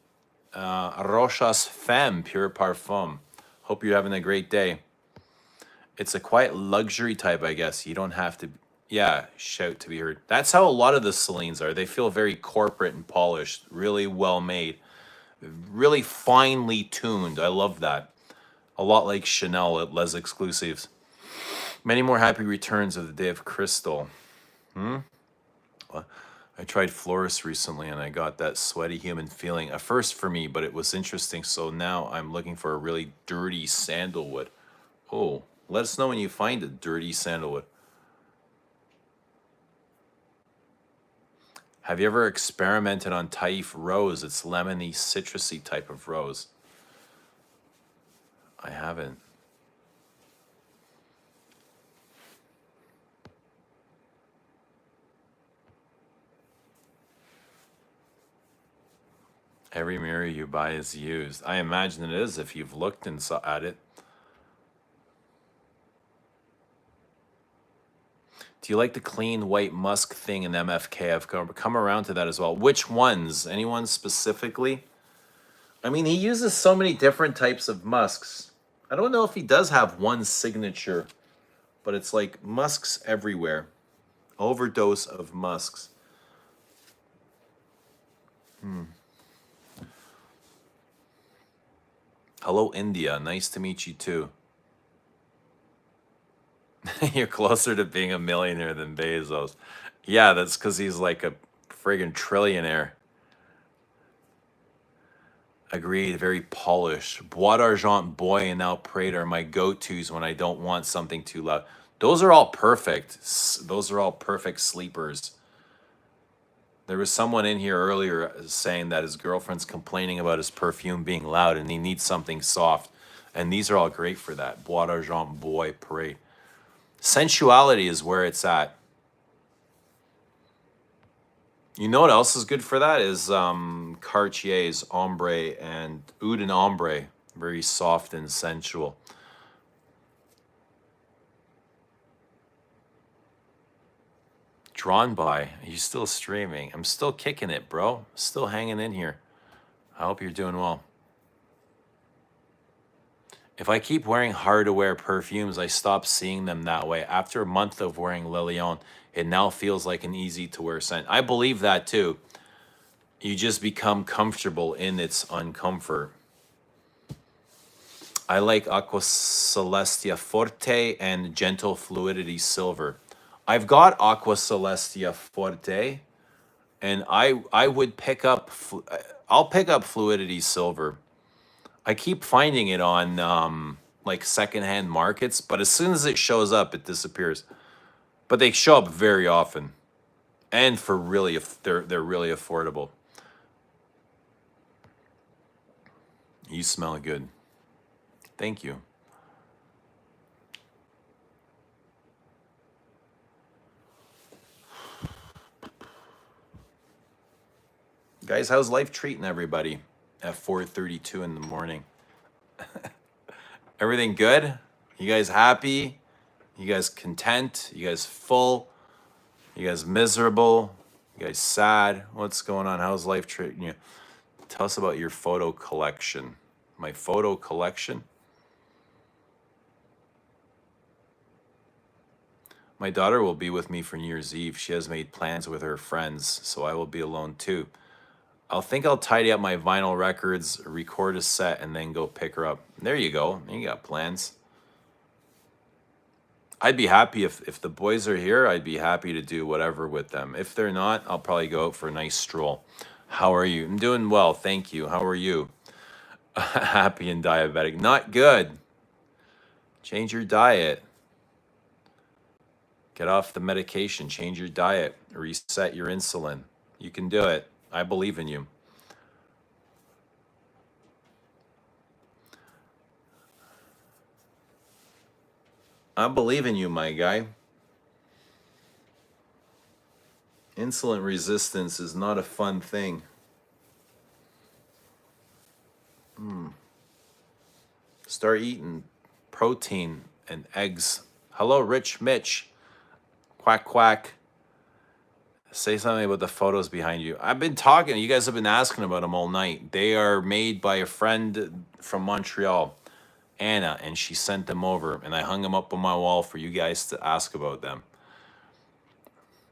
Rochas Femme Pure Parfum. Hope you're having a great day. It's a quiet luxury type, I guess. You don't have to, yeah, shout to be heard. That's how a lot of the Celines are. They feel very corporate and polished, really well made, really finely tuned. I love that. A lot like Chanel at Les Exclusives. Many more happy returns of the Day of Crystal. Well, I tried Florist recently and I got that sweaty human feeling. A first for me, but it was interesting. So now I'm looking for a really dirty sandalwood. Oh, let us know when you find a dirty sandalwood. Have you ever experimented on Taif rose? It's lemony, citrusy type of rose. I haven't. Every mirror you buy is used. I imagine it is if you've looked and saw at it. Do you like the clean white musk thing in MFK? I've come around to that as well. Which ones? Anyone specifically? I mean, he uses so many different types of musks. I don't know if he does have one signature, but it's like musks everywhere. Overdose of musks. Hello, India. Nice to meet you too. You're closer to being a millionaire than Bezos. Yeah, that's because he's like a friggin' trillionaire. Agreed, very polished. Bois d'Argent Boy and now Parade are my go-tos when I don't want something too loud. Those are all perfect. Those are all perfect sleepers. There was someone in here earlier saying that his girlfriend's complaining about his perfume being loud and he needs something soft. And these are all great for that. Bois d'Argent Boy Parade. Sensuality is where it's at. You know what else is good for that is Cartier's Ombre and Oud and Ombre. Very soft and sensual. Drawn by. Are you still streaming? I'm still kicking it, bro. Still hanging in here. I hope you're doing well. If I keep wearing hard to wear perfumes, I stop seeing them that way. After a month of wearing Lilion, it now feels like an easy to wear scent. I believe that too. You just become comfortable in its uncomfort. I like Aqua Celestia Forte and Gentle Fluidity Silver. I've got Aqua Celestia Forte, and I would pick up. I'll pick up Fluidity Silver. I keep finding it on like secondhand markets, but as soon as it shows up, it disappears. But they show up very often, and for really, they're really affordable. You smell good. Thank you. Guys, how's life treating everybody at 4:32 in the morning? Everything good? You guys happy? You guys content? You guys full? You guys miserable? You guys sad? What's going on? How's life treating you? Tell us about your photo collection. My photo collection? My daughter will be with me for New Year's Eve. She has made plans with her friends, so I will be alone too. I'll tidy up my vinyl records, record a set, and then go pick her up. There you go. You got plans. I'd be happy if the boys are here, I'd be happy to do whatever with them. If they're not, I'll probably go out for a nice stroll. How are you? I'm doing well, thank you. How are you? Happy and diabetic. Not good. Change your diet. Get off the medication, change your diet, reset your insulin. You can do it. I believe in you. I believe in you, my guy. Insulin resistance is not a fun thing. Start eating protein and eggs. Hello, Rich Mitch. Quack, quack. Say something about the photos behind you. I've been talking. You guys have been asking about them all night. They are made by a friend from Montreal, Anna, and she sent them over, and I hung them up on my wall for you guys to ask about them.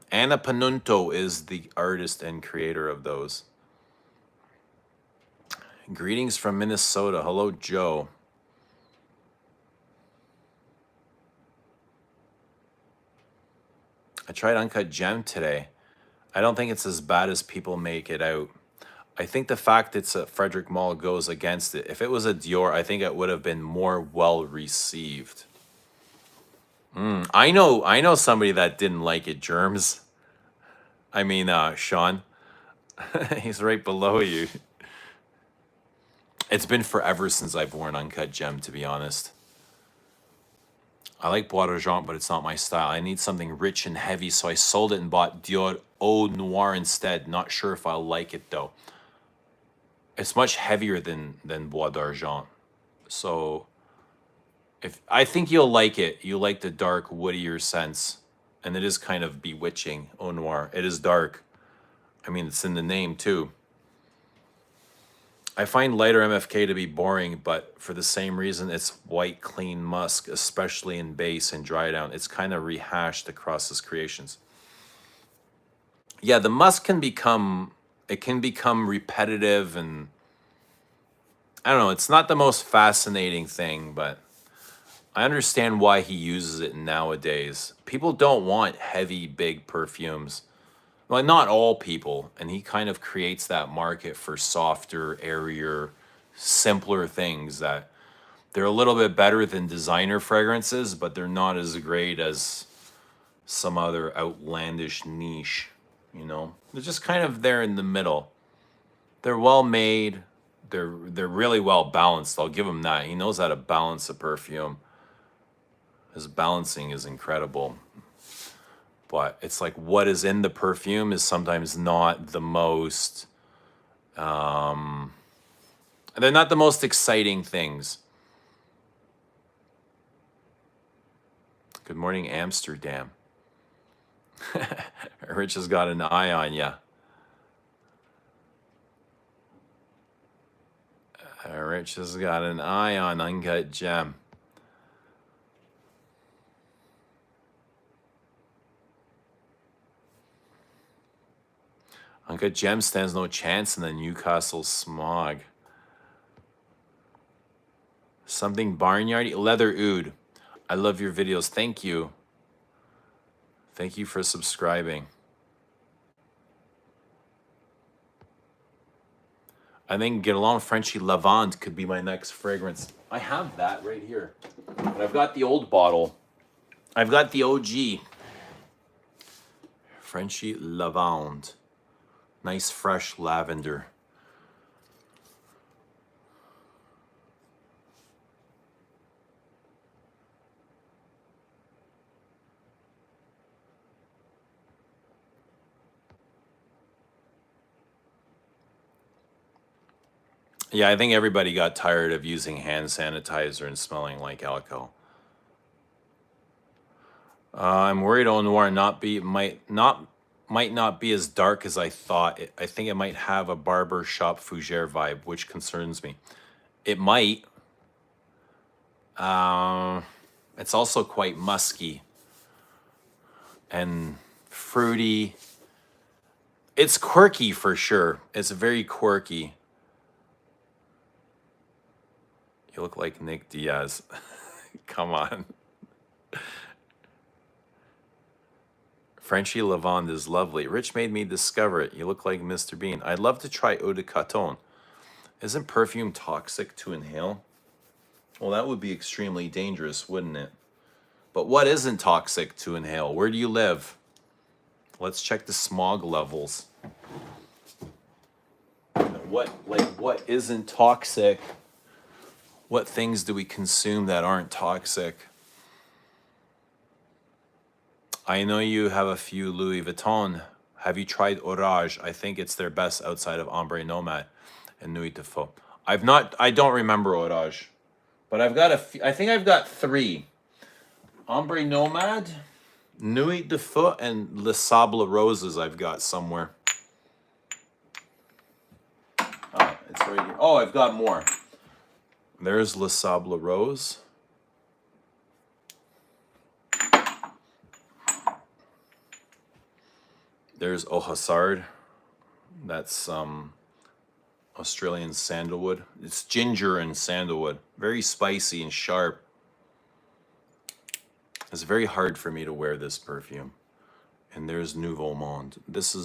Anna Panunto is the artist and creator of those. Greetings from Minnesota. Hello, Joe. I tried Uncut Gem today. I don't think it's as bad as people make it out. I think the fact it's a Frederick Mall goes against it. If it was a Dior, I think it would have been more well received. I know somebody that didn't like it, Germs. I mean, Sean. He's right below you. It's been forever since I've worn Uncut Gem, to be honest. I like Bois d'Argent, but it's not my style. I need something rich and heavy, so I sold it and bought Dior Eau Noir instead. Not sure if I'll like it, though. It's much heavier than Bois d'Argent. So, I think you'll like it. You like the dark, woodier scents. And it is kind of bewitching, Eau Noir. It is dark. I mean, it's in the name, too. I find lighter MFK to be boring, but for the same reason, it's white, clean musk, especially in base and dry down. It's kind of rehashed across his creations. Yeah, the musk can become repetitive, and I don't know, it's not the most fascinating thing, but I understand why he uses it nowadays. People don't want heavy, big perfumes. Well, not all people, and he kind of creates that market for softer, airier, simpler things that they're a little bit better than designer fragrances, but they're not as great as some other outlandish niche, you know? They're just kind of there in the middle. They're well made. They're really well balanced. I'll give him that. He knows how to balance a perfume. His balancing is incredible. But it's like what is in the perfume is sometimes not the most, they're not the most exciting things. Good morning, Amsterdam. Rich has got an eye on ya. Rich has got an eye on Uncut Gem. Uncut Gem stands no chance in the Newcastle smog. Something barnyardy? Leather Oud. I love your videos. Thank you. Thank you for subscribing. I think Guerlain Frenchy Lavande could be my next fragrance. I have that right here. But I've got the old bottle. I've got the OG. Frenchy Lavande. Nice fresh lavender. Yeah, I think everybody got tired of using hand sanitizer and smelling like alcohol. I'm worried Eau Noir might not be as dark as I thought. I think it might have a barber shop fougere vibe, which concerns me. It might. It's also quite musky and fruity. It's quirky for sure. It's very quirky. You look like Nick Diaz. Come on. Frenchy Lavande is lovely. Rich made me discover it. You look like Mr. Bean. I'd love to try Eau de Coton. Isn't perfume toxic to inhale? Well, that would be extremely dangerous, wouldn't it? But what isn't toxic to inhale? Where do you live? Let's check the smog levels. What isn't toxic? What things do we consume that aren't toxic? I know you have a few Louis Vuitton. Have you tried Orage? I think it's their best outside of Ombre Nomad and Nuit de Faux. I don't remember Orage, but I've got I think I've got 3. Ombre Nomad, Nuit de Faux, and Le Sable Roses I've got somewhere. Oh, it's right here. Oh, I've got more. There's Le Sable Rose. There's Au Hasard. That's Australian sandalwood. It's ginger and sandalwood. Very spicy and sharp. It's very hard for me to wear this perfume. And there's Nouveau Monde. This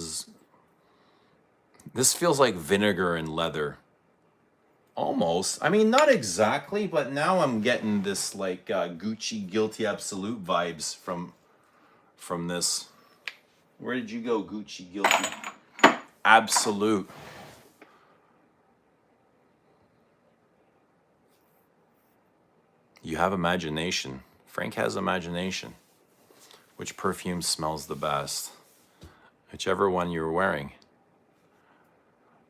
feels like vinegar and leather. Almost. I mean, not exactly, but now I'm getting this like Gucci Guilty Absolute vibes from this. Where did you go, Gucci Guilty Absolute? You have imagination. Frank has imagination. Which perfume smells the best? Whichever one you're wearing.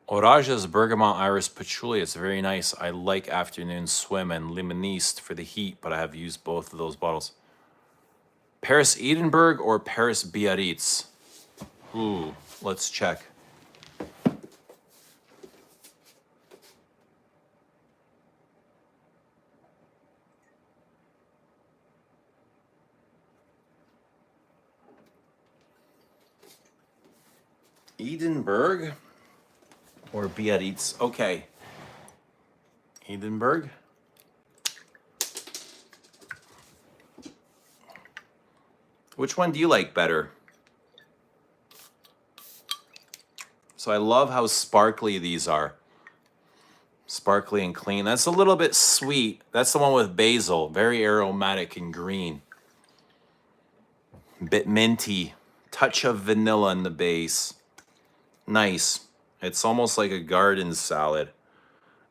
Orage's Bergamot Iris Patchouli. It's very nice. I like Afternoon Swim and Limoniste for the heat, but I have used both of those bottles. Paris Edinburgh or Paris Biarritz? Ooh, let's check. Edinburgh or Biarritz? Okay. Edinburgh. Which one do you like better? So I love how sparkly these are. Sparkly and clean. That's a little bit sweet. That's the one with basil. Very aromatic and green. Bit minty. Touch of vanilla in the base. Nice. It's almost like a garden salad.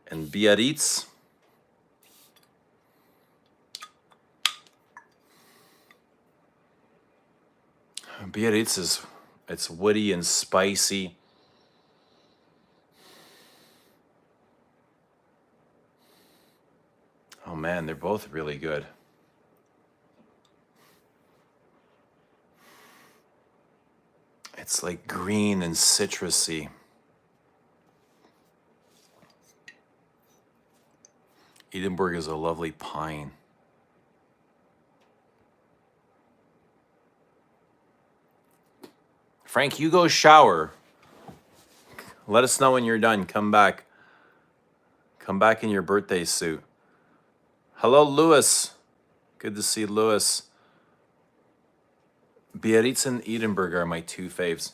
And Biarritz. Biarritz it's woody and spicy. Oh man, they're both really good. It's like green and citrusy. Edinburgh is a lovely pine. Frank, you go shower. Let us know when you're done. Come back. Come back in your birthday suit. Hello, Lewis. Good to see Lewis. Biarritz and Edinburgh are my 2 faves.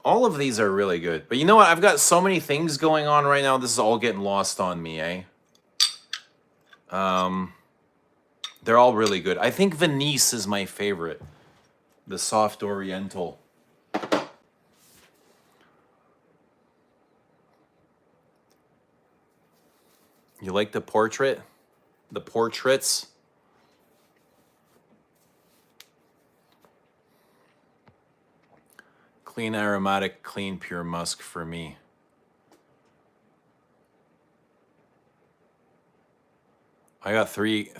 All of these are really good. But you know what? I've got so many things going on right now. This is all getting lost on me, eh? They're all really good. I think Venice is my favorite. The soft oriental. You like the portrait? The portraits? Clean aromatic, clean pure musk for me. I got three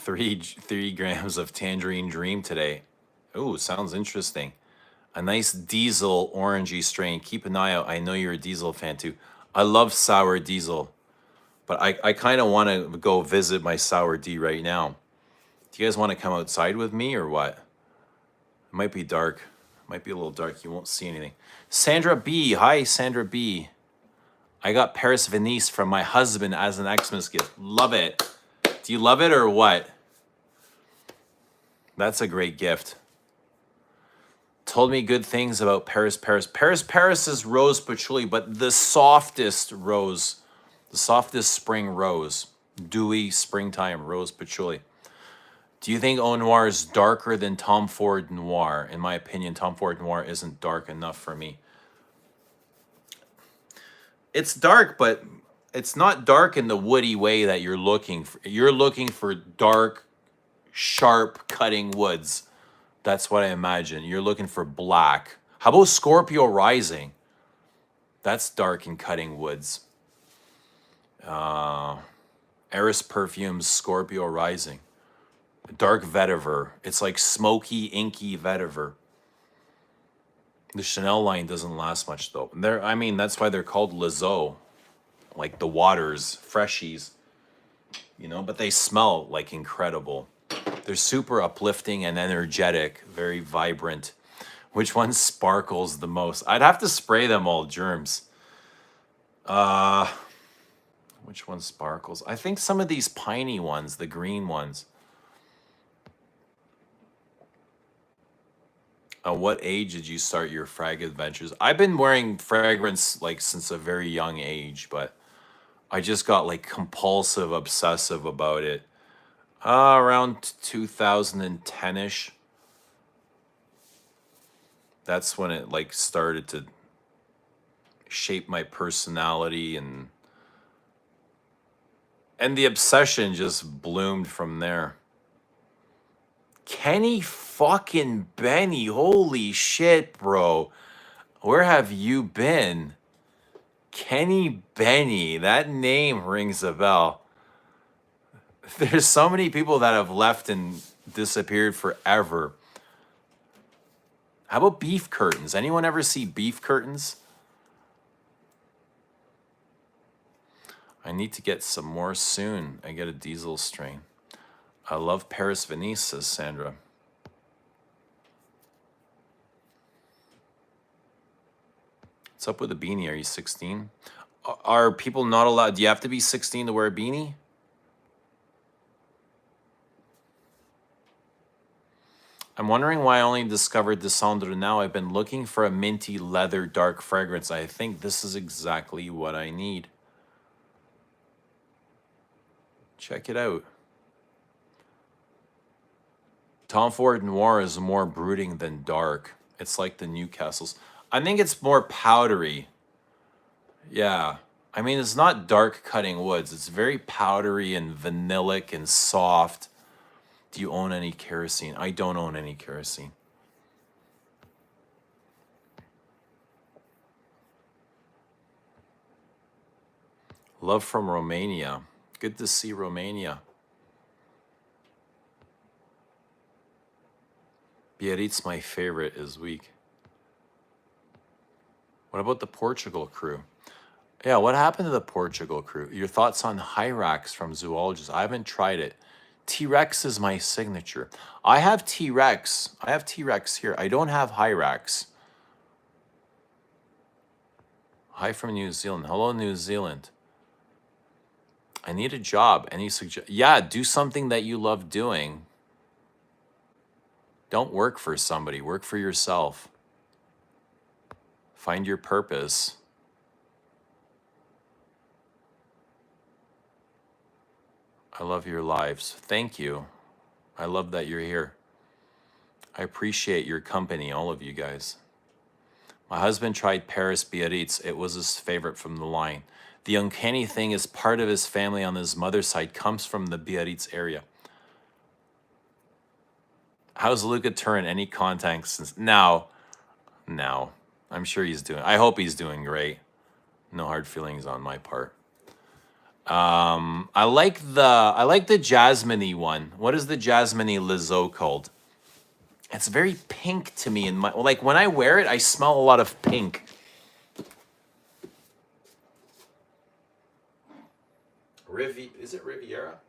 grams of Tangerine Dream today. Ooh, sounds interesting. A nice diesel orangey strain. Keep an eye out. I know you're a diesel fan too. I love sour diesel. But I kind of want to go visit my sour D right now. Do you guys want to come outside with me or what? It might be dark. It might be a little dark. You won't see anything. Sandra B. Hi, Sandra B. I got Paris Venice from my husband as an Xmas gift. Love it. Do you love it or what? That's a great gift. Told me good things about Paris. Paris is rose patchouli, but the softest rose The softest spring rose. Dewy springtime rose patchouli. Do you think Eau Noir is darker than Tom Ford Noir? In my opinion, Tom Ford Noir isn't dark enough for me. It's dark, but it's not dark in the woody way that you're looking for. You're looking for dark, sharp, cutting woods. That's what I imagine. You're looking for black. How about Scorpio Rising? That's dark and cutting woods. Eris Perfume's Scorpio Rising. Dark vetiver. It's like smoky, inky vetiver. The Chanel line doesn't last much though. I mean, that's why they're called Lizo, like the waters, freshies, you know. But they smell like incredible. They're super uplifting and energetic, very vibrant. Which one sparkles the most? I'd have to spray them all, germs. Which one sparkles? I think some of these piney ones, the green ones. At what age did you start your frag adventures? I've been wearing fragrance like since a very young age, but I just got like compulsive, obsessive about it. Around 2010-ish. That's when it like started to shape my personality, and the obsession just bloomed from there. Kenny fucking Benny, holy shit, bro. Where have you been? Kenny Benny, that name rings a bell. There's so many people that have left and disappeared forever. How about beef curtains? Anyone ever see beef curtains? I need to get some more soon. I get a diesel strain. I love Paris Venice, says Sandra. What's up with a beanie? Are you 16? Are people not allowed? Do you have to be 16 to wear a beanie? I'm wondering why I only discovered Descendre now. I've been looking for a minty leather dark fragrance. I think this is exactly what I need. Check it out. Tom Ford Noir is more brooding than dark. It's like the Newcastles. I think it's more powdery. Yeah. I mean, it's not dark cutting woods. It's very powdery and vanillic and soft. Do you own any kerosene? I don't own any kerosene. Love from Romania. Good to see Romania. Biarritz, my favorite, is weak. What about the Portugal crew? Yeah, what happened to the Portugal crew? Your thoughts on Hyrax from Zoologist? I haven't tried it. T-Rex is my signature. I have T-Rex. I have T-Rex here. I don't have Hyrax. Hi from New Zealand. Hello, New Zealand. I need a job. Any suggestions? Yeah, do something that you love doing. Don't work for somebody. Work for yourself. Find your purpose. I love your lives. Thank you. I love that you're here. I appreciate your company, all of you guys. My husband tried Paris Biarritz. It was his favorite from the line. The uncanny thing is part of his family on his mother's side comes from the Biarritz area. How's Luca Turin? Any contact since now? I'm sure he's doing. I hope he's doing great. No hard feelings on my part. I like the jasmine-y one. What is the jasmine-y Lizzo called? It's very pink to me. Like when I wear it, I smell a lot of pink. Is it Riviera?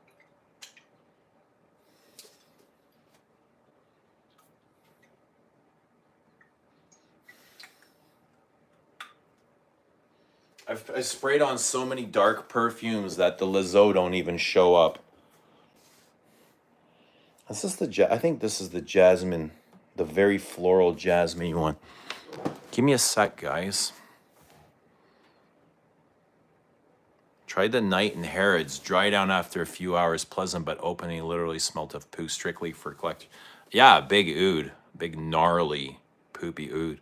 I sprayed on so many dark perfumes that the Lizzo don't even show up. This is I think this is the jasmine, the very floral jasmine one. Give me a sec, guys. Try the night in Harrods. Dry down after a few hours. Pleasant, but opening literally smelt of poo. Strictly for collectors. Yeah, big ood. Big gnarly poopy ood.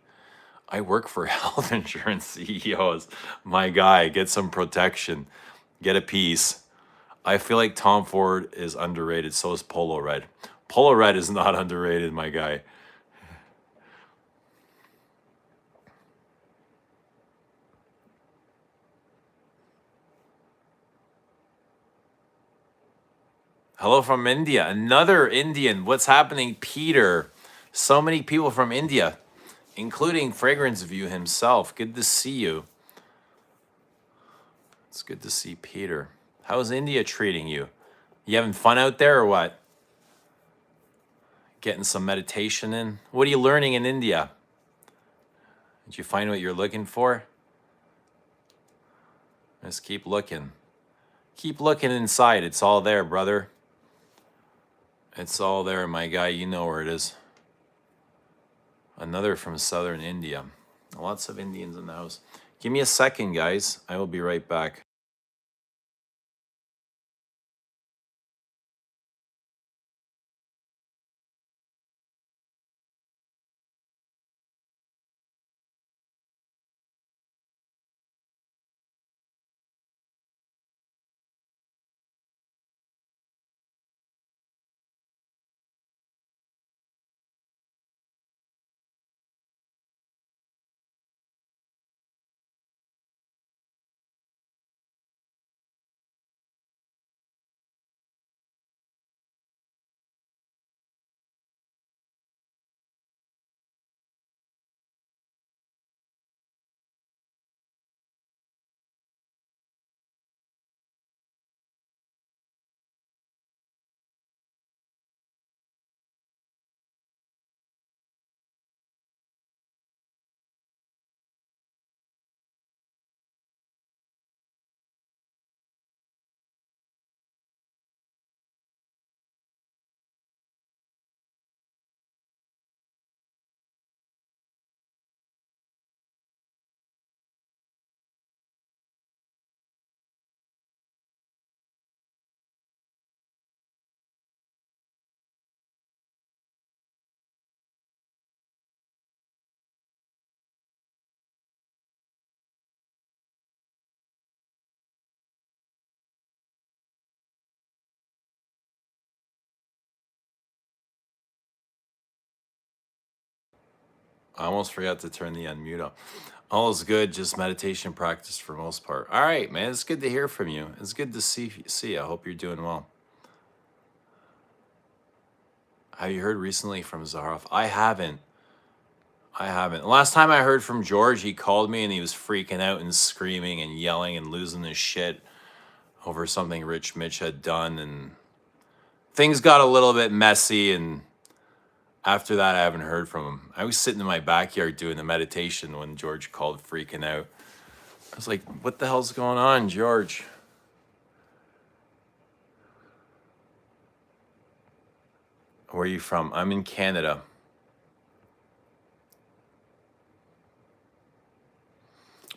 I work for health insurance CEOs. My guy, get some protection. Get a piece. I feel like Tom Ford is underrated. So is Polo Red. Polo Red is not underrated, my guy. Hello from India. Another Indian. What's happening, Peter? So many people from India, including Fragrance View himself. Good to see you. It's good to see Peter. How's India treating you? You having fun out there or what? Getting some meditation in? What are you learning in India? Did you find what you're looking for? Just keep looking. Keep looking inside. It's all there, brother. It's all there, my guy. You know where it is. Another from southern India. Lots of Indians in the house. Give me a second, guys. I will be right back. I almost forgot to turn the unmute off. All is good, just meditation practice for most part. All right, man. It's good to hear from you. It's good to see you. I hope you're doing well. Have you heard recently from Zaharoff? I haven't. I haven't. Last time I heard from George, he called me and he was freaking out and screaming and yelling and losing his shit over something Rich Mitch had done. And things got a little bit messy. And after that, I haven't heard from him. I was sitting in my backyard doing the meditation when George called freaking out. I was like, what the hell's going on, George? Where are you from? I'm in Canada.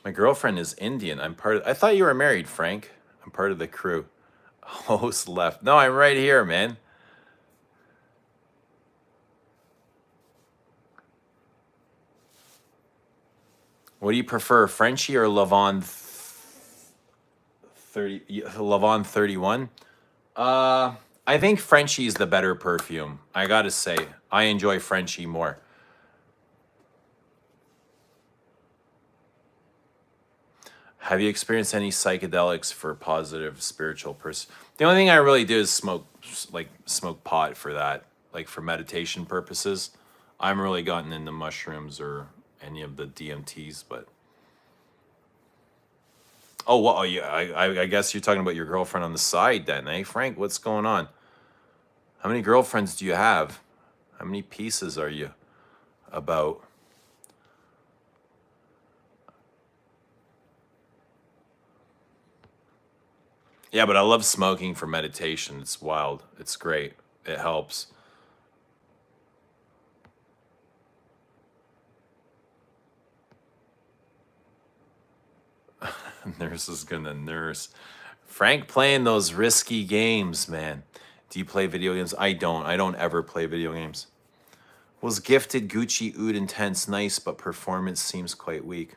My girlfriend is Indian. I thought you were married, Frank. I'm part of the crew. Host left. No, I'm right here, man. What do you prefer, Frenchie or Lavon 30 Lavon 31? I think Frenchie's the better perfume. I got to say, I enjoy Frenchie more. Have you experienced any psychedelics for positive spiritual person? The only thing I really do is smoke pot for that, like for meditation purposes. I'm really gotten into mushrooms or any of the DMTs, but oh well, oh, yeah. I guess you're talking about your girlfriend on the side then, eh, Frank? What's going on? How many girlfriends do you have? How many pieces are you about? Yeah, but I love smoking for meditation. It's wild. It's great. It helps. Nurse is gonna nurse. Frank playing those risky games, man. Do you play video games? I don't. I don't ever play video games. Was gifted Gucci Oud Intense nice, but performance seems quite weak.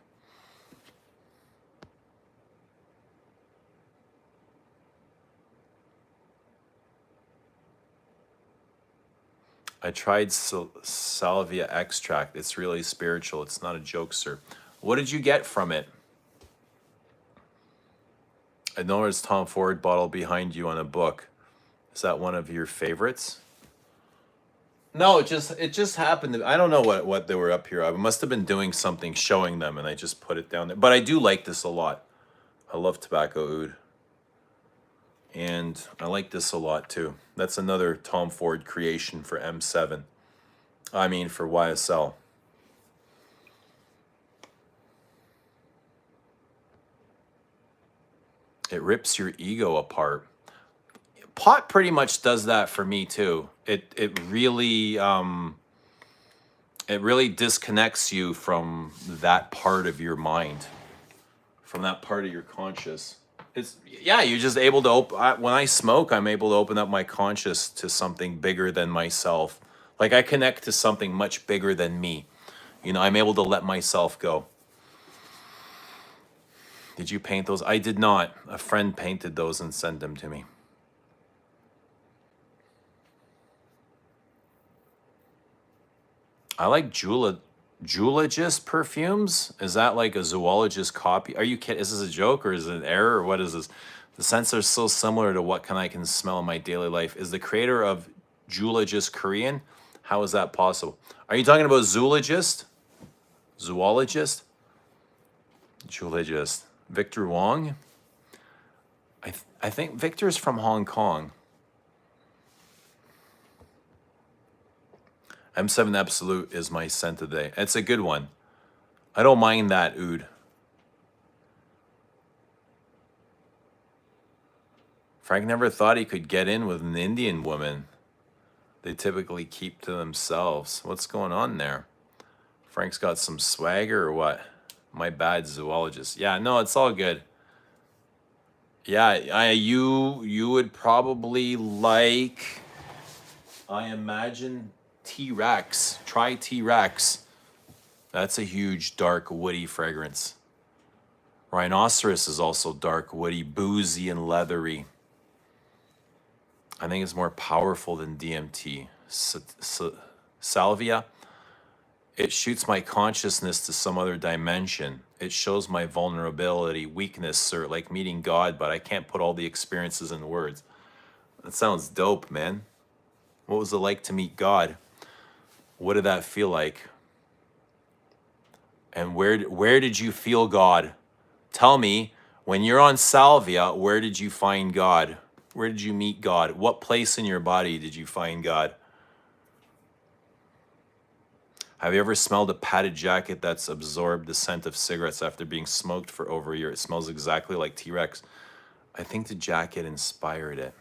I tried salvia extract. It's really spiritual. It's not a joke, sir. What did you get from it? I know there's Tom Ford bottle behind you on a book. Is that one of your favorites? No, it just happened. I don't know what they were up here. I must have been doing something showing them, and I just put it down there. But I do like this a lot. I love tobacco oud. And I like this a lot too. That's another Tom Ford creation for M7. I mean for YSL. It rips your ego apart. Pot pretty much does that for me too. It really disconnects you from that part of your mind, from that part of your conscious. It's, yeah, you're just able to open. When I smoke, I'm able to open up my conscious to something bigger than myself. Like I connect to something much bigger than me. You know, I'm able to let myself go. Did you paint those? I did not. A friend painted those and sent them to me. I like Zoologist perfumes. Is that like a zoologist copy? Are you kidding? Is this a joke or is it an error or what is this? The scents are so similar to what I can smell in my daily life. Is the creator of Zoologist Korean? How is that possible? Are you talking about zoologist? Zoologist? Zoologist. Victor Wong? I think Victor's from Hong Kong. M7 Absolute is my scent of the day. It's a good one. I don't mind that oud. Frank never thought he could get in with an Indian woman. They typically keep to themselves. What's going on there? Frank's got some swagger or what? My bad, zoologist. Yeah, no, it's all good. Yeah, you would probably like, I imagine, T-Rex. Try T-Rex. That's a huge, dark, woody fragrance. Rhinoceros is also dark, woody, boozy, and leathery. I think it's more powerful than DMT. Salvia, it shoots my consciousness to some other dimension. It shows my vulnerability, weakness, or like meeting God, but I can't put all the experiences in words. That sounds dope, man. What was it like to meet God? What did that feel like? And where did you feel God? Tell me, when you're on salvia, where did you find God? Where did you meet God? What place in your body did you find God? Have you ever smelled a padded jacket that's absorbed the scent of cigarettes after being smoked for over a year? It smells exactly like T-Rex. I think the jacket inspired it.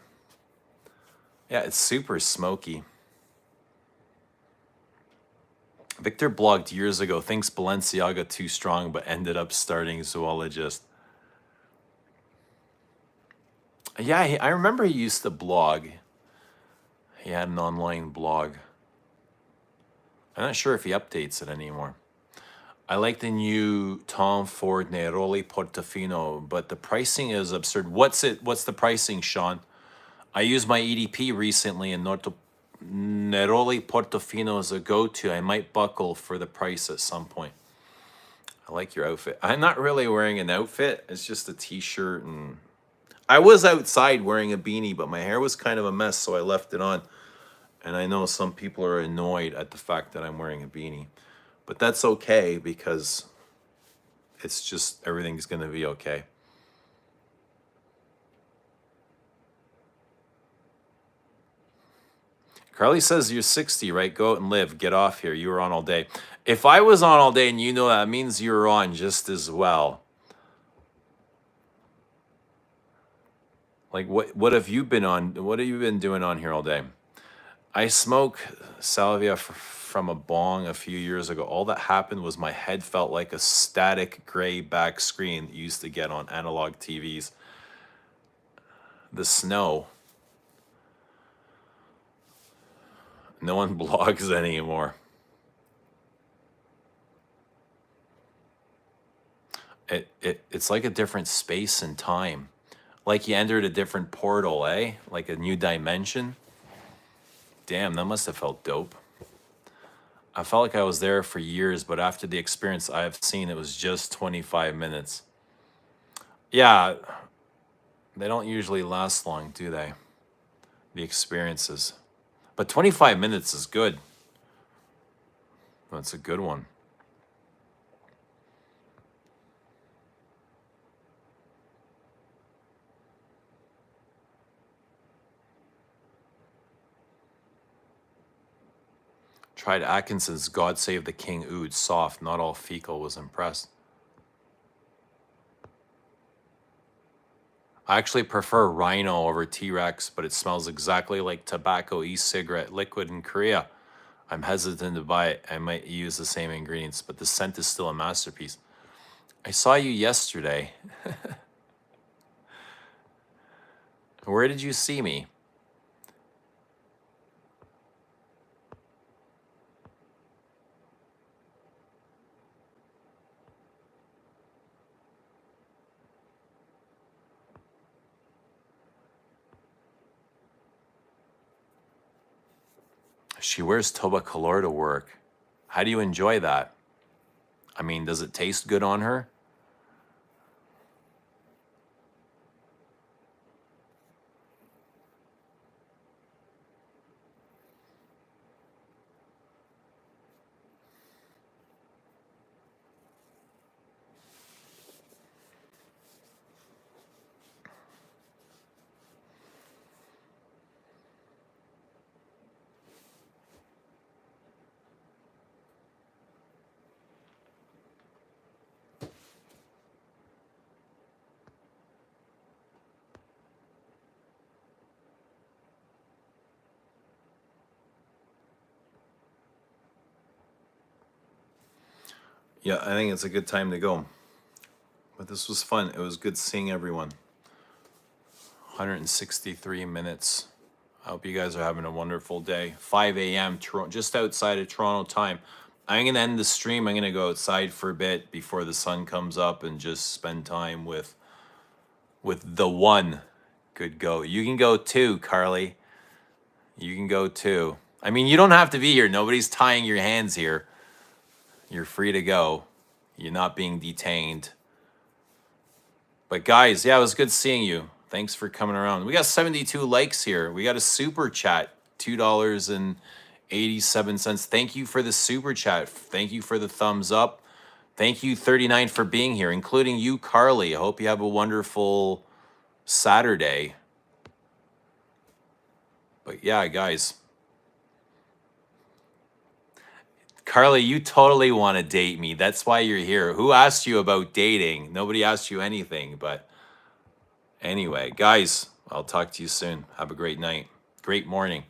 Yeah, it's super smoky. Victor blogged years ago, thinks Balenciaga too strong, but ended up starting Zoologist. Yeah, I remember he used to blog. He had an online blog. I'm not sure if he updates it anymore. I like the new Tom Ford Neroli Portofino, but the pricing is absurd. What's the pricing, Sean? I used my EDP recently, and Neroli Portofino is a go-to. I might buckle for the price at some point. I like your outfit. I'm not really wearing an outfit. It's just a t-shirt, and I was outside wearing a beanie, but my hair was kind of a mess, so I left it on. And I know some people are annoyed at the fact that I'm wearing a beanie, but that's okay because it's just everything's going to be okay. Carly says you're 60, right? Go out and live. Get off here. You were on all day. If I was on all day and you know that means you were on just as well. Like what have you been on? What have you been doing on here all day? I smoke salvia from a bong a few years ago. All that happened was my head felt like a static gray back screen that you used to get on analog TVs. the snow. No one blogs anymore. It's like a different space and time. Like you entered a different portal, eh? Like a new dimension. Damn, that must have felt dope. I felt like I was there for years, but after the experience I've seen, it was just 25 minutes. Yeah, they don't usually last long, do they? The experiences. But 25 minutes is good. That's a good one. Tried Atkinson's God Save the King Oud, soft, not all fecal, was impressed. I actually prefer Rhino over T-Rex, but it smells exactly like tobacco e-cigarette liquid in Korea. I'm hesitant to buy it. I might use the same ingredients, but the scent is still a masterpiece. I saw you yesterday. Where did you see me? She wears Toba Color to work. How do you enjoy that? I mean, does it taste good on her? Yeah, I think it's a good time to go. But this was fun. It was good seeing everyone. 163 minutes. I hope you guys are having a wonderful day. 5 a.m. just outside of Toronto time. I'm going to end the stream. I'm going to go outside for a bit before the sun comes up and just spend time with the one. Good go. You can go too, Carly. You can go too. I mean, you don't have to be here. Nobody's tying your hands here. You're free to go. You're not being detained. But guys, yeah, it was good seeing you. Thanks for coming around. We got 72 likes here. We got a super chat, $2.87. Thank you for the super chat. Thank you for the thumbs up. Thank you, 39, for being here, including you, Carly. I hope you have a wonderful Saturday. But yeah, guys. Carly, you totally want to date me. That's why you're here. Who asked you about dating? Nobody asked you anything, but anyway, guys, I'll talk to you soon. Have a great night. Great morning.